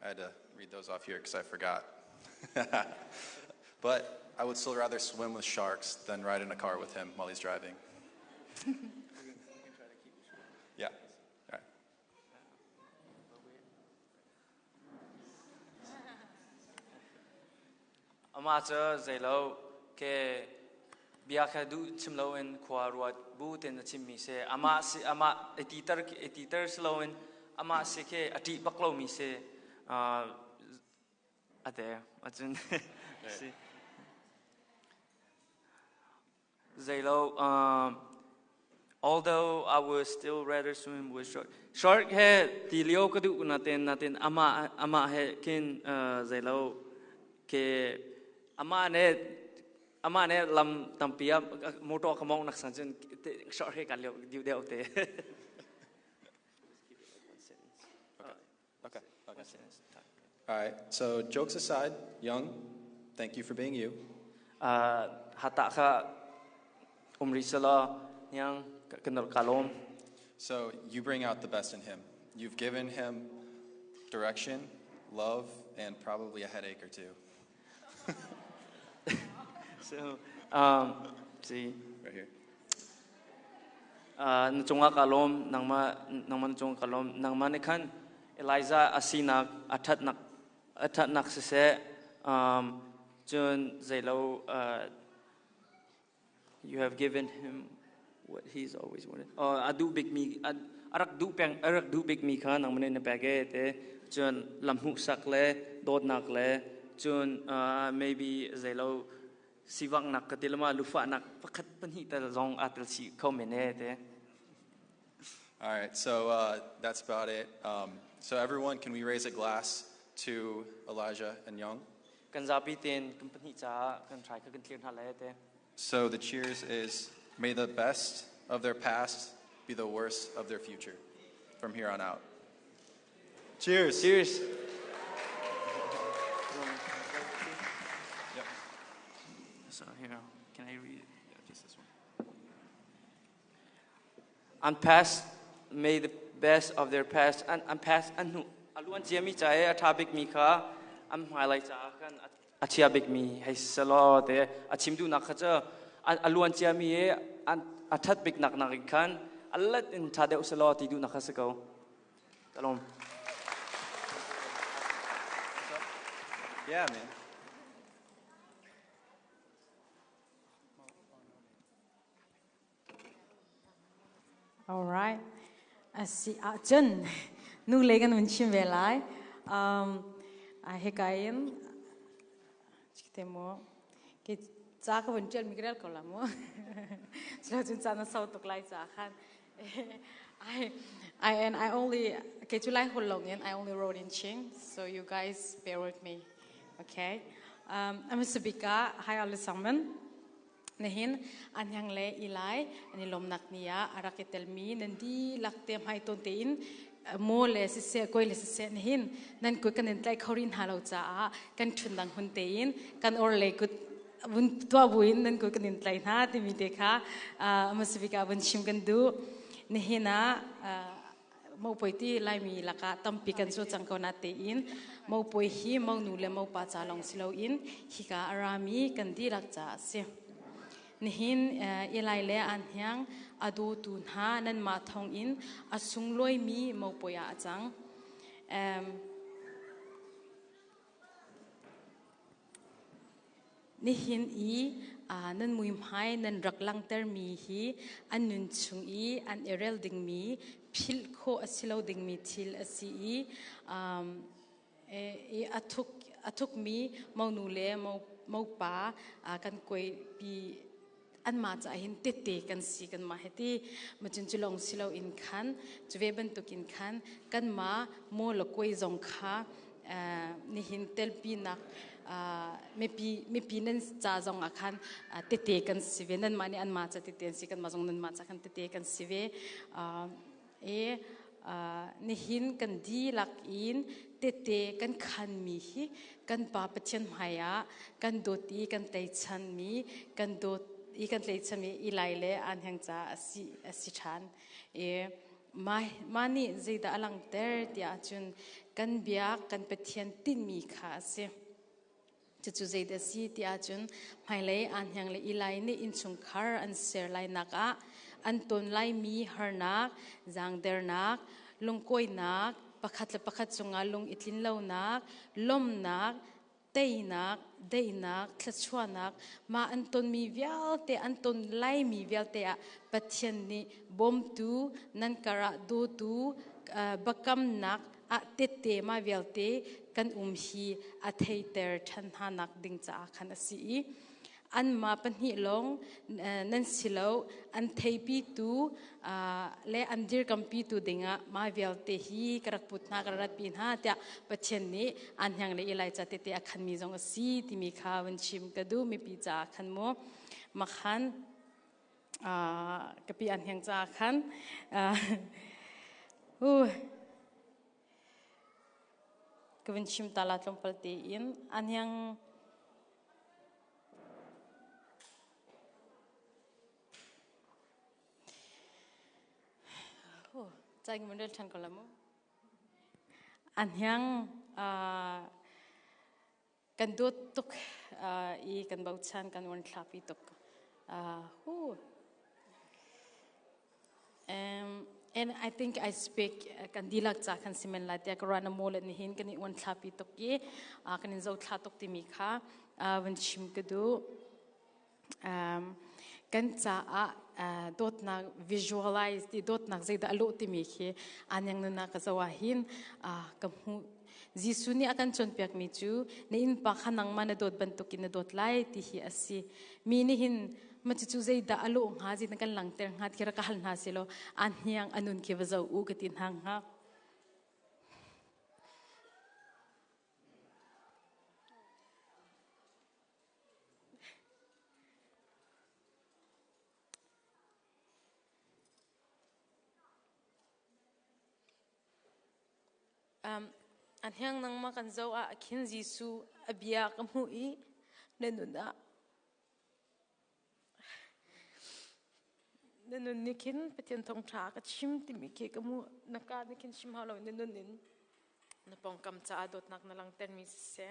I had to read those off here because I forgot. But I would still rather swim with sharks than ride in a car with him while he's driving. Yeah. All right. Ama cha zailo ke biya khadu chimlo en khwarwat bu ten chimmi se ama editor slowen ama se ke ati baklo mi se ade achun si zailo although I would still rather swim with shark he tilio kadu naten ama he kin zailo ke ama ne lam tampia moto kamong nak sanjun short he kalio diu deu te Okay. All right. So jokes aside, Young, thank you for being you. Hata kha umrisala yang kenal kalom. So you bring out the best in him. You've given him direction, love, and probably a headache or two. So, see right here. Nachunga kalom nangma nachunga kalom nangma ne khan Eliza asina athat nak se Jun zailo you have given him what he's always wanted. Adu big me arak du big me khan nangma ne page te Jun lamhu sak le dot nak le Jun maybe zailo sivang nak katilama lufa nak pakat panhita zong atal si komenete. All right, so that's about it. So everyone, can we raise a glass to Elijah and Young? Kan zapi ten kan panhita kan try kan clear halete. So the cheers is, may the best of their past be the worst of their future from here on out. Cheers. Cheers. Yep. So here, can I read? Yeah, just this one. And past, may the best of their past and past and aluan jemi chae athabik mika am highlight cha kan achiabik mi hay salo te achimdu nakhacha aluan jemi e athat bik nak kan allat in thade usalo ti du nakhasako talom. Yeah, man. All right. Si Jen, nu legan unchim velai. I hekain. Chitemo. Ke zaka unchel migrel kolamo. Selajun sana sautuk lai zakan. I only ke July holongin. I only wrote in Ching, so you guys bear with me. Okay. I'm Sabika. Hi all saman. Nehin anyang le ilai ani lom nak niya araketel mi nandi laktem hai tontein mo le se koi le se nehin nan ko kan entlai khorin halo cha kan thundang huntein kan or le kut bun tua buin nan ko kan entlai na ti mi dekha Sabika bun shim kan du nehina mau poiti lai mi laka tampi kan so changko na te in mau poi hi mau nu le mau pa cha long silo in hika arami kan di lak cha se nihin ilai le an hyang adu tun ha nan ma thong in asung loi mi mau poya chang nihin nan muim hai nan raklang ter mi hi an nun chung an erel ding mi phil kho asilo ding mi thil asi athuk mi mau nu le mau pa kan koi pi an ma cha hin te kan si kan ma heti machin chulong silo in khan chuve ban to kin khan kan ma mo lo koi zong kha ni hin tel pi nak me pi nan cha zong a khan te kan si ve nan ma ni an ma cha te si kan ma zong nan ma cha kan te kan si ve ni hin kan di lak in te kan khan mi hi kan pa pachen haya kan doti kan tai chan mi kan dot ikan lei chami ilaile an hang cha asi than mani zeida alang ter tia chun kan bia kan pathian tin mi kha se chu zeida si tia chun mailei an hang le ilai ni in chung khar an ser lai naka an ton lai mi harnak zang der nak lungkoi nak pakhat chunga lung itlin lo nak lom nak teinak deinak thlachuanak ma anton mi vialte anton lai mi vialte a pathian ni bom tu nan kara do tu bakam nak a te ma vialte kan hi a theiter than hanak ding cha khan asi an ma panhi long nan silo an theipi tu le andir kampi tu dinga ma vialte hi karak putna karat pin ha tia pathian ni an hyang le ilai cha te akhan mi jong si ti mi kha wan chim ka du mi pi cha khan mo ma khan kapi an hyang cha khan kawin chim tala tlom palte in an hyang Cai ngumendel chan kolamu. Anyang kan dot tuk I kan bauchan kan wan thlapi tuk. And I think I speak kan dilak cha kan simen la tia karana mol ni hin kan wan thlapi tuk ye kan in zo thla tuk ti mi kha wan chim kadu kan cha dot na visualize di dot na zeda alo ti mi khi anyang na ka zawa hin ka mu Jisu ni akan chon piak mi chu ne in pa khanang ma na dot bantukin na dot lai ti hi asi mi ni hin ma chu zai da alo nga ji na kan lang ter nga kira ka hal na silo an hiang anun ke wazau u gatin hang ha an hiang nang ma kan zo a khin Jisu abia kamu I nanuna nanun nikin patien thong tha ka chim ti mi ke kamu naka nikin chim halo nanunin na pong kam cha dot nak na lang ten mi se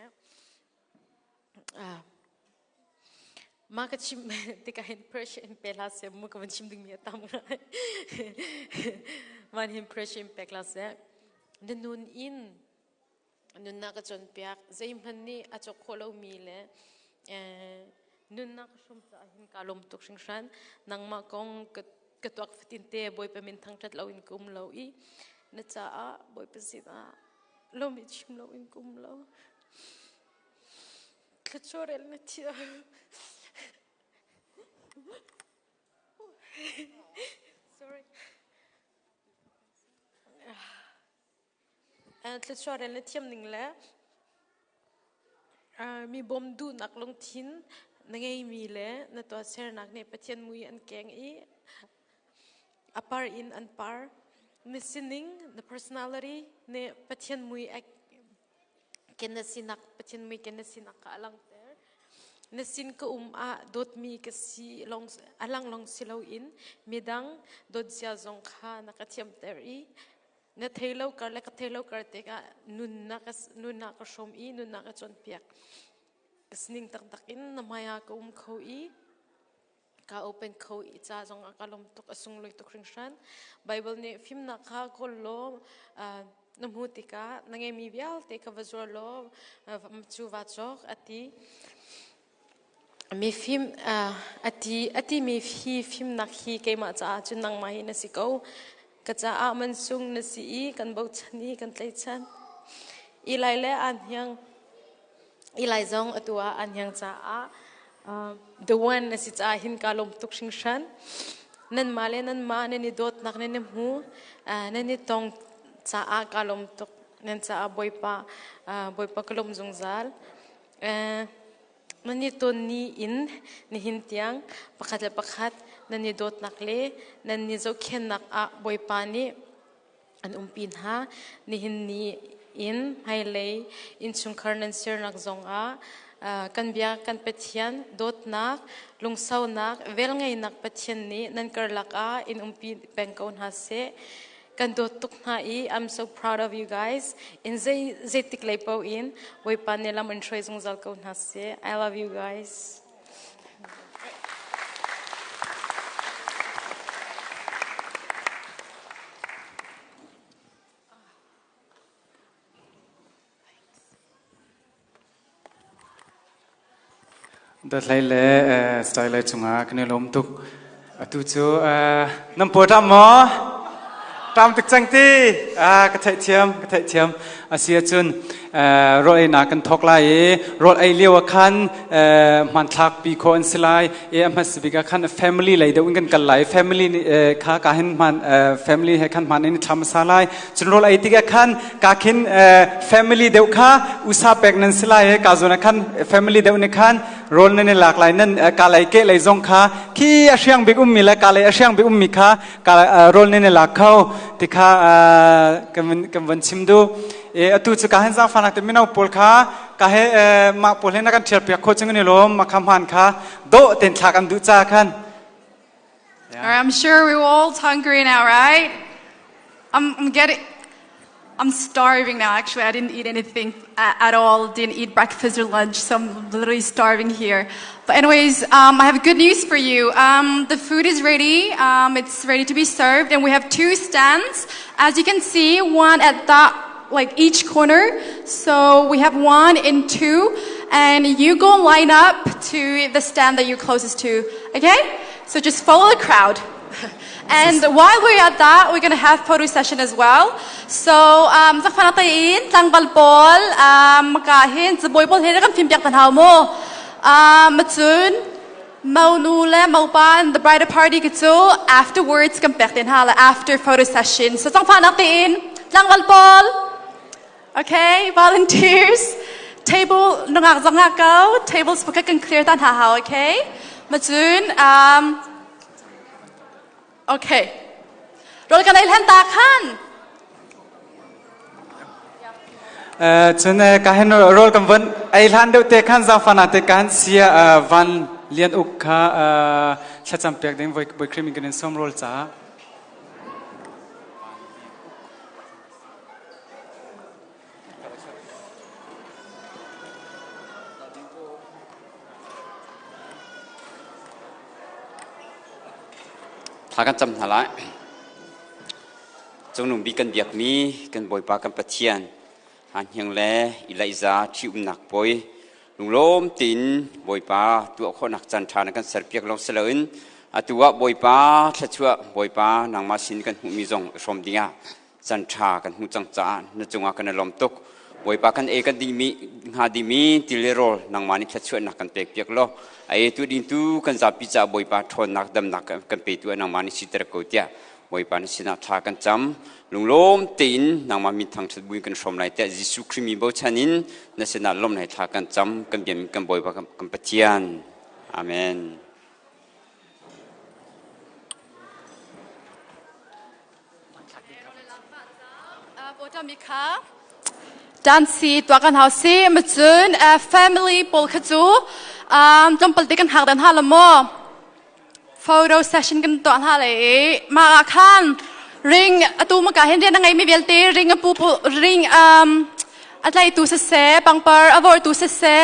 ma ka chim ti ka hin pressure in pela se mu ka chim ding mi tam man hin pressure in pekla se nanun in nun na ka chon piak zaim hanni achok kholo mi le nun na ka shom cha hin kalom tok sing shan nang ma kong ka tuak fitin te boy pa min thang that lo in kum lo I na cha a boy pa sina lo mi chim lo in kum lo ka chorel na tia sorry tla chorel na thiam ning le mi bom du nak long thin na ngai mi le na to ser nak ne pathian mui an keng I apar in an par missing the personality ne pathian mui ak ken sinak pathian mui ken sinak ka alang ter na sin ka a dot mi ka si long alang long silo in midang dot sia zong kha na ka thiam ter I na thelo kar le ka thelo kar te ka nun na ka shom I nun na ka chon piak sning tak takin na maya ka kho I ka open kho I cha jong akalom tok asung loi tok ring shan Bible ne film na kha ko lo namutika nangai mi bial te ka vazur lo chu wa chok ati mi film ati mi film na khi ke ma cha chun nang mai na si ko kacha a man sung na si I kan bau chani kan tlai chan ilai le an hyang ilai zong atua an hyang cha a the one na si cha hin kalom tuk sing shan nan male nan ma ne dot nak ne mu ne tong cha a kalom tuk nen cha a boy pa kalom zong zal mani ton ni in ni hin tiang pakhat nani dot nakle nani zo khen nak a boy pani an umpin ha ni hin ni in hailei in chungkhar nan ser nak zong a kan bia kan pathian dot nak lungsau nak vel ngai nak pathian ni nan karlak a in umpi pengkaun ha se kan dot tuk na I I'm so proud of you guys in zai tik lei pau in boy pani lam an throi zong zal kaun ha se I love you guysดัดไล่เล่สไตล์ไล่จุงอากันในลมตุกตุจูน้ำปวดทำหมอตามตึกจังตีกระเทยเทียมอาเซียจุนรถไอ้นากันทอกไล่รถไอ้เลี้ยวคันมันทักปีโคอันสไลมันสบิกคัน family เลยเดี๋ยวกันไล่ family ข้าการเห็นมัน family ให้คันมันนี่ทำสไลจุนรถไอ้ที่กันคันการเห็น family เดี๋ยวข้าอุตสาห์แบกนั่นสไลกาจุนคัน family เดี๋ยวนี่คันรถนั่นหลากหลายนั่นกาไลเกะไลซงข้าขี้อาเชียงบิกุมมีและกาไลอาเชียงบิกุมมีข้ารถนั่นหลากเข้าที่ข้ากันวันชิมดูตุจุกาเห็นสังฟังนักแต่ไม่เอาปอลข้ากาเห็นมาปอลเห็นนักการเชียร์เปียกโคจึงนี่ล้มมาคำหันข้าโดเต็นฉากันดูจ้ากัน I'm sure we're all hungry now, right? I'm starving now. Actually, I didn't eat anything at all. Didn't eat breakfast or lunch, so I'm literally starving here. But anyways, I have good news for you. The food is ready. It's ready to be served, and we have 2 stands. As you can see, one at that, like each corner. So we have 1 and 2, and you go line up to the stand that you're closest to. Okay? So just follow the crowd. And while we're at that, we're going to have photo session as well. So, zakfanatain, tangbalpol, makahin, zaboybol, hirakan pimpiak tanhaw mo. Matsun, maunule, maupan, the bridal party kito, afterwards, kampektin hala, after photo session. So, zakfanatain, tangbalpol. Okay, volunteers. Table, nungakzangakaw, tables pagkakan clear tanhaw, okay? Matsun, okay. Roll ka na ilhan takhan. Chun kahin roll kam van ilhan do te khan za fana te kan sia van lian ukha chacham pek ding boy cream in som roll cha. Thàกันจำหาละจงหนุ่มบีกันเบียกมีกันบ่อยปากันปะเทียนหันยังแลอิไลซาที่หนักป่วยลุงล้มตินบ่อยปาตัวคนหนักจันทานักันเสร์เปียกลงเสลินตัวบ่อยปาชัวบ่อยปานางมาสินกันหูมีจงสมเดียจันทากันหูจังจานนจงอากันลมตกบ่อยปากันเอกันดีมีหาดีมีติเลโรนางมานิชัวหนักกันเปียกโลไอ้ตัวดินตู้กันจับพิจาบ่อยปาทนหนักดำหนักกันไปตัวนางมานิสิตระกูเตียบ่อยปานิสินาทากันจำลุงล้มตินนางมามีทางสุดบุญกันสมไรแต่ยิสุคริมีบ่ชนินนั่นสินาล้มในทากันจำกันเบียนกันบ่อยปากันปะเทียนอาเมนโบจามิคะดันซีตัวกันเฮาซีมาจุนfamily ปลขจูจงปลติกันหักดันฮาละโม photo session กันตัวฮาเลยมาคันริงตูมากาเห็นเรียนยังไงไม่เวลตีริงปูริงอะไรตูเสะปังปาร์อวอร์ตูเสะ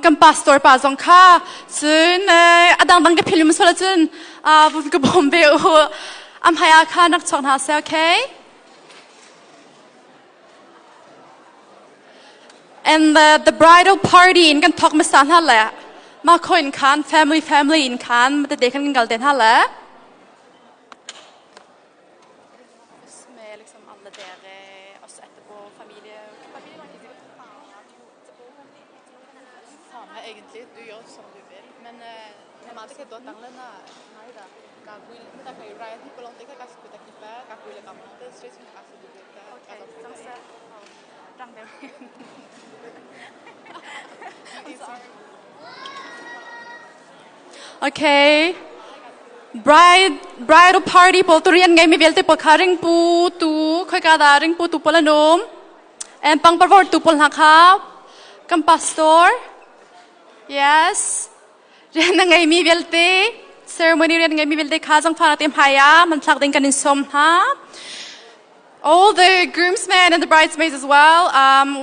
กันพาสตอร์ปาซงค่าจุนดังกับพิลมุสละจุนบุญกับบอมเบลพยาคันนักชงหาเซลเค And the bridal party in kan talk masan hala. Ma ko in kan family in kan ma de kan gal den hala. Med liksom alle dere også etterpå familie samme egentlig du gjør som du vil men normalt ikke da tanglena nei da gagwil da kai right på langt ikke kan skuta kipa gagwil kan det stress med kasse du vet okay så rang det Okay. Bridal party po turian ngay mi belte po karing po tu khoi ka daring po tu polanom. And pang favor tu pol nakha. Kam pastor. Yes. Rian ngay mi belte. Ceremony rian ngay mi belte khajang phanatim haya man thak ding kanin som ha. All the groomsmen and the bridesmaids as well.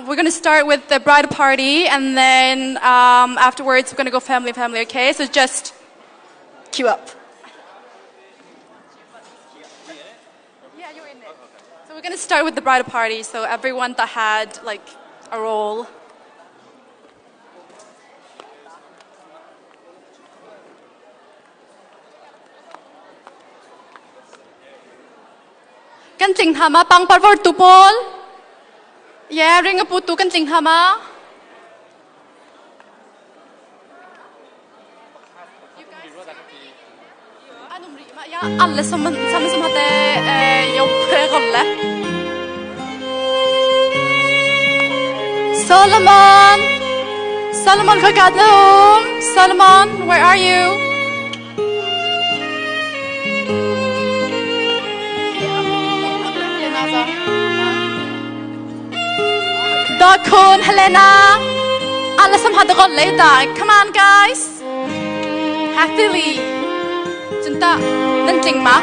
We're going to start with the bridal party and then afterwards we're going to go family, okay? So just queue up. Yeah, you're in it. So we're going to start with the bridal party. So everyone that had like a role. Kan ting hama pang parvor tupol. Yeah, ring a putu kan ting hama. Ja, alle som hadde jobberolle. Solomon, hva er det om? Solomon, where are you? Dakon, Helena. Alle som hadde rolle i dag. Come on, guys. Happily. Junta, den ting ma.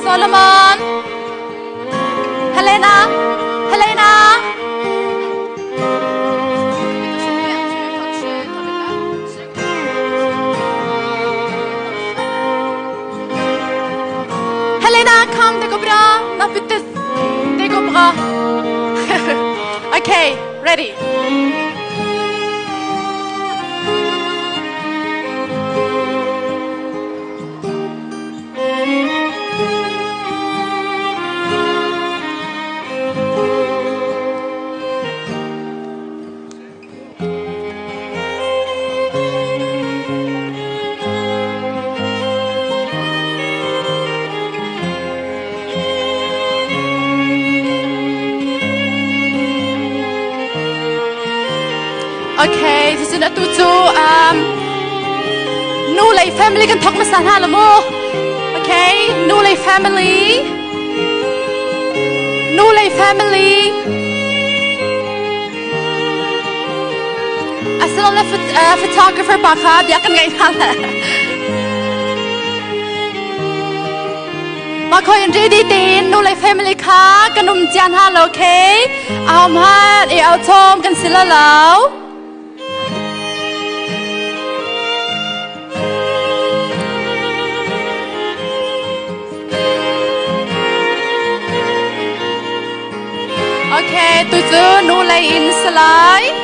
Solomon. Helena. Helena, kom, det går bra. Det går bra. Okay, ready. tu chu nu lei family kan thok na san ha lamo okay nu lei family asal le photographer pa kha dia kan ngai thanมาคอยอันดีตีนนูเลย family ค่ะกันนุ่มจันฮาโอเคเอามาเอาชมกันสิละแล้วโอเคตุจูนูเลยอินสไลด์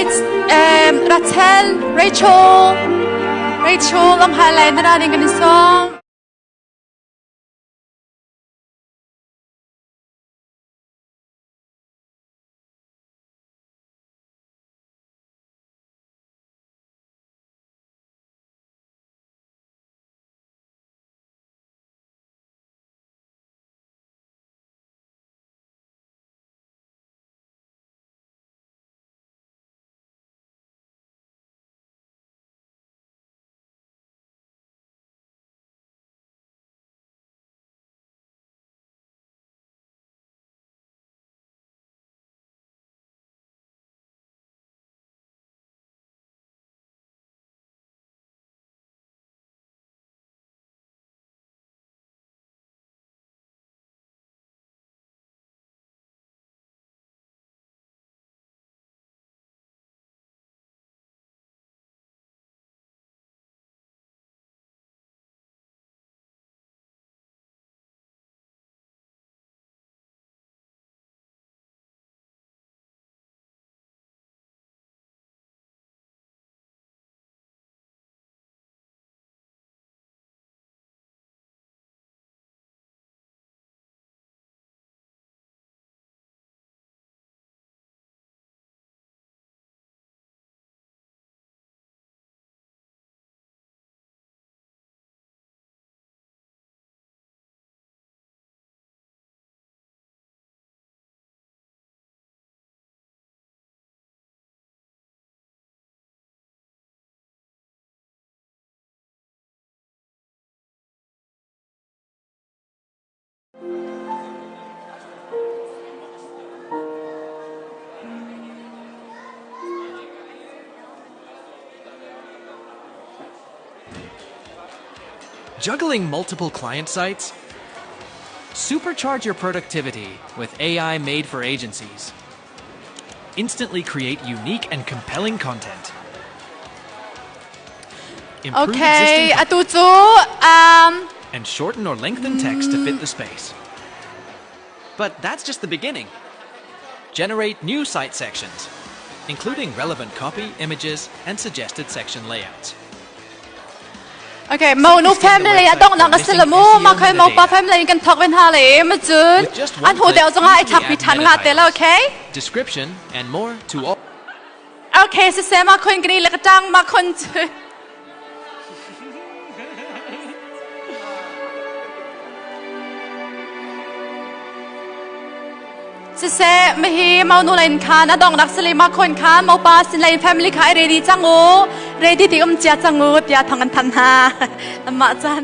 invite Rachel, Rachel, long highlight na natin ganun song. Juggling multiple client sites? Supercharge your productivity with AI made for agencies. Instantly create unique and compelling content. Improve Okay, existing atutu, and shorten or lengthen text to fit the space. But that's just the beginning. Generate new site sections, including relevant copy, images, and suggested section layouts. Okay, mau nu family adong lang kasalamu makai mau pa family kan talk wen hale majun an hu deu zonga ai thap pitan nga tela okay Description and more to all. Okay, se se ma khon gri lekatang ma khon se se me hi mau nu lain khan adong dak sali ma khon khan mau pa sin lain family khai ready changu ready ti chia changu tia thang an than ha ma chan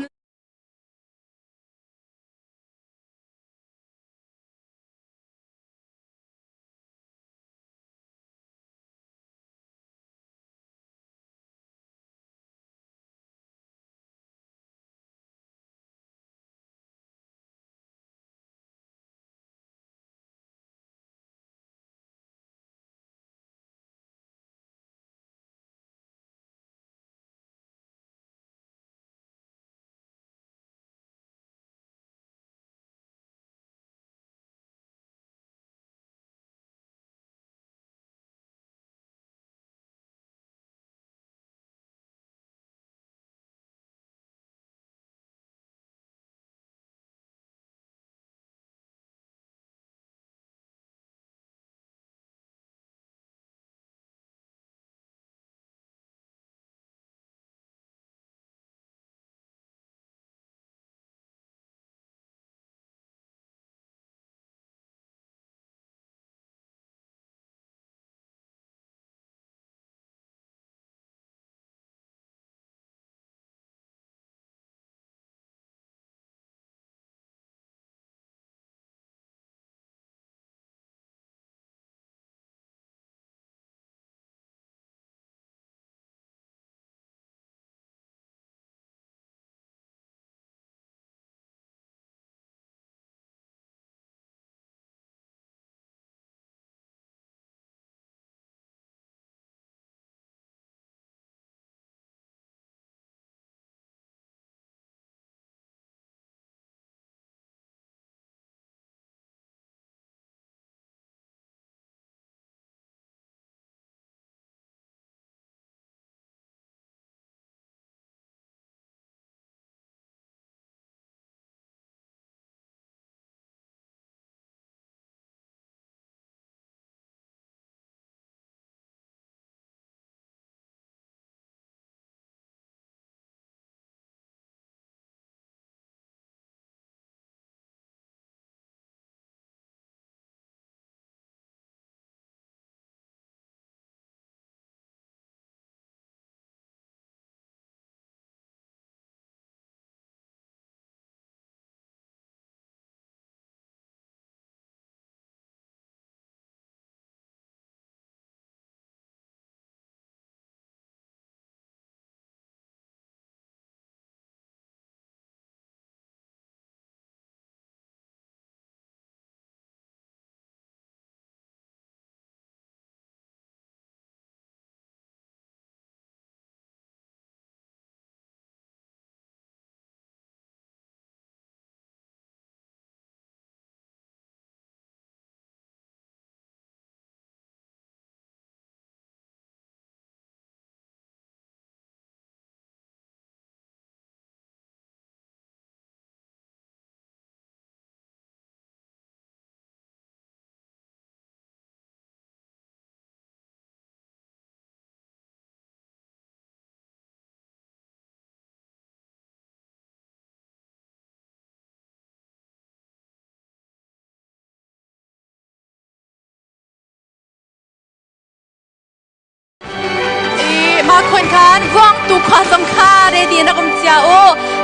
in kan wang tu kha som kha re di na kum chia o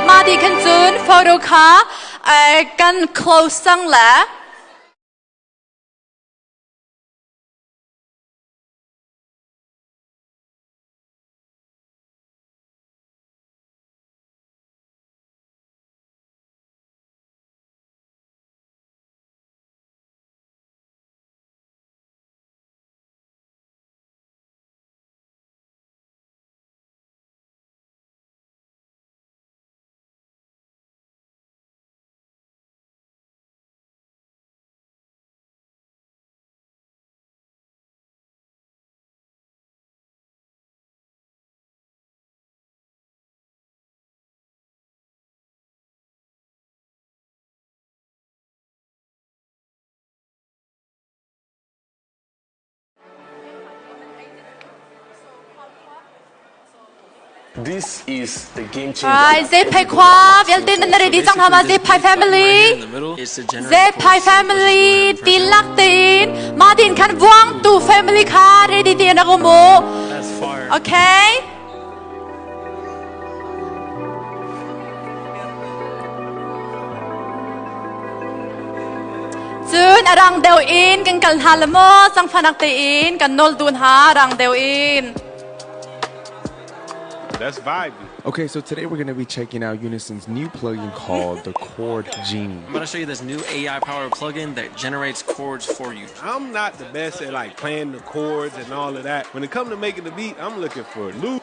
ma di kan chun photo kha kan close sang la This is the game changer. Right, Zepai Kwa, Veltin and Ready Zanghama, Zepai family. Zepai family, Tilaktin, Martin can wang to family car, ready to Nagomo. That's fire. Okay? Soon arang deo in, kan halamo, sang fanak in, kan nol dun ha, arang deo in. That's vibey. Okay, so today we're going to be checking out Unison's new plugin called the Chord Genie. I'm going to show you this new AI-powered plugin that generates chords for you. I'm not the best at like playing the chords and all of that. When it comes to making the beat, I'm looking for loop.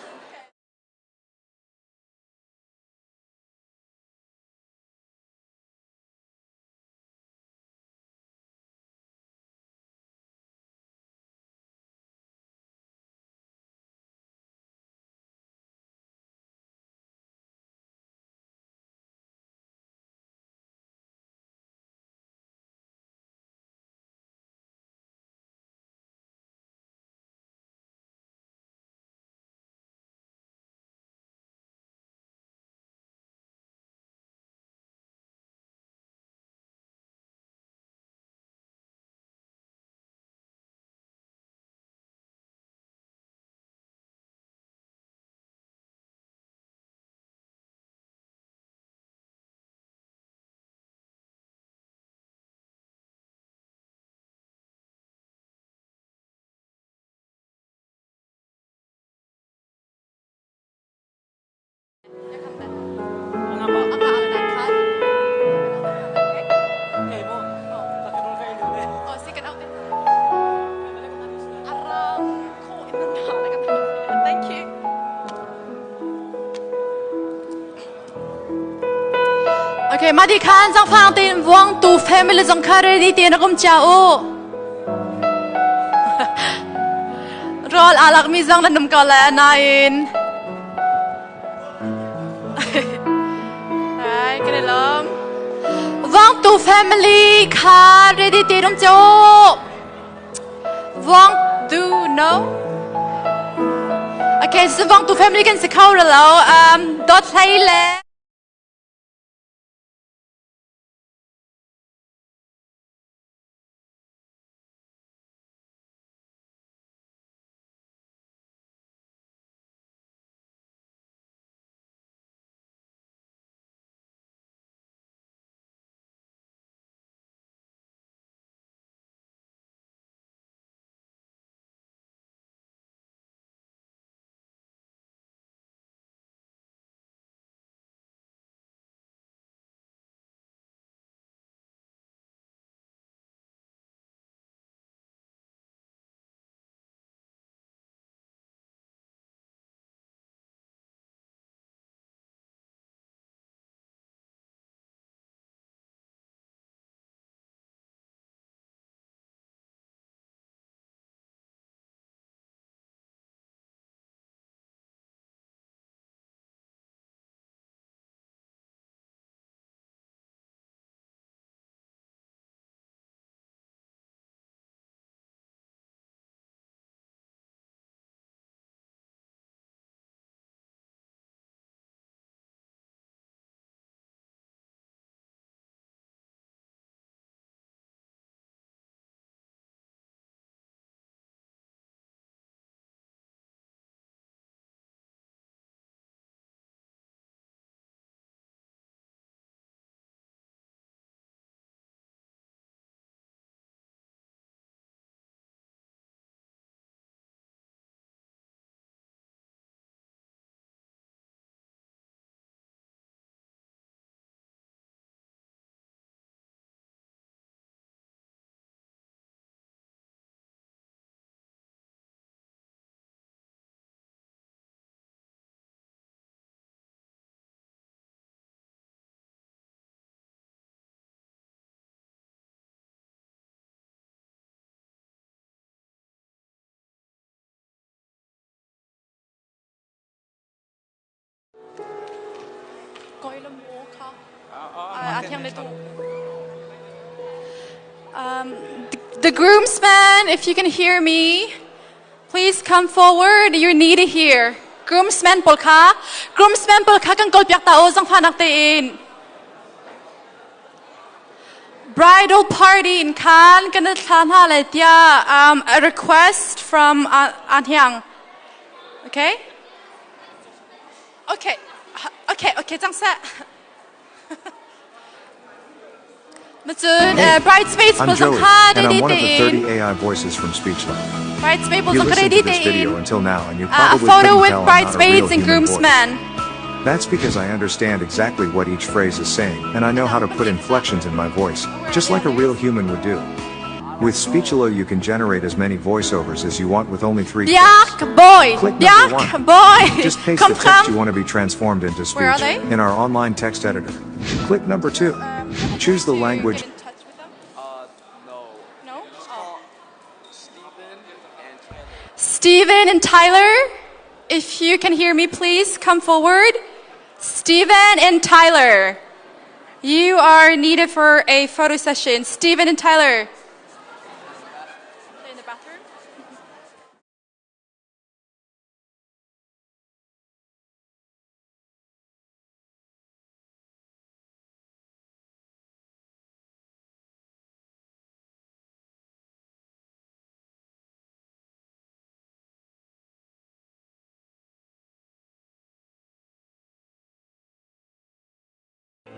Okay, Madi Khan Zang Fang Tin Wang Tu family Zang Karedi Tin Rum Chao. Roll Alak Mi Zang Nanum Kala Nain. Right, get along. Wang Tu family Karedi Tin Rum Chao. Wang Do no? Okay, so Wang Tu family can se kau lo dot Thailand. The groomsmen, if you can hear me, please come forward. You're needed here. Groomsmen polka kan kolpiak tao zang fanak tein. Bridal party in Kan kan tlanha le tia a request from Anhyang. Okay? Okay, zang sa. Bridesmaids I'm Joey, and I'm one of the 30 AI voices from Speechlight. Bridesmaids You listened to this video until now, and you a probably photo couldn't with tell I'm not a real bridesmaids and human voice. groomsmen. That's because I understand exactly what each phrase is saying, and I know how to put inflections in my voice, just like a real human would do. With Speechalo, you can generate as many voiceovers as you want with only 3 clicks. Biak boy, Click biak number 1. boy. Just paste Come the text you from. want to be transformed into Where are speech they? in our online text editor. Click number 2. Choose the language. Stephen and Tyler, if you can hear me, please come forward. Stephen and Tyler, you are needed for a photo session. Stephen and Tyler. In the bathroom?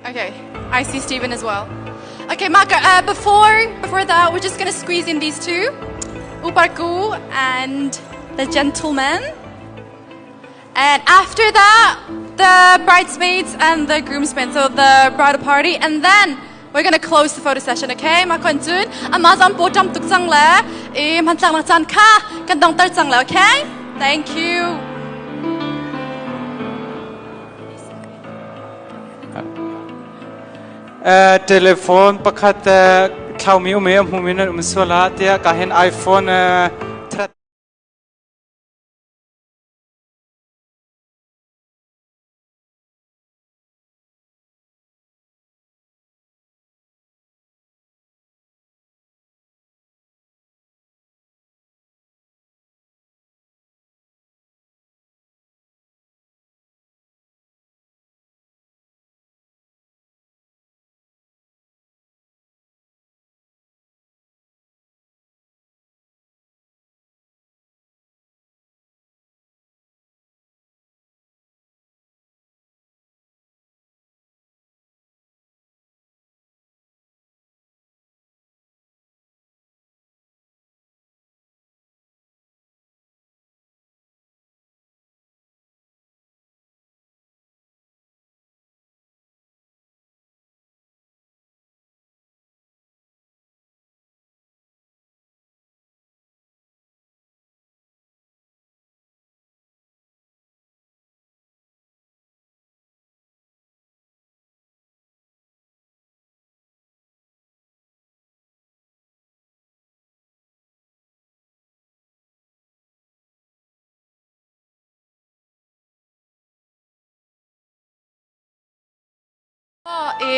Okay, I see Stephen as well. Okay, Maka, before that, we're just gonna squeeze in these two, Uparku and the gentleman. And after that, the bridesmaids and the groomsmen, so the bridal party, and then we're gonna close the photo session, okay? Makon soon. Amazon potam tuk sang le, man sang chan ka, kan dong tar sang le, okay? Thank you. Telephone pakat thlau mi umem huminan umsola tia kahen iPhone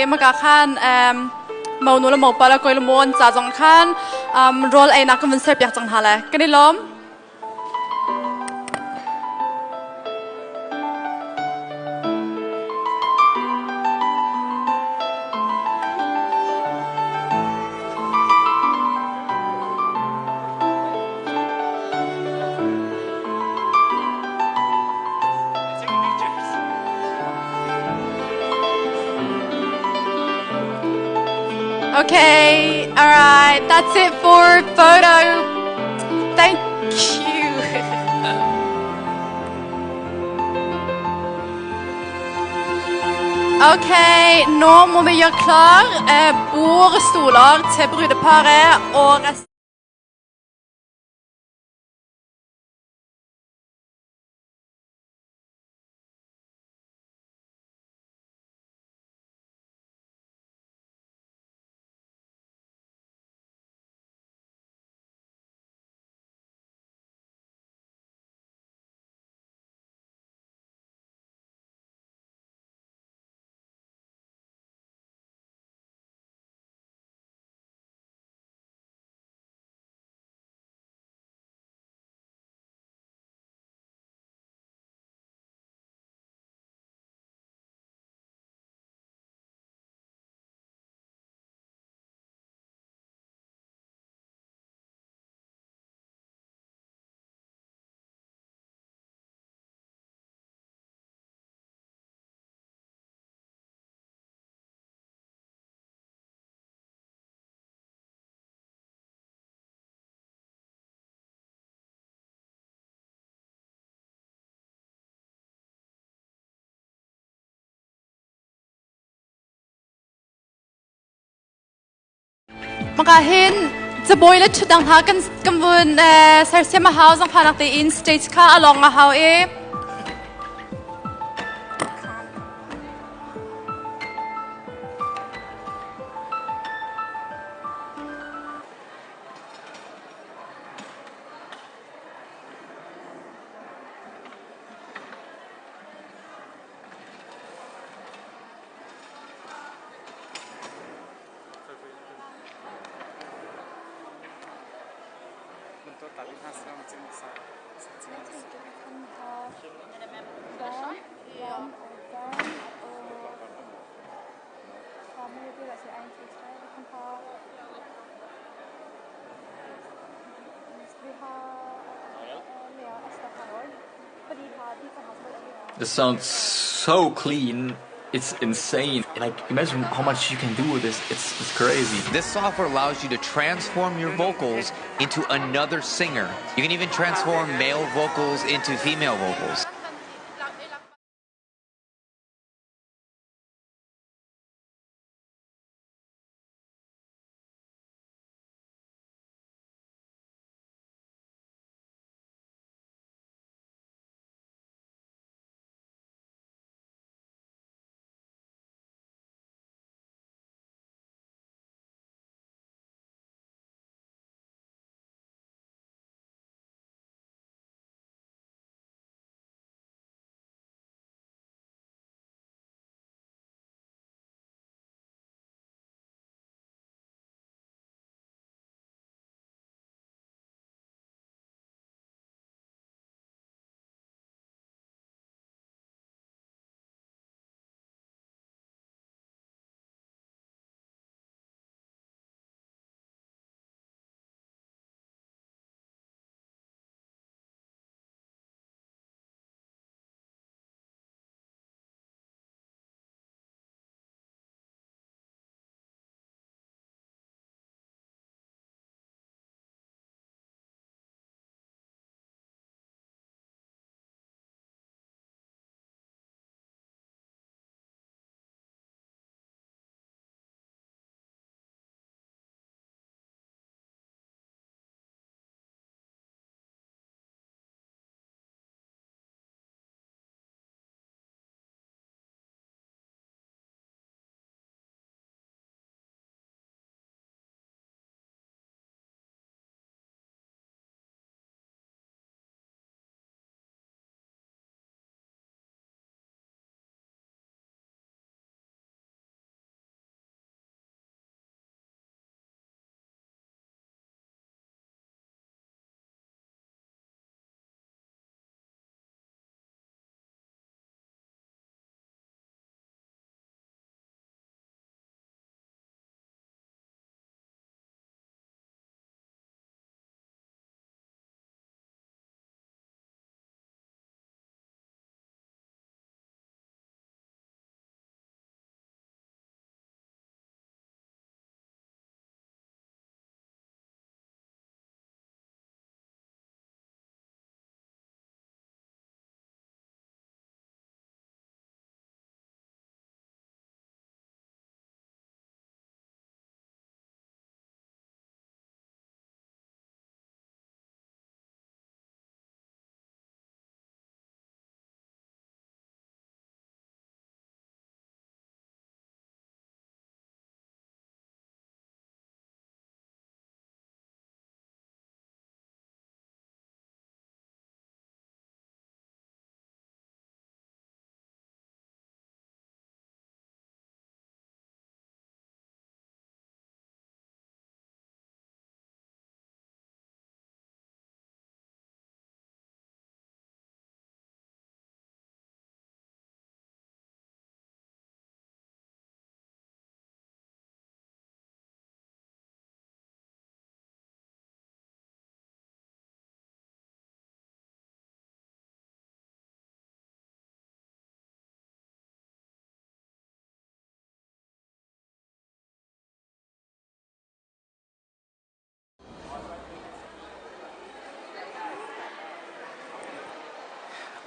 Magakan mau nula mau pala koi lumon za jong khan role ai nak kan ser piak jang hala kanilom. Okay, all right, that's it for photo. Thank you. Okay, nå må vi gjøre klar bord og stoler til brudeparet og resten. makahinจะบอยและชุดดังทากันกำวนเซอร์เซียมาเฮาส์สังขานักเตอินสเตจค่ะอลองมาเฮาเอ This sounds so clean. It's insane. Like, imagine how much you can do with this. It's crazy. This software allows you to transform your vocals into another singer. You can even transform male vocals into female vocals.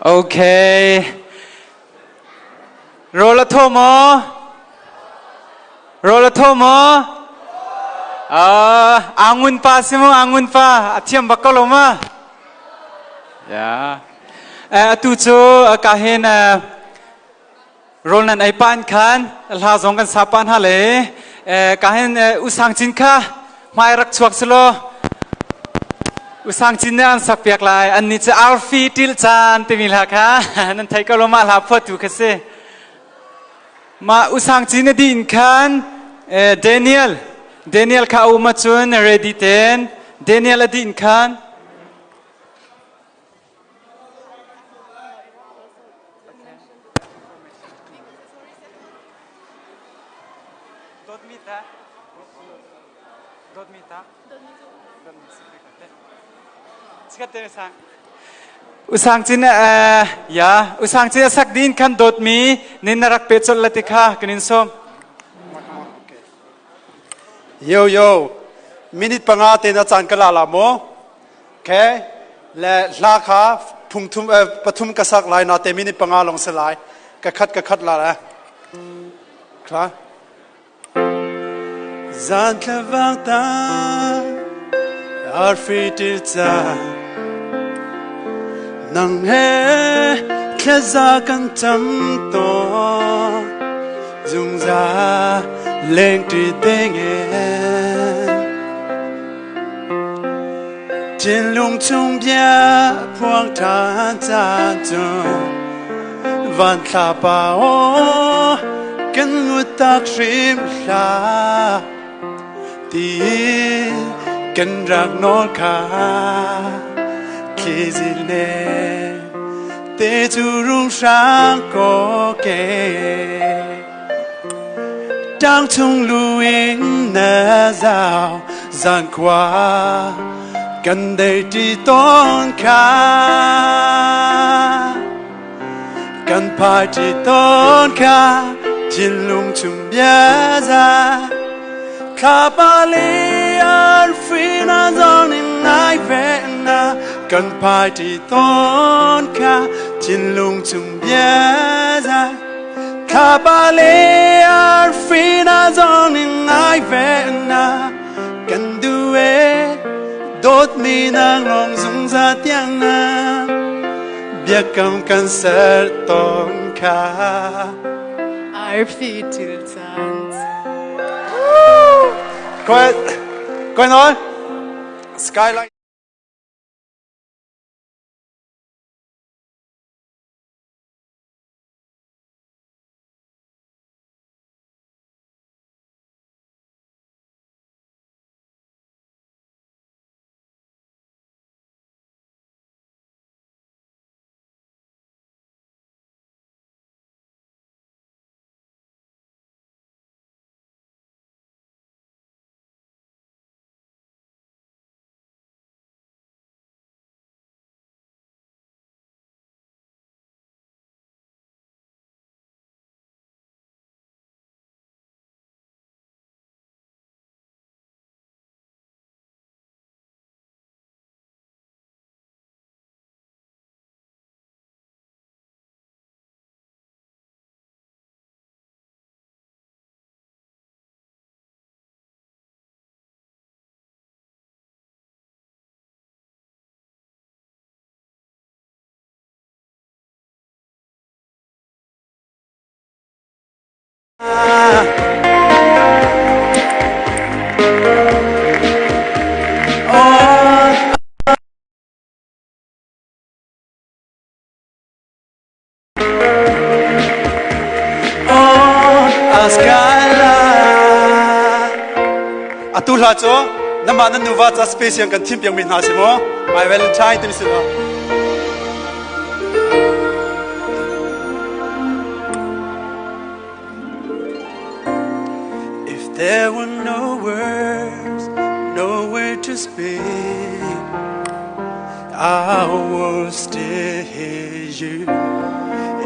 Okay. Rolla Tomo. Rolla Tomo. Angun pa simo angun pa atiam bakaloma. Ya. Tu cho kahin Ronan aipan khan la zong kan sapan hale kahin usang chin kha mai rak chuak slo usang chin an sak piak lai an ni cha alfi til chan te mil ha kha nan thai kaloma la photu khase ma usang chin din khan Daniel kha uma chun ready ten Daniel adin khan Usang chin ya usang chin sak din khan dot mi nin narak pe chol latikha kanin som yo minute panga te na chan kala la mo ke le la kha phungthum pathum ka sak lai na te minute panga long se lai ka khat la la kha zan tlavang ta ar fitilza nang he kheza kan tam to zung za leng ti ding Jin lung chung bia puang ta za tu van tha pa o kan ngut tak shim la ti kan rak no kha Kizile te tu rung sang ko ke Dang tung luing na zao zan kwa Gan de ti ton ka Gan pai ti ton ka Jin lung chung bia za Ka pa li ar fi na zong in nai ve na Gan pai ti ton ka Jin lung chung bia za Ka pa li ar fi na zong in nai ve na Gan du e Dot mi nang long zung za tiang na Bia kam kan ser ton ka Ar fi til tant Coi nói Skyline Atula cho nama nan nuwa cha space yang kan thim piang min ha simo my valentine tim simo If there were no words nowhere to speak I would still hear you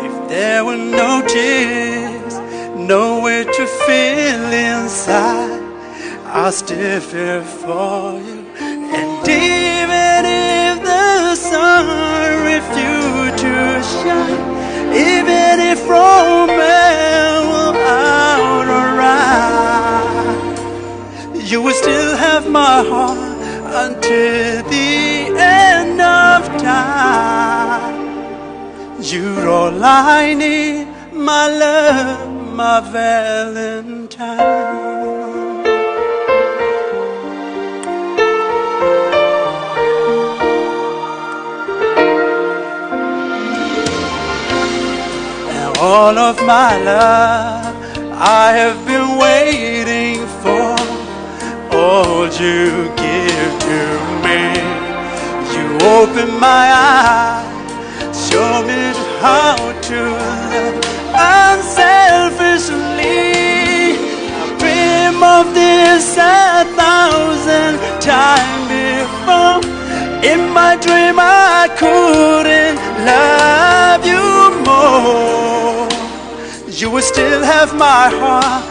If there were no tears nowhere to feel inside I still feel for you And even if the sun refused to shine Even if romance will outright You will still until the end of time. You're all I need, my love, my Valentine. All of my love I have been waiting for, all you give to me. You open my eyes, show me how to love unselfishly. I dream of this 1,000 times before. In my dream I couldn't love you more. You will still have my heart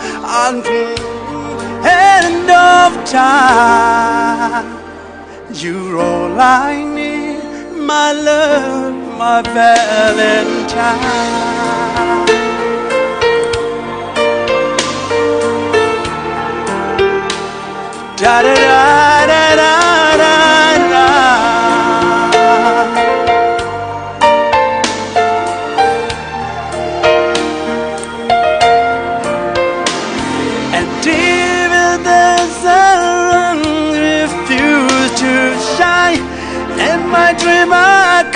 until the end of time. You're all I need, my love, my Valentine. Da da da da da da da. And even the sun refused to shine, in my dream I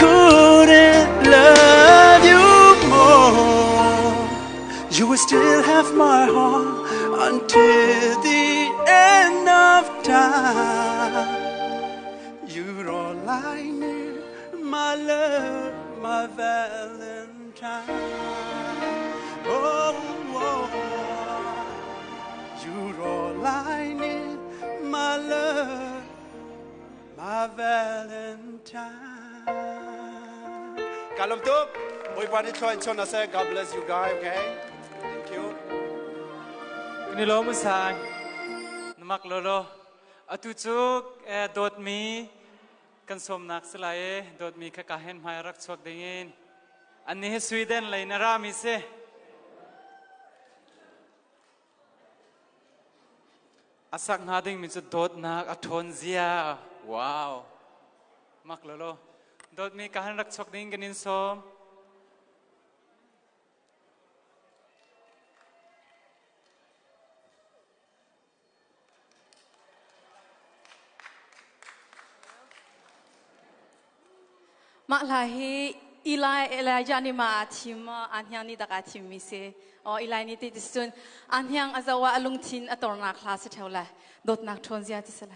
couldn't love you more. You will still have my heart until the end of time. You're all I need, my love, my Valentine. Oh, oh, you're all I need, my love, my Valentine. Kalum tuk, boy pani choi chona say God bless you guys, okay? Thank you. Nilo musang namak lolo atuchuk dot mi kan somnak selae dot mi kakahen mai rak chok dingin ani Sweden lainara mi se asak ngading mi chu dot nak athon zia wow mak lolo dot mi kahan rak chok ding ganin som mak lahi Elijah ni ma atim anyang ni dak atim mi se o Elijah ni ti sun anyang azawa alung tin atorna class thawla dot nak thon zia ti sala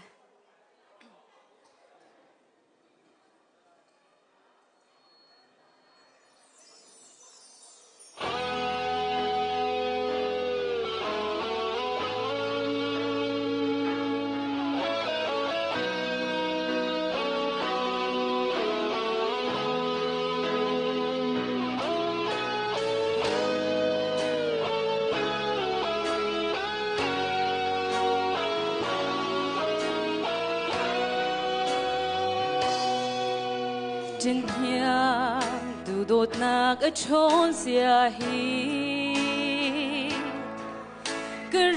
Trên nhà du đột nạc ở chốn xia hi Cơ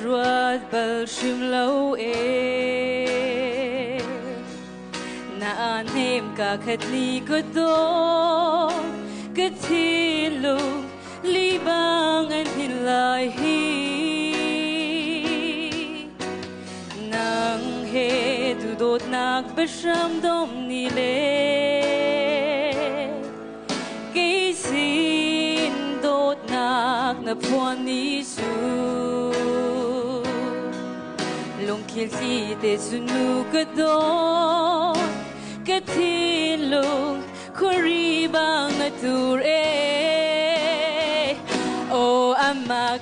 ruột bờ shim lâu Na an hem cả khát ly cơ đô Cơ thiên lùng ly bang anh thiên lại hi Nang he du đột nạc basham dom ni le Kay sin đột nạc na puan ni su Long kil si te sunu ka do Ka tin lung kuri bang atur O amak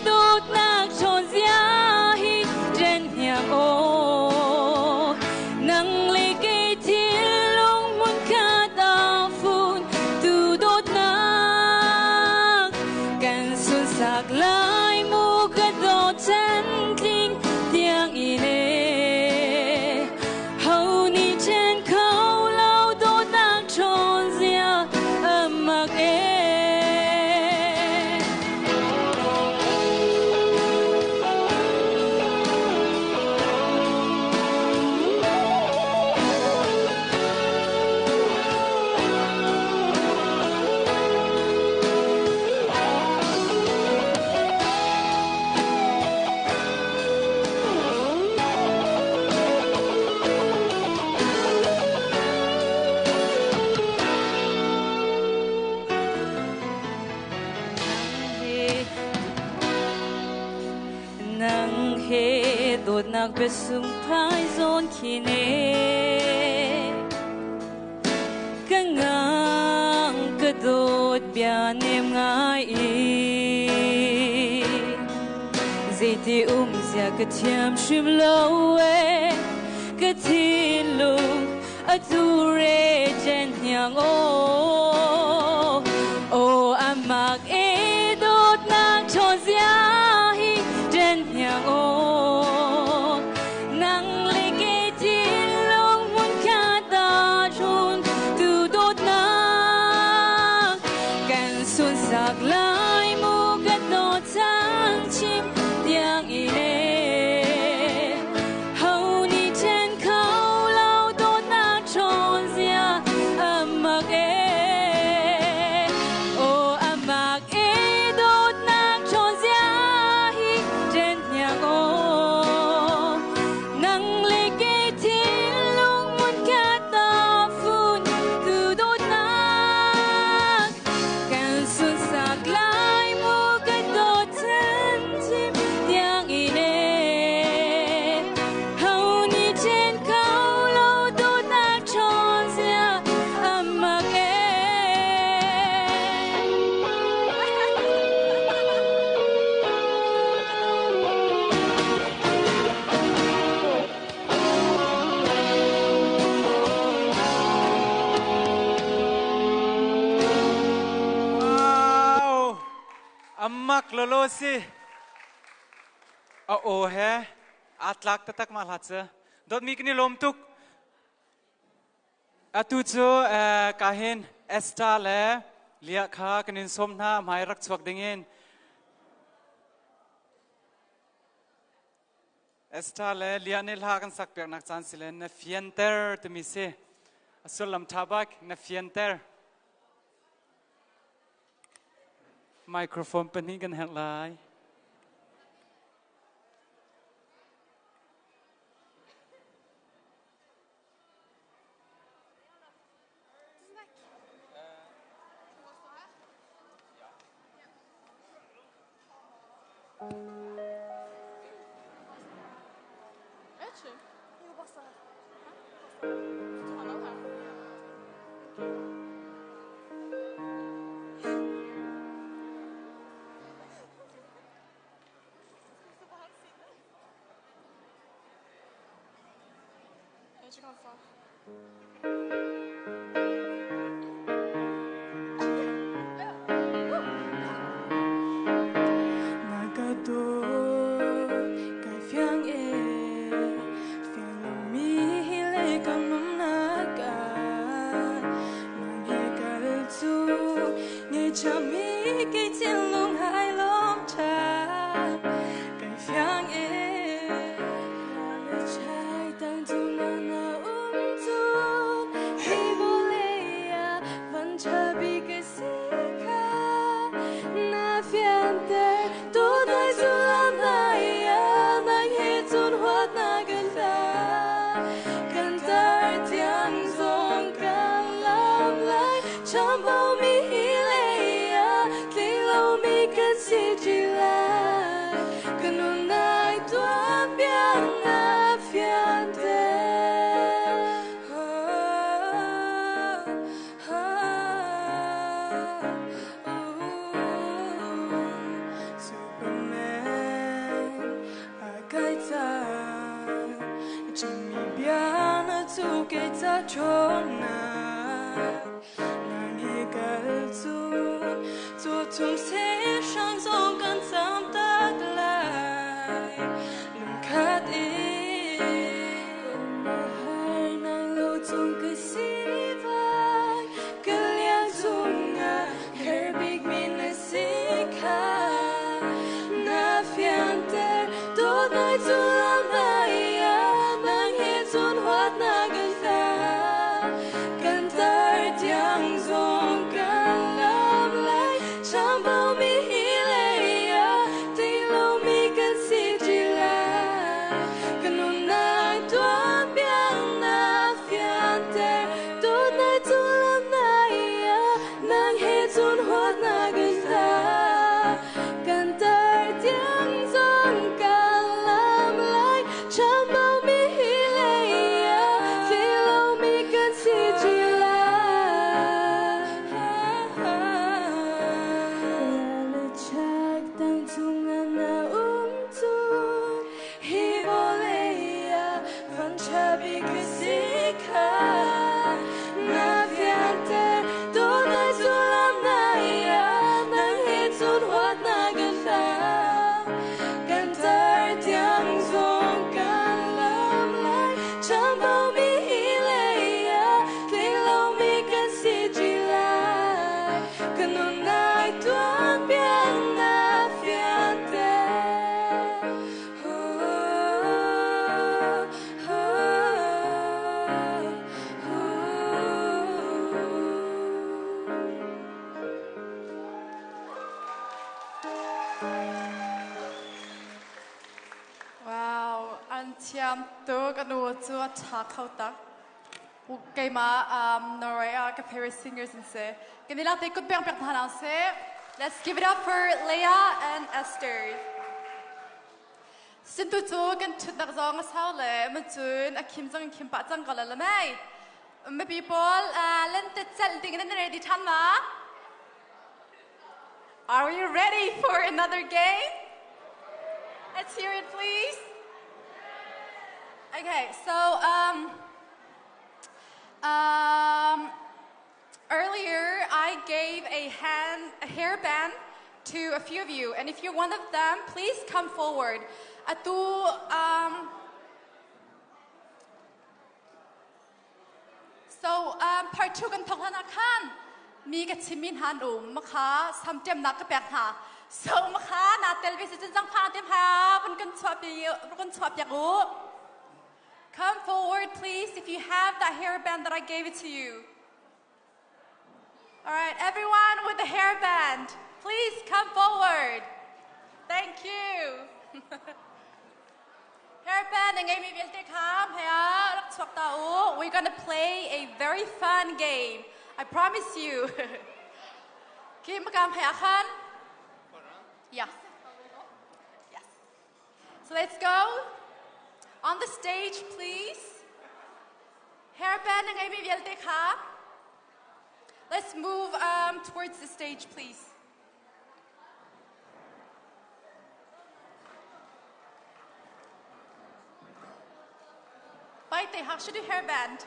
đột nạc chon zia hi jen hiang o Nang ligay tilong mun katafun Tudot na Kan sunsak lai mo kadot Chan kling tiang ine Hau ni chen kau lau dot nak chon zia Ama đột nạc bê sung phai dôn khi nê Cả ngang cả đột bia nêm ngài y Dì tì dìa cả thiam shim lâu ê Cả thi lục ở tu rê trên nhang ô amak e đốt nang cho zia hi trên nhang ô nang lê kê tin long muốn khát ta chôn từ đốt nang can xuân sạc lại mu gật đốt sang chim tiếng ine Amak lolo si o he atlak tatak malhatsa dot mikni lomtuk atu cho kahin esta le lia kha kanin somna mai rak chwak dingin esta le lia ne la kan sak pek nak chan silen na fienter to mi se asulam tabak na fienter microphone pani kan hek lai Bao tiam tu kan nu chu a tha khau tak ke ma Norea ka Paris singers and se kan ila te kut pek pek thanang se. Let's give it up for Leah and Esther. Sin tu chu kan thut nak zong sao le ma chun a kim kim pa chang kala la mai. My people, len te chal ding na ready than ma. Are you ready for another game? Let's hear it, please. Okay, so earlier I gave a hairband to a few of you, and if you're one of them, please come forward. Part 2 kan thong hana khan mi ka chimin han makha samtem nak ka pek ha. So makha na television jang pha tem ha kan chwap ya go. Come forward, please, if you have that hairband that I gave it to you. All right, everyone with the hairband, please come forward. Thank you. Hairband and Amy we're going to play a very fun game. I promise you. Yeah. Yes. So let's go. On the stage, please. Hairband and Amy Let's move towards the stage, please. How should do hairband?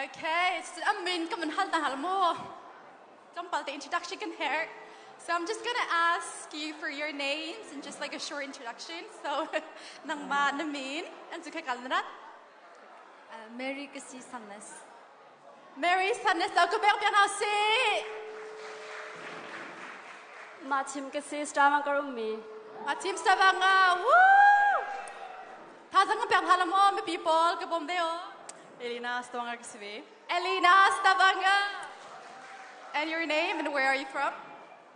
Okay, it's the introduction can hair. So I'm just gonna ask you for your names and just like a short introduction. So, nang ma namin and so kakalnat. Mary kasi Sannes. Mary Sannes, ako ba ang si? Matim kasi Stava Karumi. Matim Stava woo! Tazang ang piyang mo, may people, kabom deo. Elina Stavanger kasi. Elina Stavanger. And your name and where are you from?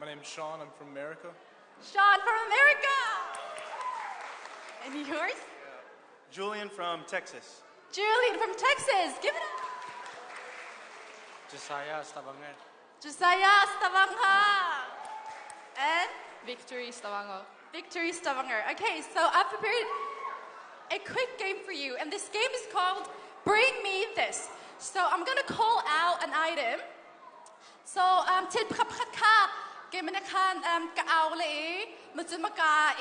My name's Sean. I'm from America. Sean from America. And yours? Julian from Texas. Julian from Texas. Give it up. Josiah Stavanger. Josiah Stavanger. And? Victory Stavanger. Victory Stavanger. Okay, so I've prepared a quick game for you, and this game is called Bring Me This. So I'm gonna call out an item. So til ka game na kan ka awle mutun maka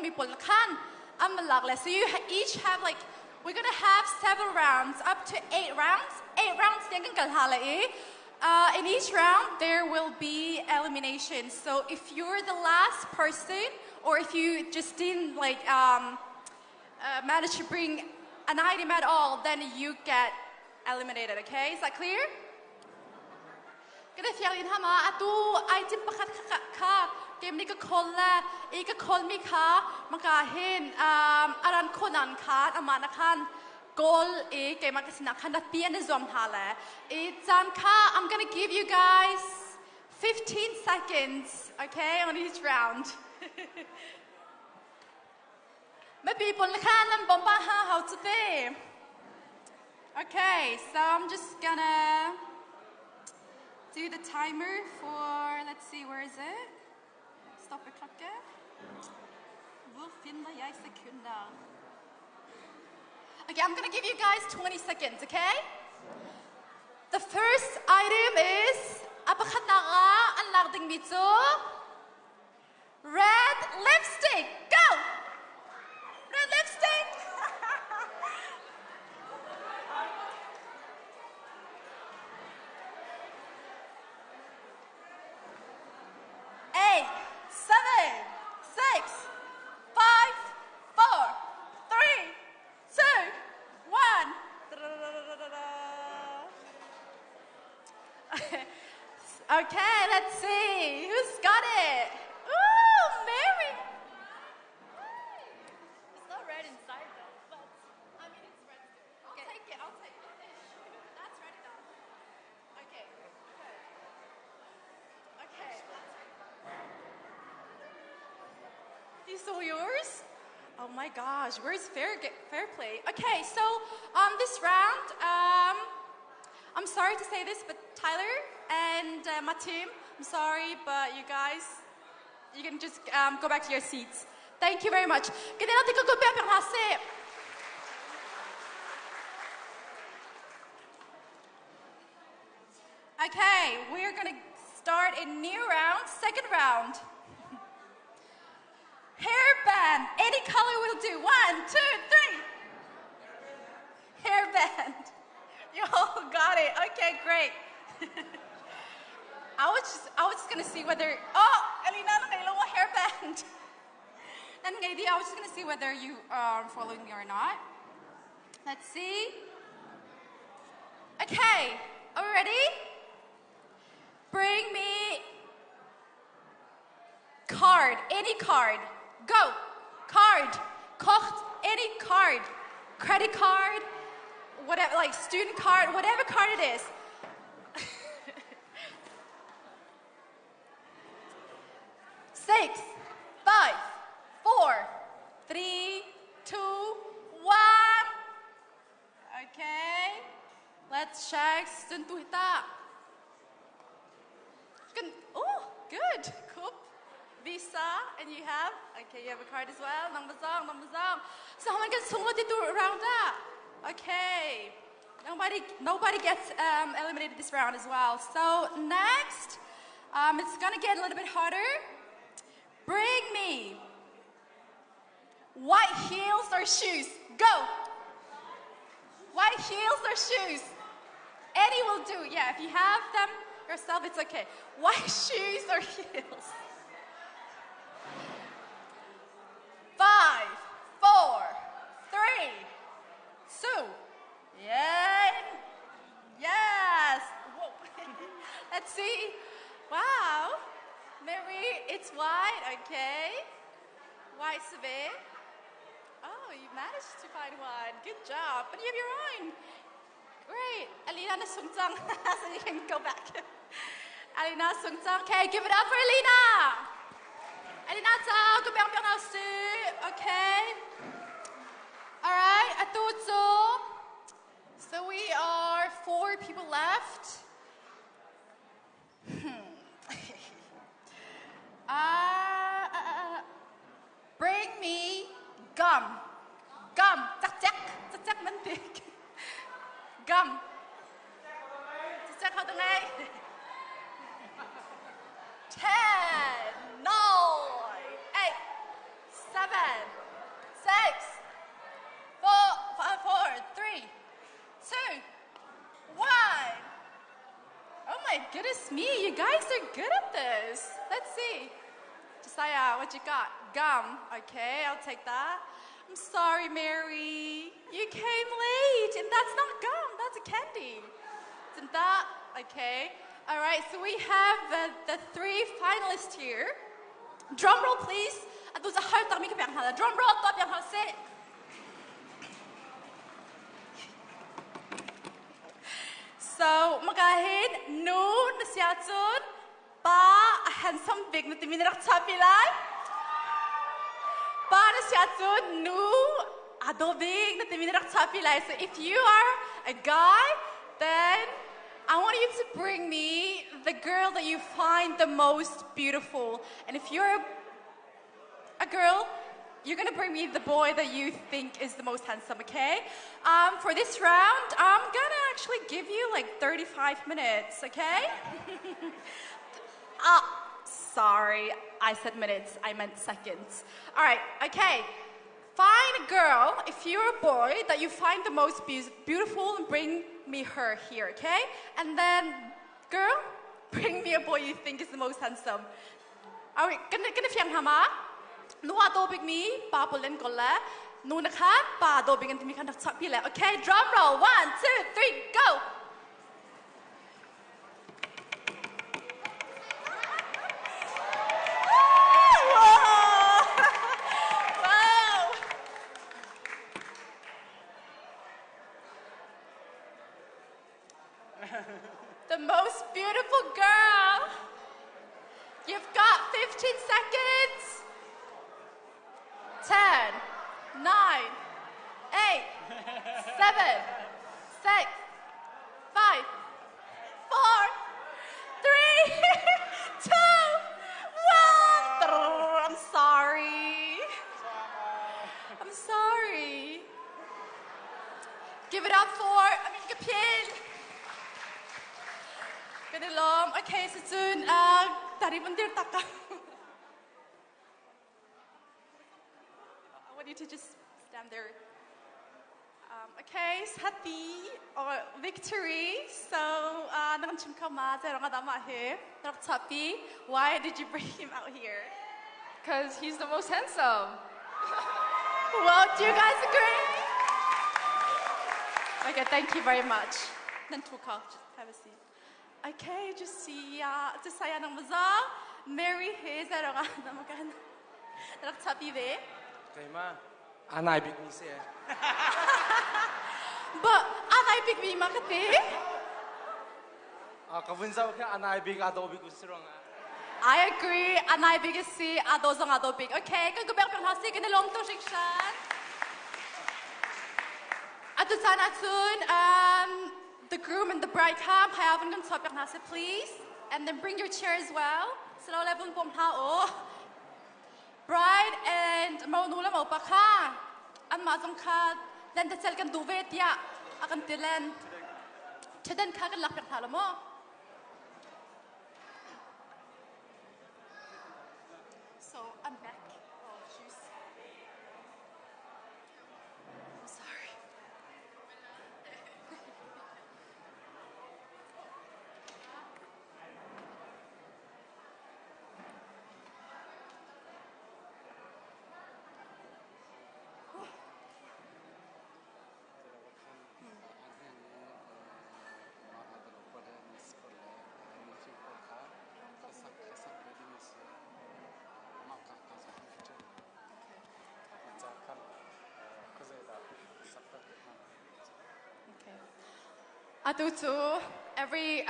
mi pol kan amalak. So you each have like we're gonna have 7 rounds, up to 8 rounds. 8 rounds din kan kalhala in each round there will be elimination. So if you're the last person, or if you just didn't like manage to bring an item at all, then you get eliminated, okay? Is that clear? Kada fialin hama atu item pakat ka game ni ka kolla ka kol mi ka makahin aran konan ka amana kan goal game makasina kan that be an zom hala I'm going to give you guys 15 seconds, okay, on each round. My people can bomba how to be. Okay, so I'm just gonna do the timer for, let's see, where is it? Stop the clock. Okay, I'm gonna give you guys 20 seconds, okay? The first item is red lipstick. Go! Red lipstick. Eight, 7, 6, 5, 4, 3, 2, 1. Okay, let's see. Who's got it? Ooh, Mary. It's not red inside though, but I mean it's red too. I'll take it. I'll take it. That's red enough. Okay. Okay. These are yours? Oh my gosh, where's fair play? Okay, so this round, I'm sorry to say this, but Tyler and my team, I'm sorry, but you guys, you can just go back to your seats. Thank you very much. Okay, we're gonna start a new round, second round. Hairband, any color will do. 1, 2, 3. Hairband. You all got it. Okay, great. I was just gonna see whether. Oh, Alina, nakailawa hairband. And I was just gonna see whether you are following me or not. Let's see. Okay, are we ready? Bring me card, any card. Go. Card. Kocht, any card. Credit card, whatever, like student card, whatever card it is. Six, 5, 4, 3, 2, 1. Okay. Let's check student tuhita. Oh, good. Cool. Visa, and you have, okay, you have a card as well. Number zong. So how many gets round that? Okay. Nobody gets eliminated this round as well. So next, it's gonna get a little bit harder. Bring me white heels or shoes. Go. White heels or shoes. Any will do. Yeah, if you have them yourself, it's okay. White shoes or heels. 5, 4, 3, 2. Yeah. Yes. Whoa. Let's see. Wow. Mary, it's white. Okay. White Sabe. Oh, you managed to find one. Good job. But you have your own. Great. Alina Nasungzang. So you can go back. Alina Sungzang. Okay, give it up for Alina. Alina Zhao, okay. All right, Atutsu. So we are 4 people left. Bring me gum. Gum. Chắc mantik. Gum. Chắc how to ngay. 10, 9, 8, 7, 6, 4, 3, 2, 1. Oh my goodness me, you guys are good at this. Let's see. Josiah, what you got? Gum. Okay, I'll take that. I'm sorry, Mary. You came late, and that's not gum, that's a candy. Isn't that? Okay. All right, so we have the 3 finalists here. Drum roll, please. Drum roll, top yang hase. So, magahin, noon, siatsun, pa, handsome big na timinak chapilay. Pa na siatsun, nu, adobig na timinak chapilay. So, if you are a guy, then I want you to bring me the girl that you find the most beautiful. And if you're a girl, you're gonna bring me the boy that you think is the most handsome, okay? For this round, I'm gonna actually give you like 35 minutes, okay? Sorry, I said minutes, I meant seconds. All right, okay. Find a girl, if you're a boy, that you find the most beautiful and bring me her here, okay? And then, girl, bring me a boy you think is the most handsome. Are we gonna fiang hama? Nuwa dobig mi, pa polen kola. Nunaka, pa dobig and timi kandak chapile. Okay, drum roll. 1, 2, 3, go! The most beautiful girl. You've got 15 seconds. 10, 9, 8, 7, 6, 5, 4, 3, 2, 1. I'm sorry. I'm sorry. Give it up for Kapil. Ganilom. Okay, so soon, tari bundir taka. I want you to just stand there. Okay, Sati or Victory. So, nakanchim ka ma, zero nga dama here. Tapi, why did you bring him out here? Because he's the most handsome. Well, do you guys agree? Okay, thank you very much. Then to couch, have a seat. Okay, just see, just saya nang maza, Mary he zero nga dama ka. Tapi ve. Okay, ma. Anay big me say. But anay big me makati. Kavunza ka anay big ado big usirong. I agree. Anay big is si ado zong ado big. Okay, kan gubek pang hasi kan long to shikshan. Atu sana soon. The groom and the bride come. Hayavan kan top pang hasi, please. And then bring your chair as well. Selaw level pom hao. Bride and maunula mau pakha. An mazong ka. Then the sel kan duvet ya. Akan tilen. Chadan ka kan lak pang halo mo. So I'm back. Oh, shoes. I'm sorry. Atutu, every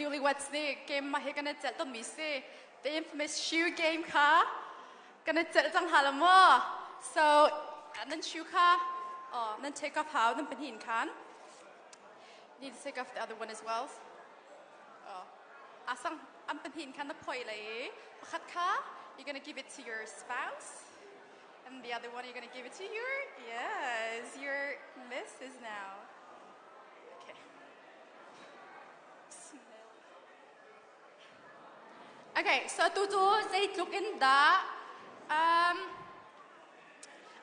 newlyweds game mahigana tel to misi. The infamous shoe game ka, gonna tel tang halamo. So, then shoe ka, oh, then take off how, then penhin kan. Need to take off the other one as well. Oh, asang am penhin kan na poi lay. Bakhat ka, you're gonna give it to your spouse. And the other one you're gonna give it to your missus now. Okay, so tutu say look in the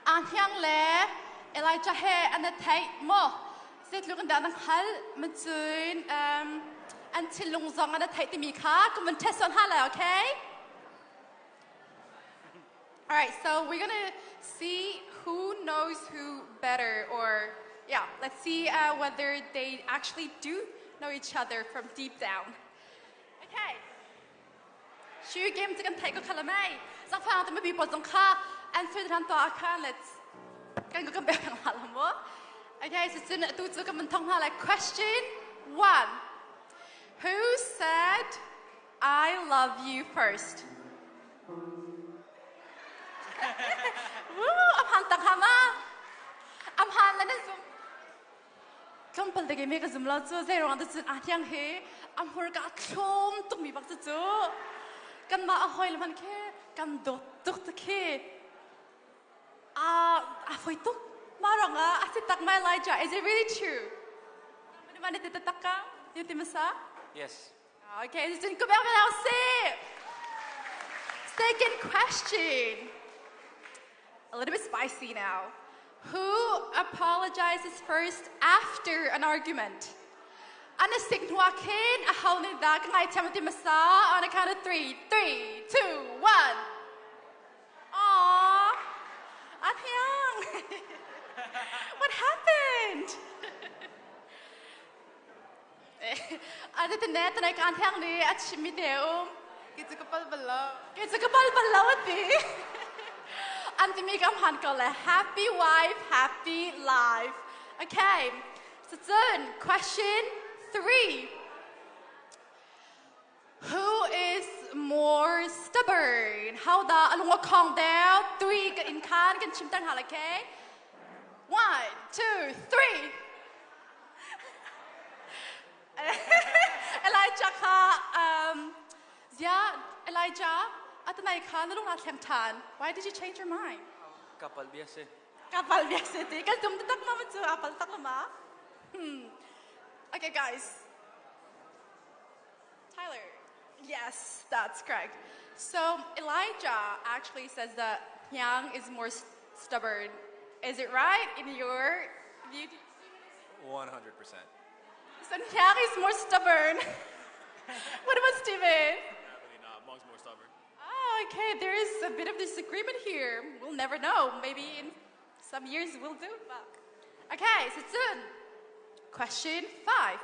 anhyang le Elijah he and the take mo. Say look in the nang hal matsun until long zong and the take the mika come and test on hala, okay? All right, so we're gonna see who knows who better, or yeah, let's see whether they actually do know each other from deep down. Okay. Shoe game to take a calamay. Some found the maybe was on car and further on to our let's go back and halamo. Okay, so soon to come and talk like question 1. Who said I love you first? Woo, I'm hantang hama. I'm handling zoom. Come pull the game make a zoom lot so they around the young he. I'm horga clone to me back to do. Kan ma ahoy laman ke kan dot tuk ke afoy tuk maranga asitak my Elijah. Is it really true? Mana titataka yung timasa? Yes. Okay, this is go back now. Say. Second question. A little bit spicy now. Who apologizes first after an argument? Ana signuakin a howling that can I Timothy Masa on a count of 3. 3, 2, 1. Aww. Anhyang. What happened? Ada tenet na kan hyang ni at shimideum. Kita kapal balaw ati. Anti mi kam han ko le happy wife, happy life. Okay. So then question 3. Who is more stubborn? How da along a count down? 3 กัน in can กันชิมตันหาละ okay? 1, 2, 3. Elijah ka Elijah at the night ka nalung at tan. Why did you change your mind? Kapal biasa. Kapal biasa ti kan tum tak mama tu apal tak lama. Okay guys. Tyler. Yes, that's correct. So Elijah actually says that Hyang is more stubborn. Is it right in your view? 100%. So Hyang is more stubborn. What about Steven? Definitely not. Mong's more stubborn. Oh, okay. There is a bit of disagreement here. We'll never know. Maybe in some years we'll do. But okay, so soon. Question 5.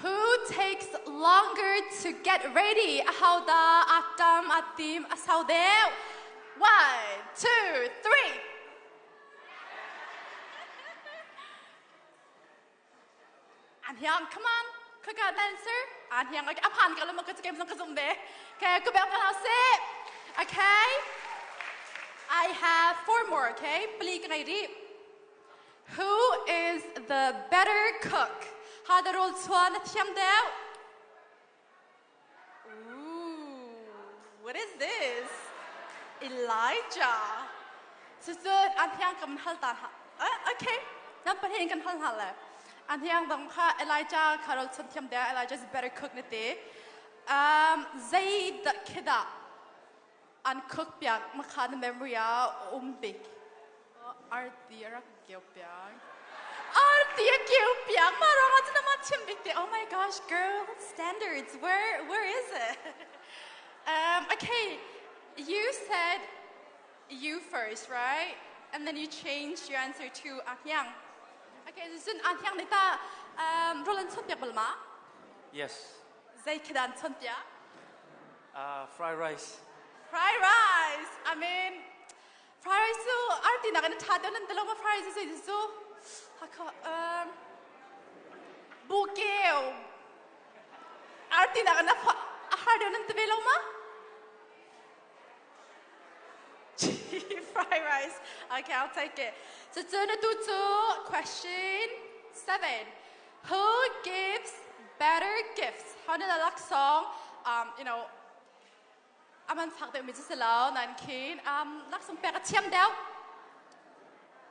Who takes longer to get ready? How da atam atim asaude? 1, 2, 3. Anhyang, come on. Quick answer. Anhyang, like apan ka lang magkatagay mo ng kasumde. Okay, kubel ka na si. Okay. I have 4 more, okay? Pili ka ngayon. Who is the better cook? Hadarol Swan at Hyangdao. Ooh, what is this? Elijah. Susud, Anhyang kam haltan ha. Okay. Nampahin kan halhala. Anhyang dang ka Elijah Karol Swan Hyangdao. Elijah is a better cook niti. Zaid kida. An cook piang makana memoria umbik. Arti arak gyop piang. Oh my gosh, girl, standards. Where is it? Okay, you said you first, right? And then you changed your answer to Anhyang. Okay, so Anhyang nita Roland Sunpya balma? Yes. Zay kidan Sunpya? Fried rice. Fried rice. I mean, fried rice so arti na kana thado ng dalawa fried rice so Bukeo. Arti na kana hardo ng tabelaw ma? Fried rice. Okay, I'll take it. So question 7. Who gives better gifts? How did I like song? Aman fakta mi jisalaw nan kin. Like song peka tiam daw.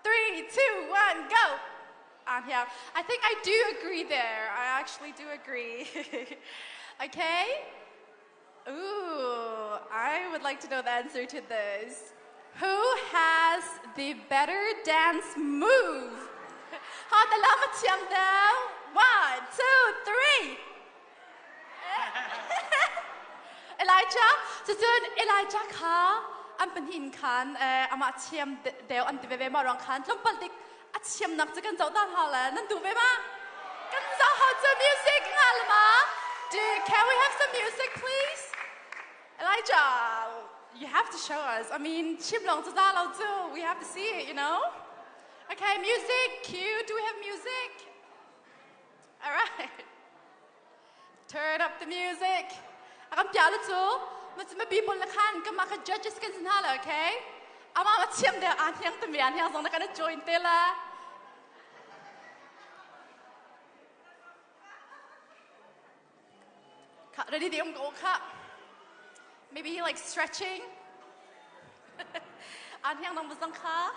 3, 2, 1, go. Yeah, I think I do agree there. I actually do agree. Okay? Ooh, I would like to know the answer to this. Who has the better dance move? How the lama tiam daw? 1, 2, 3. Elijah, so soon Elijah ka an panhin kan ama tiam daw an tibebe marang kan lumpaldik at tiam nak kan zau dan hala nan du be ma kan zau ha to music hal ma. Can we have some music please? Elijah, you have to show us. I mean, chimlong to dalao too. We have to see it, you know? Okay, music, cue. Do we have music? All right. Turn up the music. Akam pialo too. Mas may people na kan ka maka judges kan sinhala, okay? Ama matiam de anyang tumi anyang song na kana join tela. Ready to go ka? Maybe like stretching. Anyang nang busang ka?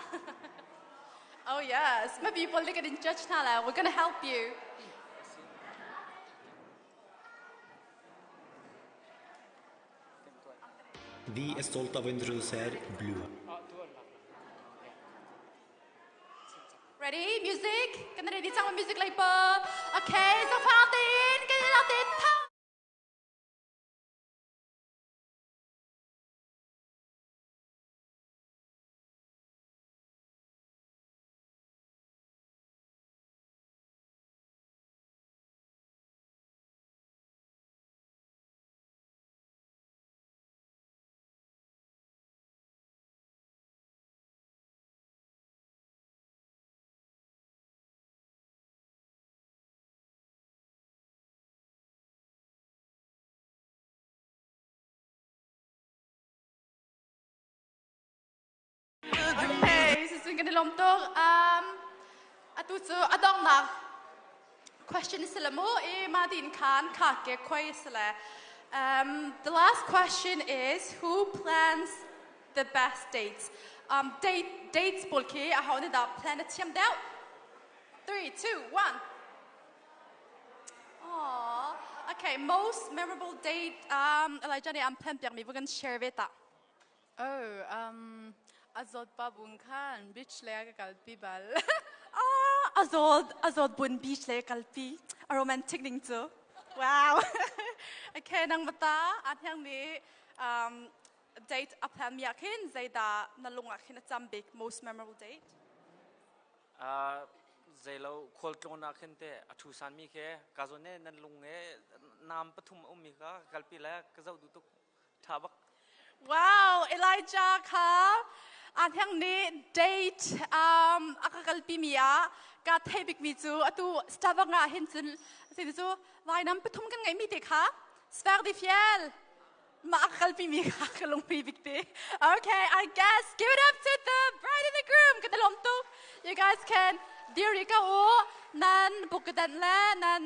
Oh yes, maybe people look at in judge nala. We're gonna help you. Vi är stolta av att introducera Blue. Ready? Music? Can I ready some music like okay, so fountain, can you latin? Okay, so swing kan lom tok atu chu adong nak question is mo e madin kan ka ke kwai sala. The last question is who plans the best dates? Dates bulki a how da plan a team out. 3, 2, 1. Oh, okay. Most memorable date. Elijah, I'm planning me. We're gonna share it. Oh, azod babun kan beach lega kalpi bal. Azod bun beach le kalpi. A romantic thing too. Wow. Okay, nang mata at yang ni date a plan mi akin zayda nalung akin at big most memorable date. Zelo kolklona kente atusan mi ke kazone nan lunge nam pathum ummi ka kalpi la kazau dutuk thabak. Wow, Elijah ka at yang ni date akakalpi miya ka tebik mi chu atu stava nga hin chun si chu vai nam pathum kan ngai mi te kha sver di fiel ma akakalpi mi ka kalung pi bikte. Okay, I guess give it up to the bride and the groom. Kadalom tu. You guys can diri ka o nan bukadan la nan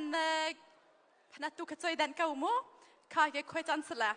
kanatu katsoy dan ka mo ka ke kwai chan sala.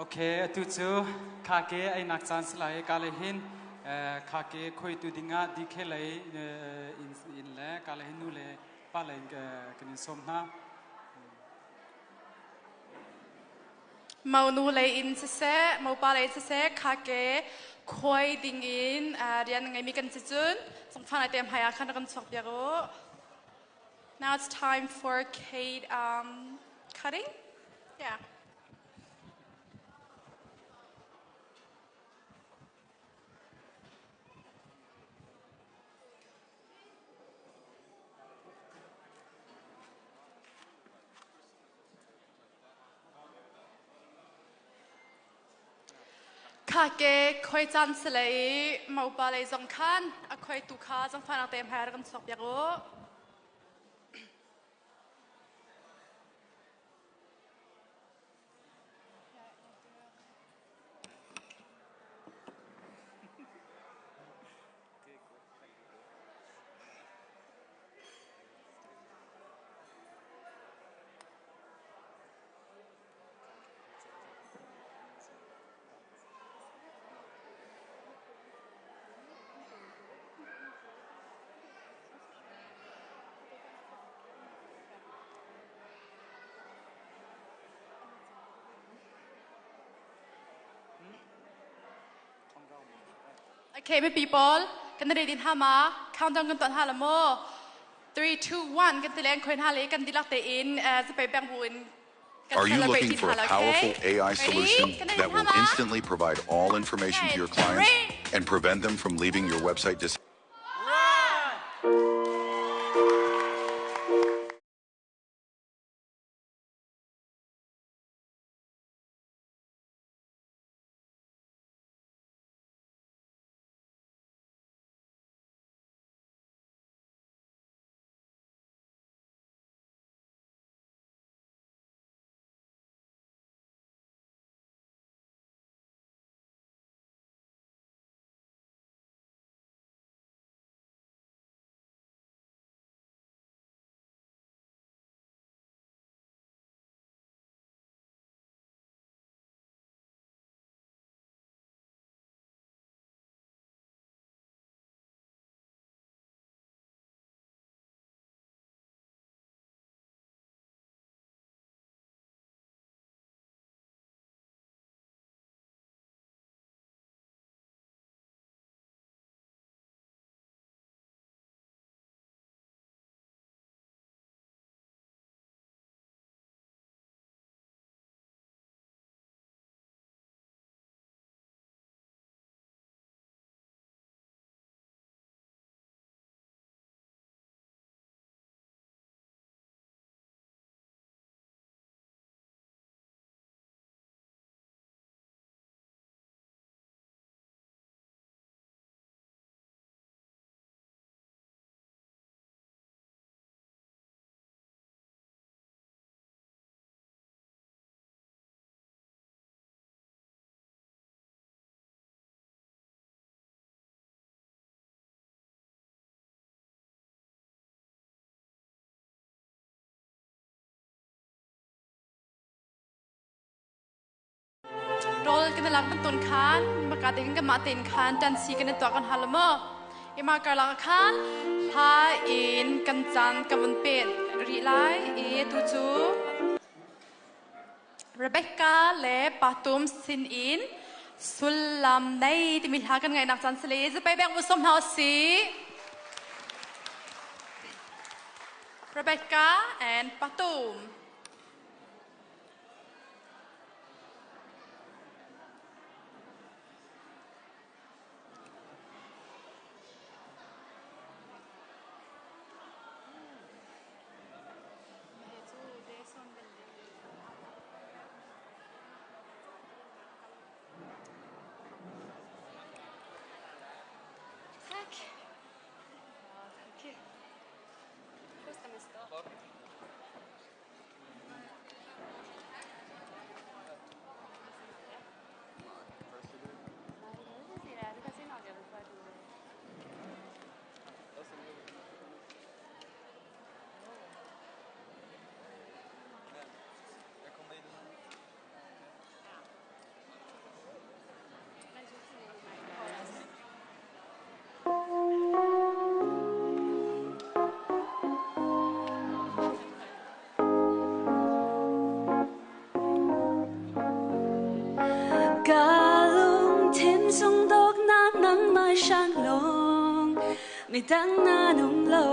Okay, tu chu kake ai nak chance lai kale hin kake khoi tu dinga dikhe lai in le kale hin nu le pa lai kanin som na Mau nu lay in se mau pa lay se kake khoi ding in rian ngai mi kan chun song phan atem haya khan kan sok ya go. Now it's time for Kate cutting. Yeah. Kake khoi chan selai mau pa lay zong khan a khoi tu kha zong phan atem haya kan sok ya go. Okay, my people, kan na din hama, countdown kan tuan hala mo. 3, 2, 1, kan tilang koin hali, kan dilak te in, sa pay bang buin. Are you looking for a powerful AI solution that will instantly provide all information to your clients and prevent them from leaving your website Gol kan lang pantun kan, makating kan matin kan, dan si kan itu akan halama. Ima karlang kan, ha in kan jan kan pen, rilai tuju. Rebecca le patum sin in, sulam nay timilhakan ngay nak jan sele, zapay bang musom hausi. Rebecca and Patum. mi tang na nung lo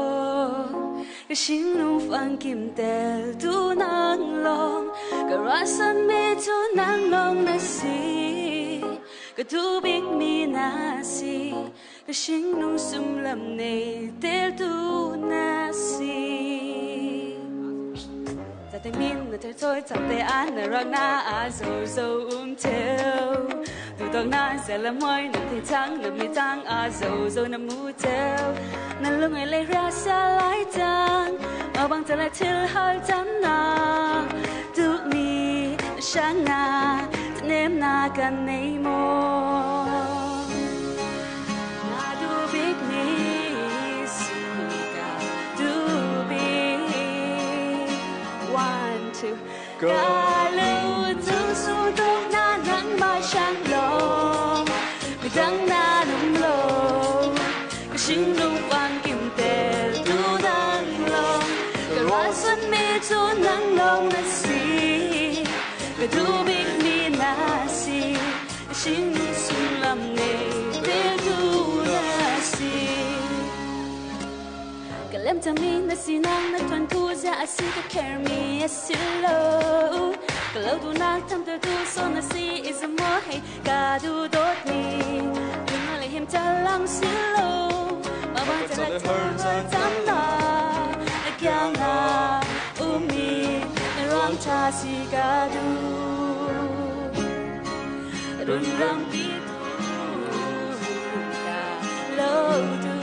cái xin nung phang kim tel tu nang long cái rasan me tu nang long na si cái tu big mi na si cái xin nung sum lam ne tel tu na si ta te min na te thôi chặt te an na rang na a zo zo theo tu tong na sẽ là môi na te chang na mi chang a zo zo na mu theo na lung ai lấy ra xa lái chang mà bằng ta lại til hal chang na tu mi sang na nem na kan nei mo na du big mi sika du big one two ga lu tu su tu na nang ma sang lo mi dang na nung lo cái xin lung vang kim tè tu nang long cái hoa xuân mi tu nang long na si cái tu big mi na si cái xin lung sum lam ne tè tu na si cái lem ta mi na si nang na tuan ku za a si cái care me a si lo cái lâu tu nang tham tu tu so na si is a more hey ka du dot ni đừng mà lại hiểm cha lang si lo mà bạnจะละเธอจำลาแก้วนามีร้องชาสิกาดูรุนรังปีตูกาโลดู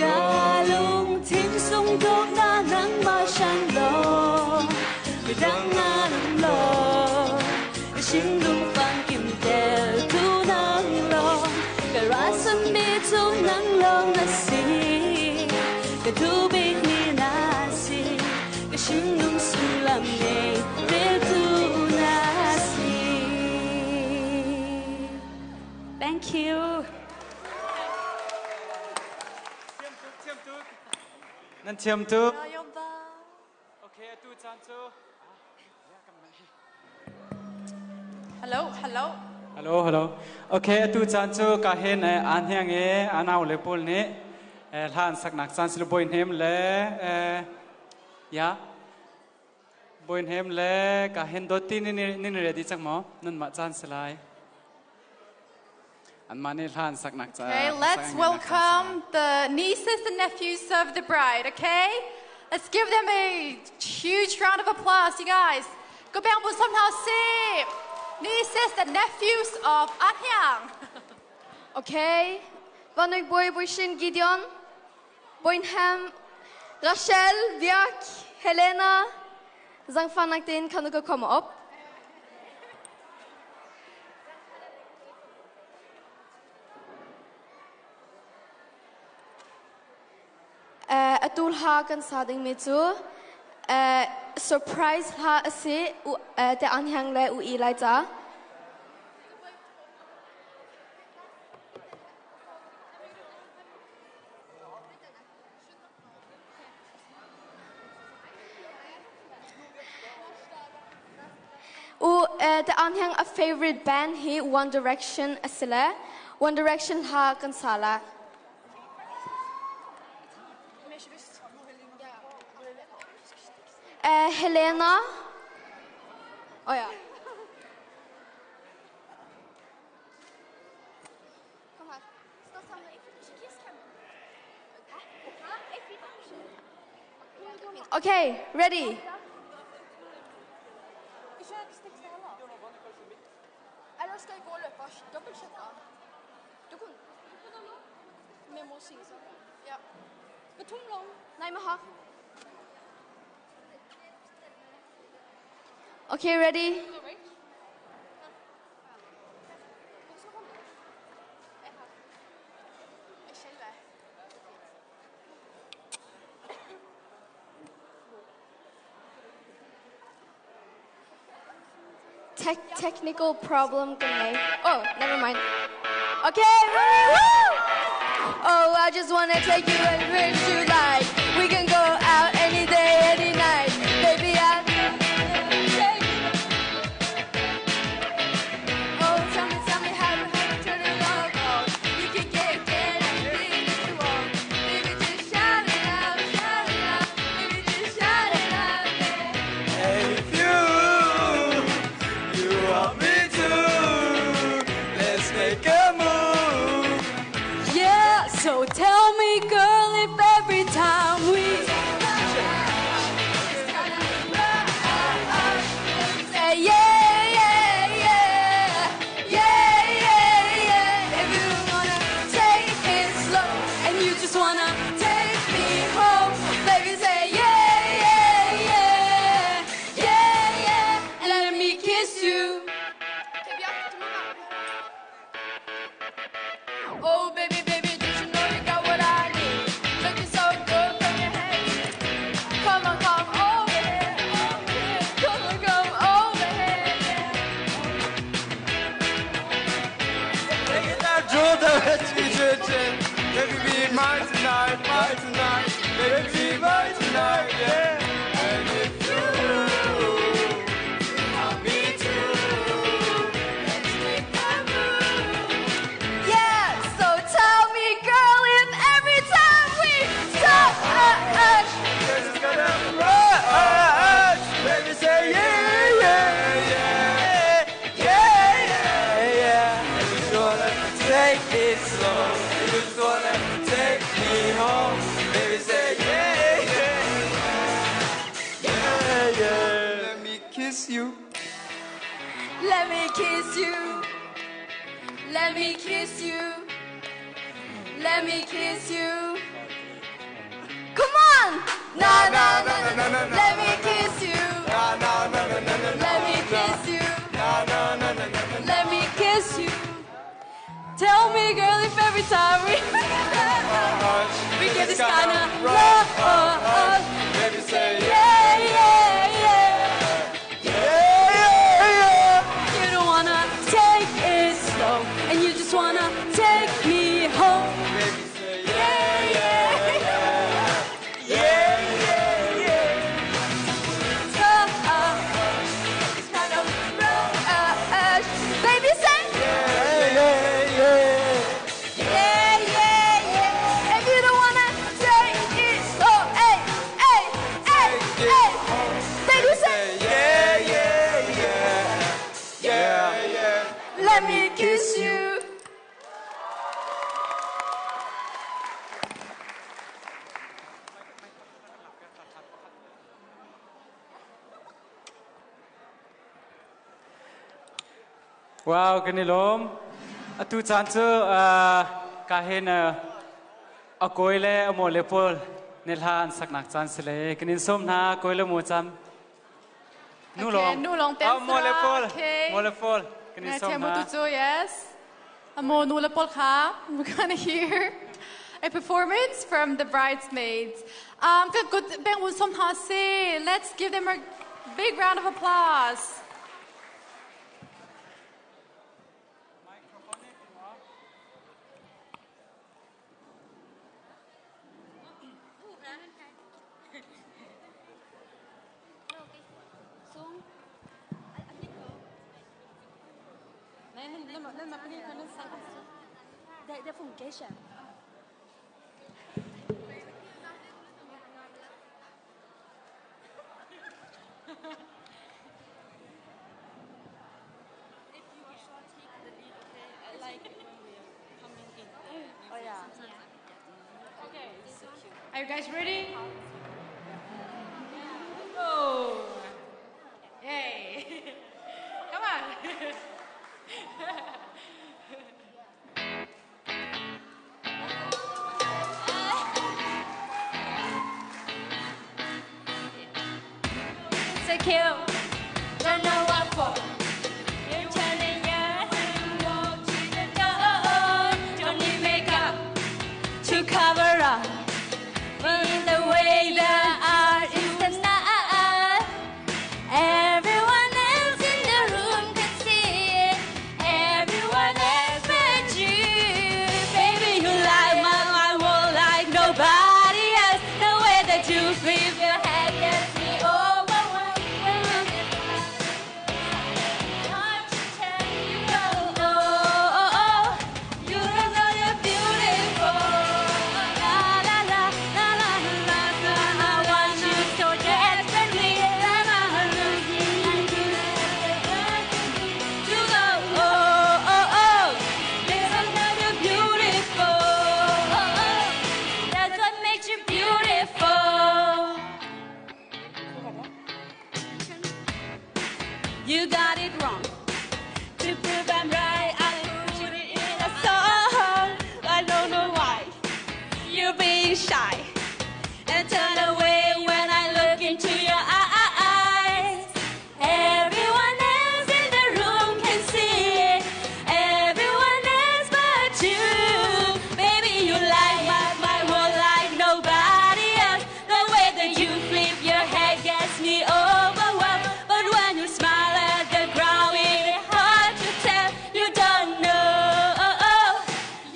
กาลุงทิ้งส่งดอกหน้านังมาช่างรอไม่ดังงานรอก็ชิงลุงฟังกิมเตลทูนังรอก็รักสันมีทูนังลองนะสิก็ดูบิกมีนาสิก็ชิงลุงสุลามเนเรทูนาสิ Thank you นั่นเทียมตุโอเคตูจานจู Hello Hello ฮัลโหลฮัลโหลโอเคตูจานจูก็เห็นอันเฮียงอันเอาเลยปุ่นนี้ท่านสักนักจานสิลบอยเฮมเลยยาบอยเฮมเลยก็เห็นดอตีนี่เรดี้จังมั้งนั่นมาจานสลายอันมานี่ท่านสักนักจาน Okay, let's welcome the nieces and nephews of the bride, okay? Let's give them a huge round of applause, you guys. Go back and somehow see nieces and nephews of An Hyang. Okay. Vanog boy Shin Gideon, Boynham, Rachel, Viak, Helena, Zangfanaktin, kan du komme opp? Atul Hakan Sading Mitsu, surprise ha ase te anhyang le u ilai cha te anhyang a favorite band hi One Direction asile One Direction ha kansala Helena. Oh yeah. Okay, ready. Okay, ready? Technical problem. Oh, never mind. Okay, ready? Woo! Oh, I just wanna take you anywhere you like. We can go out any day, any night. Baby, I take you. Oh, tell me how to turn it on. You can get anything you want. Baby, just shout it out. Baby, just shout it out. Hey, if you want me to, let's make a move. Yeah, so tell me, girl, if every time we say yeah, yeah, yeah, yeah, yeah, yeah. If you wanna take it slow and you just wanna take me home, baby, say yeah, yeah, yeah, yeah, yeah, and let me kiss you. Oh, baby, baby, did you know you got what I need? Looking so good from your head. Come on, come over here, Come on, come over here. Take it down, draw the chin. Baby, be mine tonight, Baby, be mine tonight, yeah. And if you want me to, let's make a move. Yeah, so tell me, girl, if every time we touch, it's gonna rush. Baby, say yeah, yeah, yeah, yeah, yeah, yeah. I just wanna take it slow. I just wanna take me home. Baby, say yeah, yeah, yeah, yeah. Let me kiss you. let me kiss you. Let me kiss you. Let me kiss you. Come on! Na na na na na. Let me kiss you. Na na na na na na. Let me kiss you. Na na na na na. let me kiss you. Tell me, girl, if every time we get this kind of love, Baby, say yeah, yeah, yeah. yeah, yeah, yeah. You don't wanna take it slow, and you just wanna take me home. Baby, say yeah, yeah, yeah, yeah, yeah, yeah. It's kind of rush. Baby, say Yeah, yeah, yeah. yeah, yeah, yeah. If you don't wanna take it slow, hey, hey, hey, hey. Baby, say Yeah, yeah, yeah, yeah, yeah. let me kiss you. Wow, kanilom. Atu chancu kahin akoile amolepol nilhan saknak chansle kanin somna koile mocham. Nulong. Nulong Molepol. Okay. Molepol. Kanin Temo somna. tutu, yes. Amo nula pol ka. We're gonna hear a performance from the bridesmaids. Let's give them a big round of applause. Are you guys ready? Oh, yay! Come on. So cute. Don't know what for. You're turning your head and walk to the door. Don't need makeup to cover up. In the way that art is the night. Everyone else in the room can see it. Everyone else but you. Baby, you light my world like nobody else. The way that you flip your head gets me overwhelmed. Hard to tell you don't know. You don't know you're beautiful. La la la la la la la. I want you so desperately. La la la la. You go oh oh oh. You don't know you're beautiful. That's what makes you beautiful. You got it wrong. To prove I'm right, I put it in a song. I don't know why you're being shy and turn away when I look into your eyes. Everyone else in the room can see it. Everyone else but you. Baby, you light my world like nobody else. The way that you flip your head gets me overwhelmed. But when you smile at the ground, it's hard to tell. You don't know.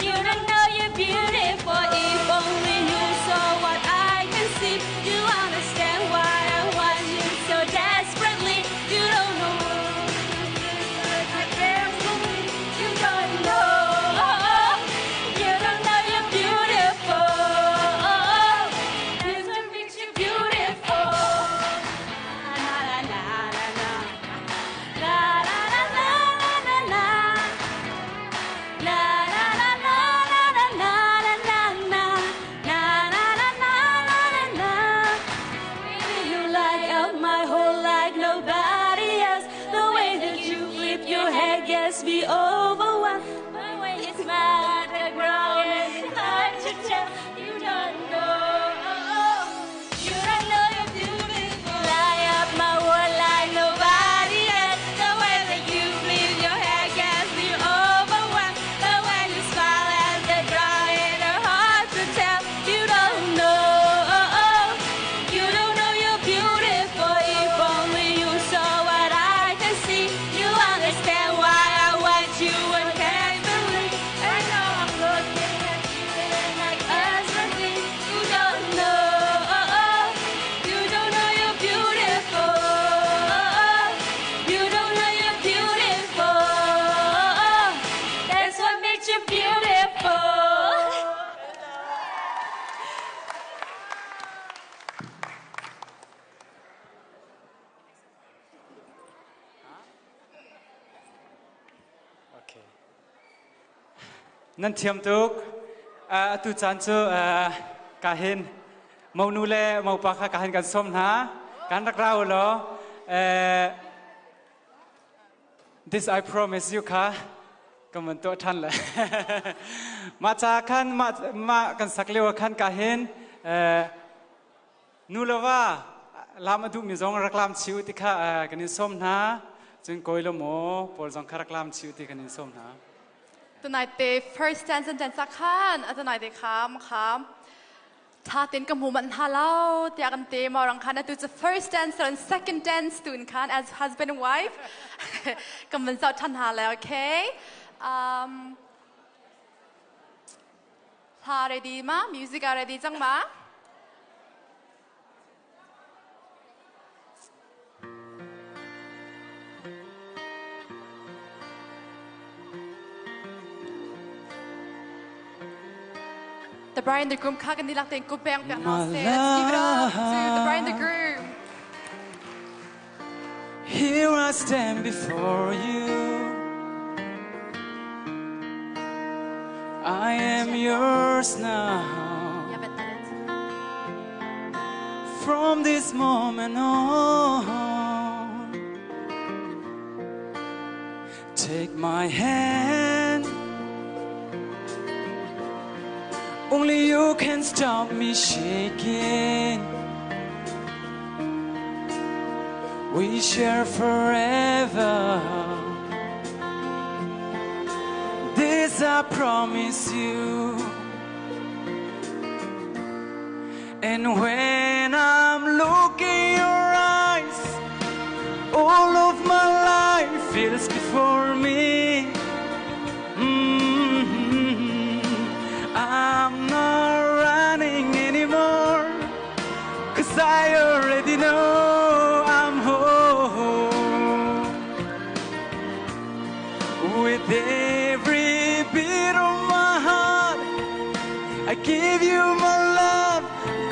You don't know you're beautiful. If only you saw what I can see, you understand why I want you so desperately. You don't know. You don't know. You don't know you're beautiful. That's what makes you beautiful. La la la la la. La la la la la la. La la la la la la la la la. La la la la la la la. Baby, you light up my whole like nobody else. The way that you flip your head gets me overwhelmed. The way you smile at the ground, it's hard to tell. You don't know. You don't know you're beautiful. Light up my world like nobody else. The way that you flip your head gets me overwhelmed. But when you smile at the ground, it's hard to tell. You don't know. You don't know you're beautiful. If only you saw what I can see, you understand why I want you and can't believe. I know I'm looking at you like us nothing. You don't know. You don't know you're beautiful. You don't know you're beautiful. That's what makes you beautiful. Okay. Nan thiam tuk tu chan chu kahin mau nu le mau pa kha kahin kan som na kan rak rau lo this I promise you kha kaman to than la ma cha khan ma kan saklewa khan kahin nu lo wa lam adu mi zong rak lam chiu ti kha kanin som na chun koi lo mo por zong kha rak lam chiu ti kanin som na tonight the first dance and dance khan tonight the kham tha tin kam human halau tia kan te ma rang khan to the first dance and second dance tun khan as husband and wife kam ban zau than ha la okay tha ready ma music ready chang ma The bride and the groom kagan nila ting kupeng piang na say. Let's give it up to the bride and the groom. Here I stand before you. I am yours now. From this moment on, take my hand. Only you can stop me shaking. We share forever. This I promise you. And when I'm looking in your eyes, all of my life feels before me. I'm not running anymore, 'cause I already know I'm home. With every beat of my heart, I give you my love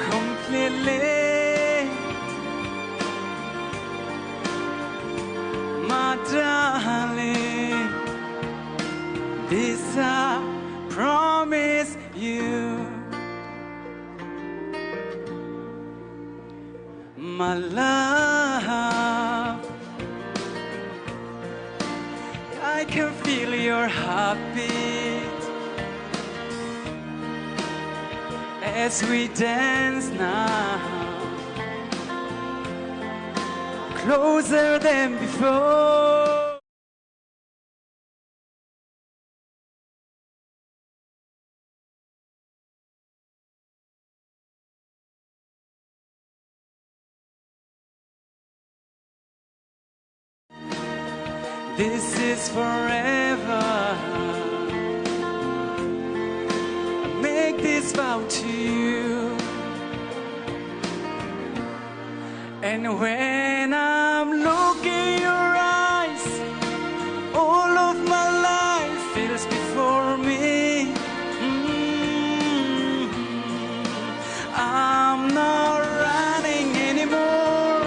completely. My darling, this I promise you. My love, I can feel your heartbeat as we dance now, closer than before. This is forever. I make this vow to you. And when I'm looking in your eyes, all of my life feels before me. I'm not running anymore,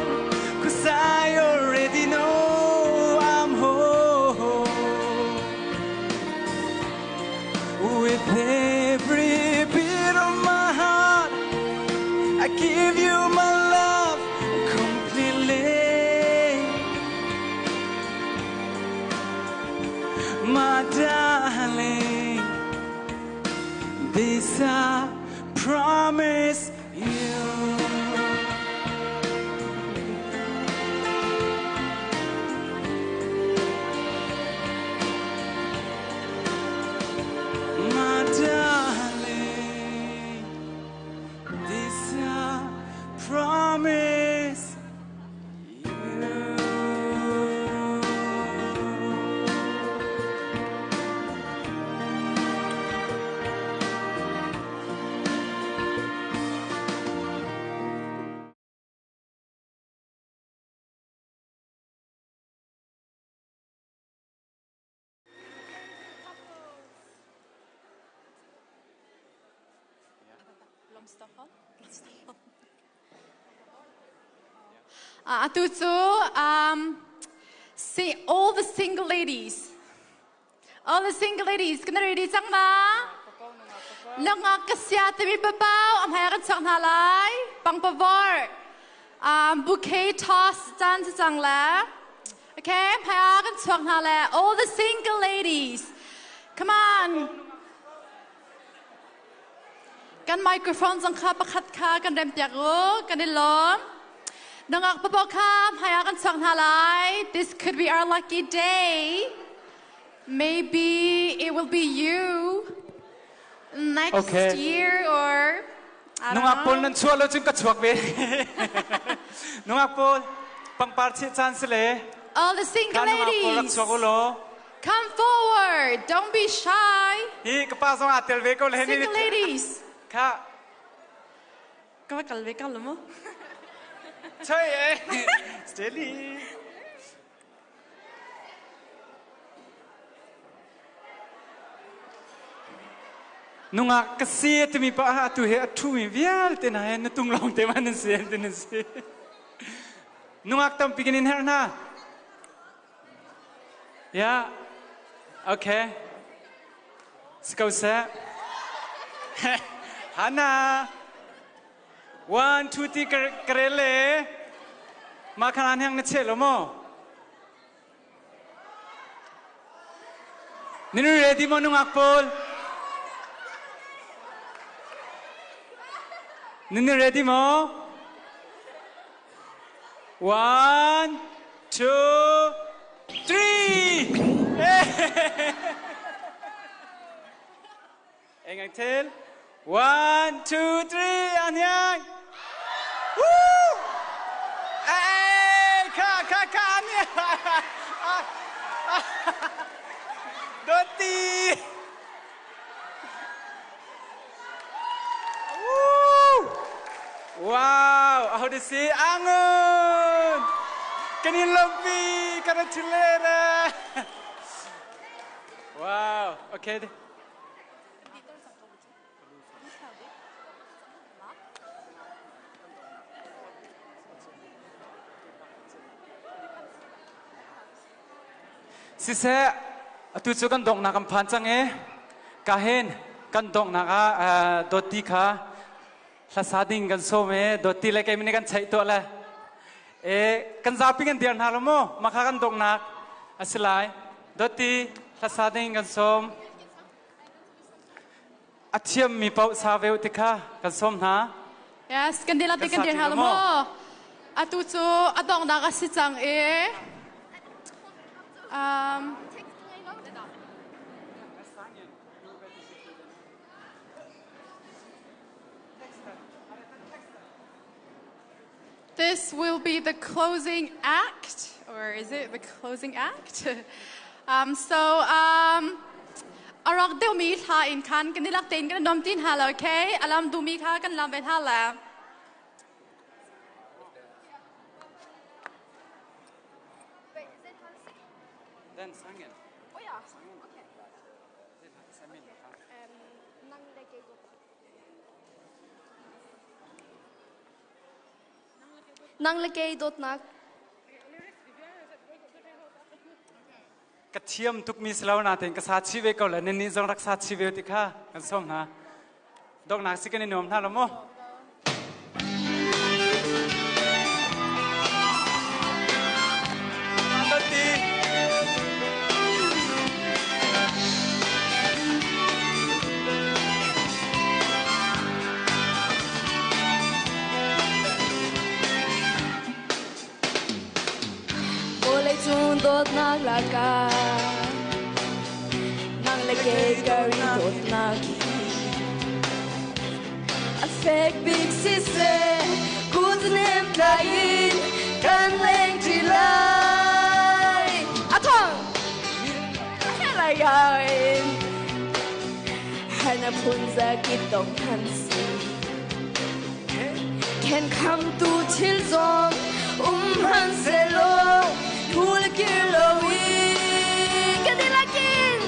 'cause I already know. With every beat of my heart, I give you my love completely. My darling, this I promise you. Darling, this I promise you. See all the single ladies. All the single ladies, can you ready sang ma? Langa kasya timi babao, am hayakan sang halai, pang pavor. Bouquet toss dance sang la. Okay, am hayakan sang halai. All the single ladies, come on. Kan microphone sang ka pakat ka kan rem tiago kan ilom. Nangak papokam hayakan sang halai. This could be our lucky day. Maybe it will be you next Okay. year or I Nung don't apol know. nan chualo chung ka chuak be. Nung apol pang parchi chance le. All the single Nung apol rak ladies, chuak ulo. come forward. Don't be shy. Hi ka pa song atel ve ko le ni. Single ladies. Ka. Có phải cần với con lắm không? Chơi eh. Steady. Nunga kasi tumi pa tu he tu mi vial te na he na tung long te man se te na se. Nunga tam piginin her na. Yeah. Okay. Skau se. Hana. 1 2 3 kerele. Makanan yang necel lo mo. Ninu ready mo nung akpol? Ninu ready mo? 1 2 3. Engang tel. 1 2 3 anyang. Woo! Hey, ka anyang. Doti. Woo! Wow, how to say angun. Kanin lopi, kana chilera. Wow, okay. Sise atu chu kan dong na kan phan chang e ka hen kan dong na ka doti kha la sading kan so me doti le kai mini kan chai to la e kan za pi kan dian ha lo mo ma kha kan dong na asilai doti la sading kan som athiam mi pau sa veu ti kha kan som na Yes, kan dila ti kan dir halo mo. Atu chu adong da ka si chang e. This will be the closing act, or is it the closing act? Arok deu mi tha in kan kan dilak tin kan dom tin hala, okay? Alam du mi kha kan lam bet hala. Dan sangen. Oh ja. Okay. Nang lagay dot nak. Katiam tuk mi selaw natin kasachi ve ko la ni zong rak sachi ve ti kha kan som na dok nak si kan ni nom na lo mo Boleh chung dot nak laka. Nang lagay gari dot nak. A fake big sister, good name kain, kan leng tilai. Atong, helai gain. Hana punza kitong hansi. Can come to chilzong, hanselo. Pula kilowi kadilakin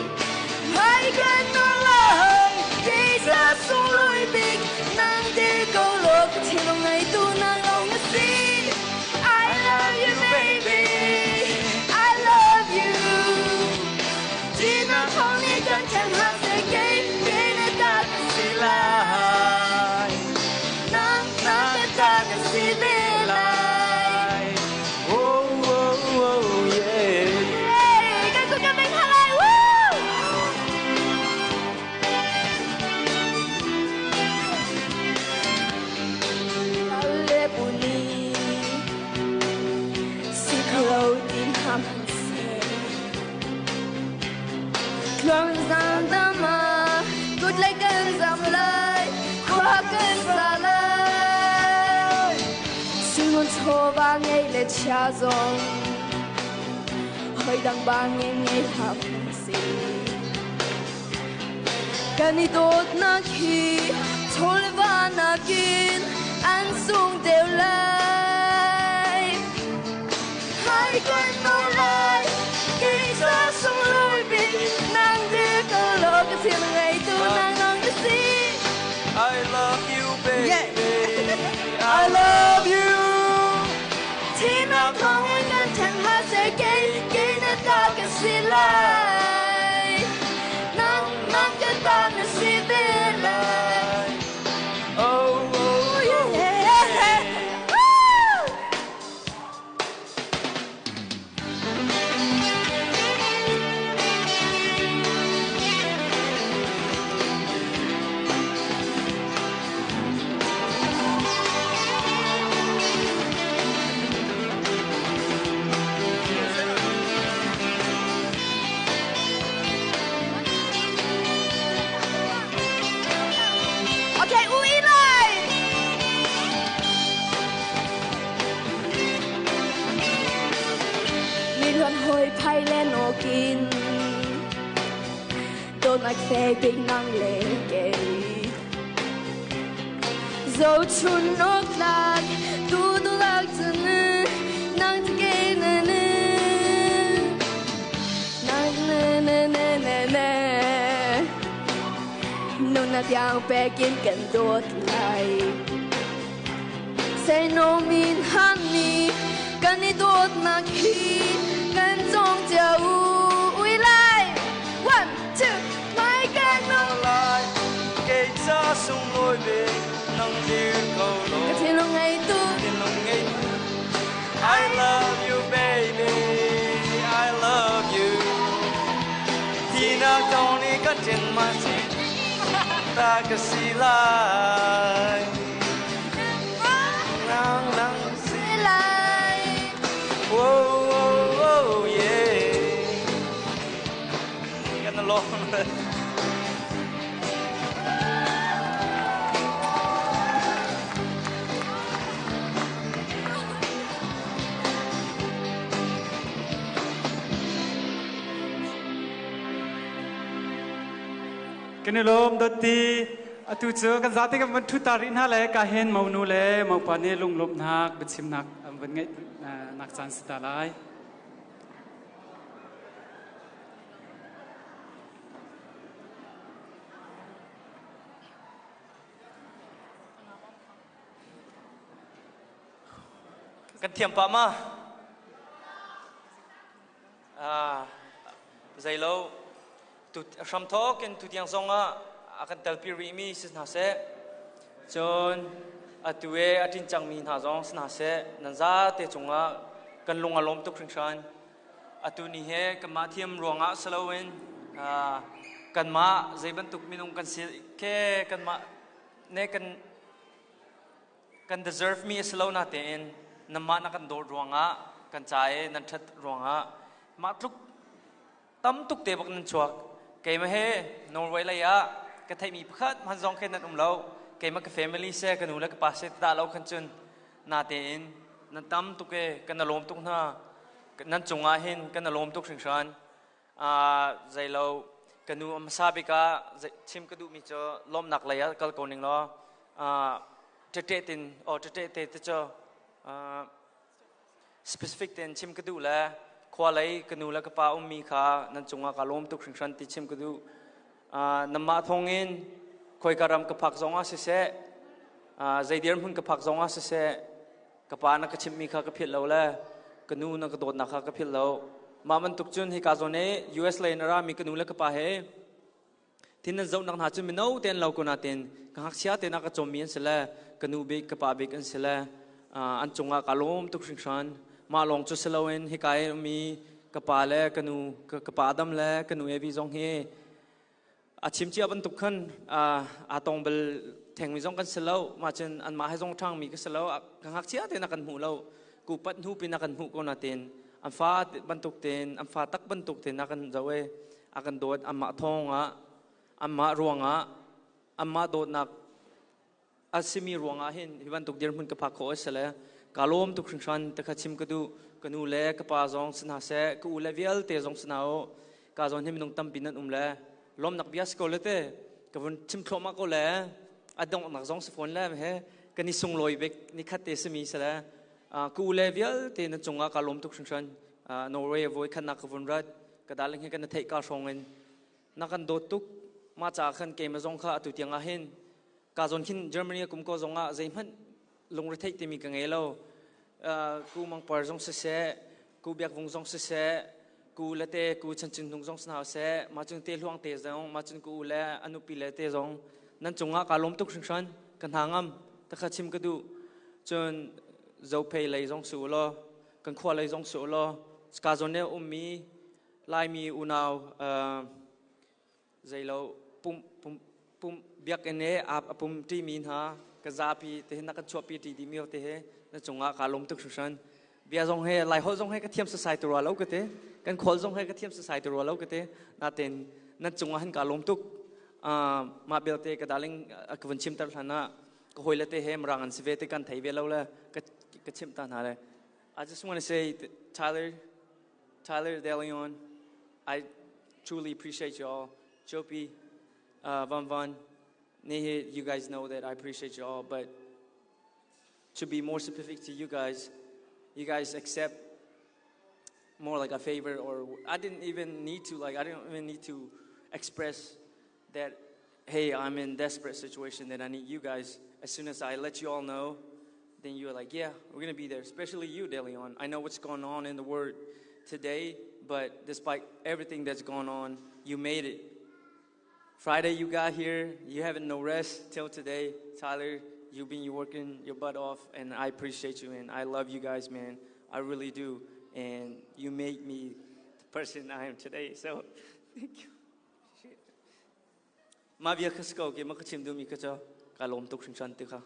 hai kan nolai keisa suloi big nang de go lok chilong ngai tu nang long si I love you baby I love you Jina hong ni kan chan ha se ke bene ta silai nang nang ta silai oh yeah thô ba ngay lệ cha dòng hơi đang ba ngay ngay hàm gì cần đi tốt na khi thôi và na kín anh sung đều lại hai con nô lại khi xa sung lối bị nàng đưa câu lỡ cái thiên ngày tu nàng nàng cái gì I love you baby I love you thì nàng không anh ngăn chẳng hát sẽ gây gây nên ta cái gì lại nàng nàng cái ta cái gì về lại oh oh yeah woo Okay, ui lại mi luận hồi phai lên ô kín đôi mắt xe bình năng lệ kề dấu chun ốc lạc tu tu lạc chân năng thức kê nè nè năng nè nè nè nè nè nôn na tiếng bè kiến cần đốt lại say no min honey cần đi đốt na khi cần trong chiều uy lại one two my God no lại cây xa sung lối về nâng đi câu lối cái thiên long ngày tu I love you baby I love you thì nàng trong đi cất trên mà xin ta cái gì lại nàng nàng gì lại oh oh oh yeah cái nó lo cái này lom đợt ti tu chưa cái giá thì cái vấn thu tarin ha lẽ cả hen màu nu lẽ màu pan này lung lom nạc bết sim nạc vấn ngay nạc chan sita lại cái thiểm pa mà dây lâu tu sam thọ cái tu tiếng song akan telpiri mi sna se chon atue atin changmi na jong sna se nanza te chunga kan lunga lom tu khringshan atuni he kama thiam ronga salawin kan ma zeiban tuk minung kan si ke kan ma ne kan deserve me slow na te in nama na kan do ronga kan chae nan that ronga ma tuk tam tuk te bak nan chuak ke ma he norway la ya cái thầy mi khát han dòng khen năn lâu cái mà cái family xe cái nụ là cái passe ta lâu khăn chân na tên năn tâm tu cái năn lom tu na năn chung ai hin cái năn lom tu sinh sản dày lâu cái nụ am sa bị cả chim cái du mi cho lom nặc lấy cái câu ninh lo tệ tin tệ cho specific tên chim cái du là khoa lấy cái nụ là cái pa mi kha năn chung cái lom tu sinh sản thì chim cái du nama thongin khoi karam ka phak zonga se se zaidir hun ka phak zonga se se kapa na ka chimmi kha ka phil lo la kanu na ka dot na kha ka phil lo maman tuk chun hi ka zone us le nara mi kanu la ka pa he tin na zau nak na chu mi no ten lo ko na ten ka hak sia te na ka chomi se la kanu be ka pa be kan se la an chunga ka lom tuk sing san ma long chu se lo en hi kai mi ka pa le kanu ka pa dam le kanu e vi zong he chim chia ban tuk khan tong bel theng mi jong kan selo ma chen an ma hai jong thang mi ka selo ka hak chia te na kan hu lo ku pat hu pi na kan hu ko na ten an fa ban tuk ten an fa tak ban tuk ten na kan zawe akan dot amma thonga amma ruanga amma dot nak asimi ruanga hin hi ban tuk dir mun ka pha kho sele kalom tu khringshan ta khachim kadu kanu le ka pa zong sna se ku level te zong snao ka zon him nong tam pinan le lom nak bias ko le te ka vun chim thloma ko le adong nak zong se phone le he kani sung loi bek ni khatte se mi sala ku level te na chunga kalom tu khringshan Norway voi khan nak vun rat ka daling he kan thei ka songen nakan do tuk ma cha khan ke ma zong kha tu tiang a hin ka zon khin Germany kum ko zonga zeimhan lung re thei te mi ka ngelo ku mang par zong se ku biak vung zong se ku late ku chan chin nung zong sna se ma chung te luang te zong ma chung ku le anu pi le te zong nan chunga ka lom tuk shan kan hangam ta kha chim ka du chon zo pei lei zong su lo kan khwa lei zong su lo ska zon ne mi lai mi unaw zailo pum biak ene apum ti min ha ka zapi te na ka chopi ti di mi te he na chunga ka lom tuk shan bia zong he lai ho zong he ka thiam society ro lo ka te kan khol zong he ka thiam society ro lo ka te na ten na chunga han ka lom tuk ma bel te ka daling ka van chim tar thana ka hoile te he mrang an sive te kan thai ve lo la ka chim ta na le I just want to say Tyler De Leon, I truly appreciate y'all. Chopi, Van, Nehe, you guys know that I appreciate y'all, but to be more specific to you guys accept more like a favor, or I didn't even need to express that, hey, I'm in desperate situation that I need you guys. As soon as I let you all know, then you're like, yeah, we're going to be there, especially you, De Leon. I know what's going on in the world today, but despite everything that's going on, you made it. Friday you got here, you having no rest till today. Tyler, you've been working your butt off, and I appreciate you, and I love you guys, man. I really do, and you make me the person I am today, so thank you. Ma bia khasko ke ma khachim du mi khacha kalom tuk shan te kha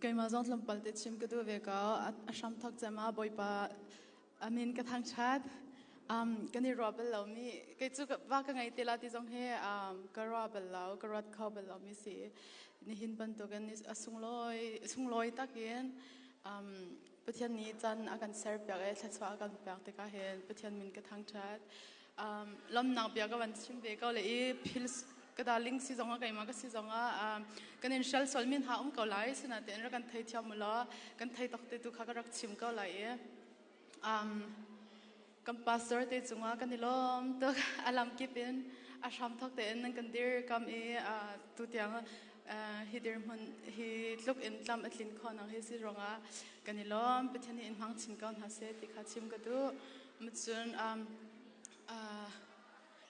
Cái mà dòng lâm bal tết chim cái đôi về có asham thắc chama boy pa amin cái thang chat cái này robel lâu mi cái chú và cái ngày tela thì dòng he cái robel lâu cái rod cow lâu mi si ni hin ban to cái ni sung loi ta kian bất thiện ni chan akan ser bia cái thắt xóa akan bia te ka hen bất thiện min cái thang chat lâm nào bia cáiวันchim về có lẽ pills cái đó link si giống cái mà cái si giống cái nên shell sol min ha câu lại xin là tiền ra cái thấy theo một lo cái thấy tóc tê tu khá cái rắc chim câu lại cái pastor tê chúng cái này lo tôi alam kipin asham thóc tê nên cái dir cái tu tiếng hi dir mun hi look in lam atlin khon ang hi si ronga cái này lo bị thiên in hang chim câu ha se ti khá chim cái tu một chuyện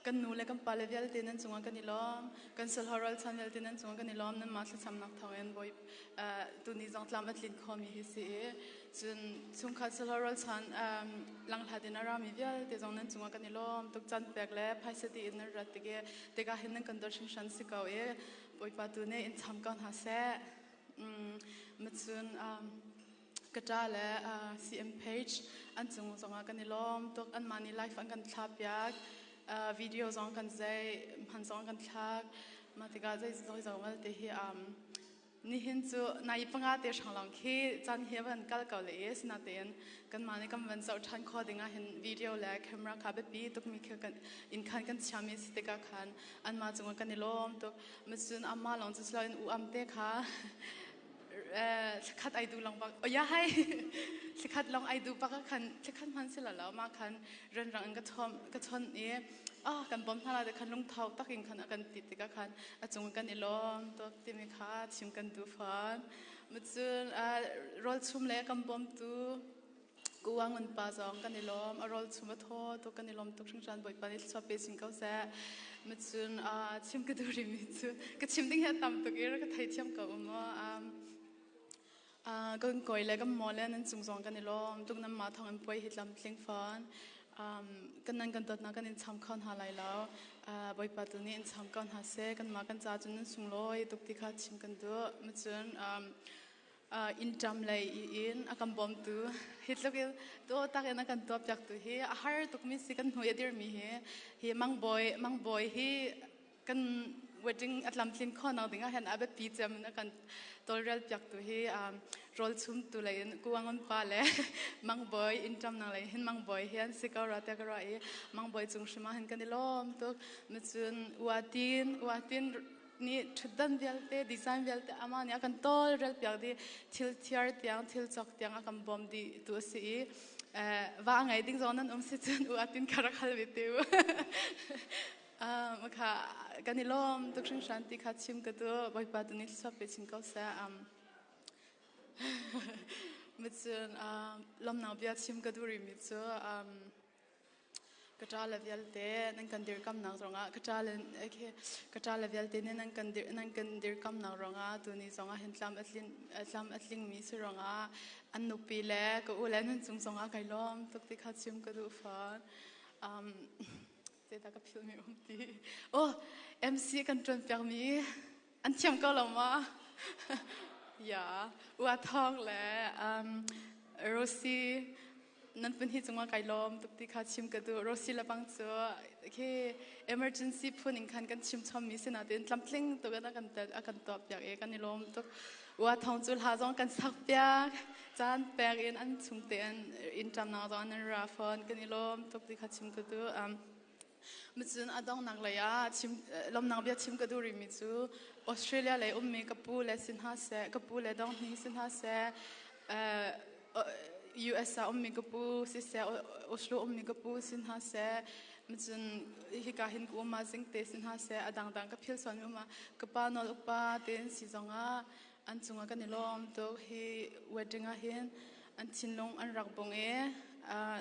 kan nu le kan pale vial tenen chunga kan ilom kan sal haral channel tenen chunga kan ilom nan ma thla chamnak thawen boy tu ni jong tlam atlin khomi hi si chun chung kha sal haral chan lang hladin ara mi vial te jong nan chunga kan ilom tuk chan pek le phaise ti in rat te te ka hin kan dor shan si kaw e boy pa tu ne in cham kan ha se machun kata le cm page an chung zonga kan ilom tuk an mani life an kan thlap yak video zong kan zai han zong kan thak ma te ga zai zoi zong mal te hi ni hin chu nai panga te shanglang khi chan he ban kal kaw le es na ten kan ma ne kam wan zau than kho dinga hin video la camera kha be pi tuk mi khan in kan chami te ka khan an ma chung kan lom tuk machun amma long chu slain u am te kha khat ai du long bak ya hai khat long ai du bak khan khat man sila la ma khan ran rang ka thon e kan bom thala de khan lung thau takin khan akan ti te ka khan achung kan ilom to ti mi kha chim kan du fan machun rol chum le kam bom tu kuwang un pa jong kan ilom rol chum tho to kan ilom tuk sing jan boi panil chwa pe sing kau sa machun chim ka du ri mi chu ka chim ding ha tam to ke ka thai thiam ka mo kan koi le kan mo le nan chung zong kan ilom tuk nam ma thong poi hitlam tling fan kan nan kan tot na kan in cham khan ha lai lao boi pa tu ni in cham kan ha se kan ma kan cha chun sung loi tuk ti kha chim kan du machun in jam lay in akan bom tu hitlokil to takin akan top jak tu hi a har tuk mi sikan hu edir mi hi mang boy hi kan wedding atlam tlin khon ang dinga hen abe pi jam akan tolrel jak tu hi rol chum tu lay kuangon pa le mang boy in jam nang lay hin mang boy hian sikara ta kara e mang boy chung shima hen kan lom tu mchun watin ni thudan velte design velte amani akan tol rel piak di thil thiar tiang thil chok tiang akan bom di tu si wa ngai ding zonan si chun watin kara khal viteu maka kanilom tukshin shanti khachim katu boy patunil sop pechin ko sa mchun lom na bia chim katu ri mi chu kachala velte nang kandir kam nang ronga kachala velte ne nang kandir kam nang ronga tuni zonga hentlam atling mi su ronga annupi le ko ulen hun chung zonga kailom tukti khachim kadu fan ta ka phil mi umti MC kan tron pyang mi an cham ko lama ya wa thong le Rosie nan pun hi chunga kailom tukti kha chim ka du Rosie la bang chu ke emergency phun in khan kan chim chom mi sina den tlamtling to ga kan ta akan top yak e kan ilom to wa thong chul ha jong kan sak pyak chan pek in an chung te an in tam na zo an ra phone kan ilom tukti kha chim ka du mchun adong nak la ya chim lom nang bia chim ka du ri mi chu Australia le ummi kapu le sin ha se kapu le dong ni sin ha se US ummi kapu si se Oslo ummi kapu sin ha se mchun hi ka hin ku ma jing te sin ha se adang dang ka phil son ma ka pa nol upa ten si zonga an chunga ka ni lom to hi wedding a hin an chinlong an rak bong e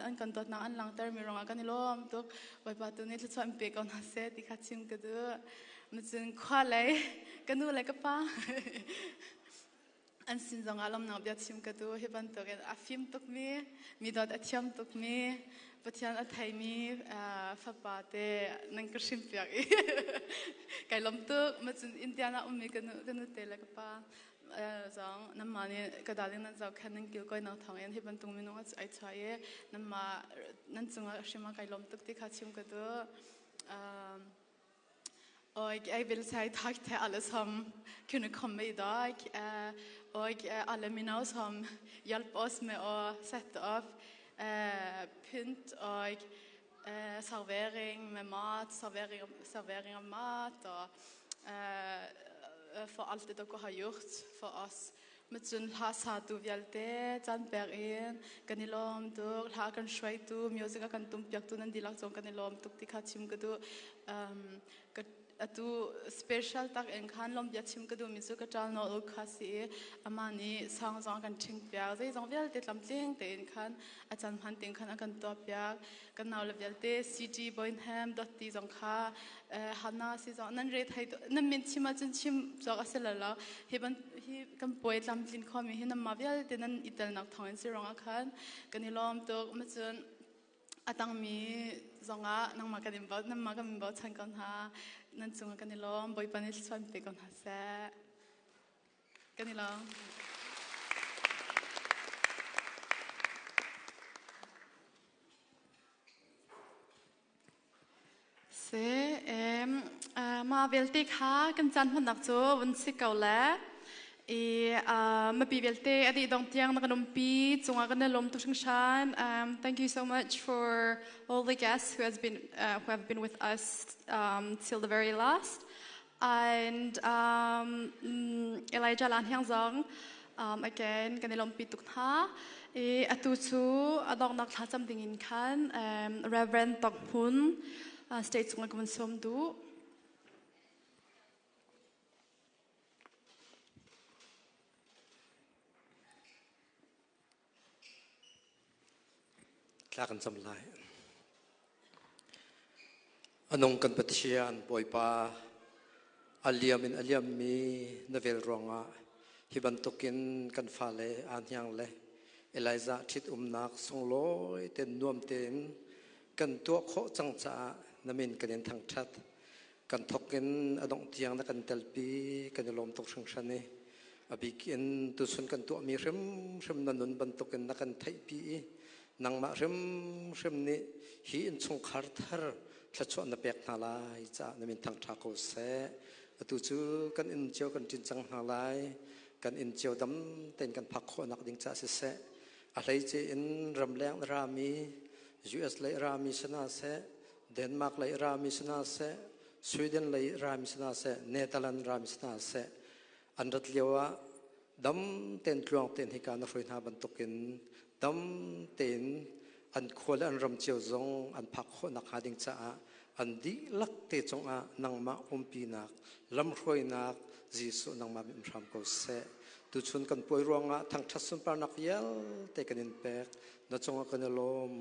an kan dot na an lang tar mi ronga ka ni lom to wai pa tu ni thla cham pe kon ha se ti kha chim ka du mchun khwa lai kanu lai ka pa an sin zong alom na bia chim ka tu hi ban to gen afim tok mi dot athiam tok mi pathian athai mi fa pa te nang ka sim pyak kai lom tu mchun indiana ummi kanu te la ka pa zong namani ka dalin nan zau khan nang kil koi na thang en hi ban tung mi no ai chaye namma nan chunga shima kai lom tuk ti kha chim ka tu og jeg vil si takk til alle som kunne komme i dag, og alle mine som hjalp oss med å sette opp pynt og servering med mat, servering av mat, og for alt det dere har gjort for oss. Mchun ha sa tu vialte chan per in kanilom tu ha kan shwai tu music kan tum pyak tu nan dilak chong kanilom tuk ti kha chim ka tu atu special tak en khan lom bia chim ka du mi chu ka tal no u khasi amani sang jong kan thing pya zai jong vial te tlam tling te en khan achan phan ting khan akan to pya kan naw le vial te city boynham.t jong kha hana si jong nan re thai nan min chima chun chim jog aselala heban hi kan poi tlam tlin kho mi hin ma vial te nan ital nak thong si ronga khan kanilom to ma chun atang mi zonga nang ma kadim ba nam ma kam ba chan kan ha nan chunga kanilom boi panil swan pe kon ha sa kanilom se ma velti kha kan chan hon nak chu won si kaula ma pi velte adi dong tiang na kanom pi chunga kan lom tu shan. Thank you so much for all the guests who have been with us till the very last, and Elijah Lan Hyang Zong again kan lom pi tuk tha atu chu adong nak tha cham ding in khan Reverend Tok Hun state chunga kan som du Klakan samlai. Anong kan patisyan boy pa aliam mi navel ronga hibantukin kan fale anyang le Eliza thit umnak songloi ten nuam ten kan tua kho changcha namin kanin thang that kan thokin adong tiang na kan telpi kan lom tok sang shane อบิกินตุสุนกันตัวมีริมนันนุนบันตุกันนักันไทยปีนังมาริมนี่ฮีอินชงคาร์เทอร์ทัชวนนับเปกนาลายจ้านั่นเป็นทางทาโกเซตุจูกันอินเจียวกันจินจังนาลายกันอินเจียวดำเต็นกันพักโคนักดิ้งจ้าเสอะไรเจอินรำแรงรามี US เลยรามีชนะเสเดนมาร์กเลยรามีชนะเสสวีเดนเลยรามีชนะเสเนเธอร์แลนด์รามีชนะเสอันรัตเลียวดำเต็นกลองเต็นฮิการนฟอยนาบันตุกินดำเต็นอันควรอันรำเจียวจงอันพักโคนักหาดิ้งจ้าอันดีลักเตจงนังมาปีนักลำรวยนักจีสุนังมาบิมรำก็เสตุชนกันป่วยรวงทางทัศน์ปานักเยลเตกันอินเปกนัจงกันลม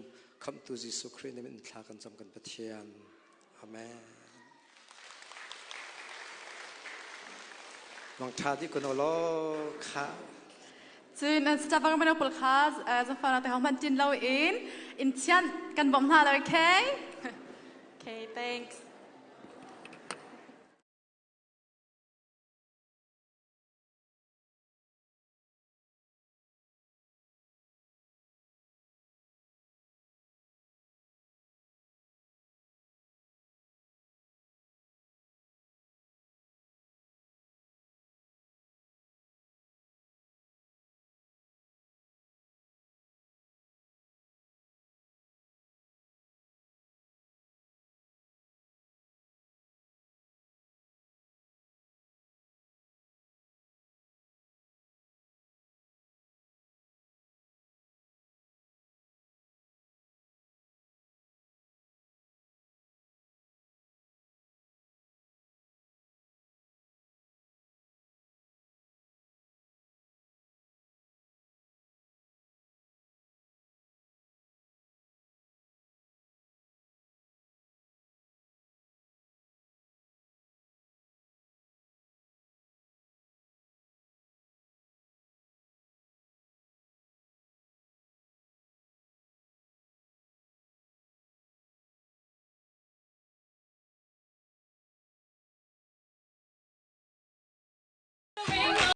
คำตุจีสุครีนิมินทากันจำกันปะเทียนอาเมนลองทาที่กันโลค่ะซึ่งสตาฟังเป็นอุปกรณ์จะฟังแต่ของมันจินเราเองอินเชียนกันบ่มหาเลยโอเค Okay, thanks.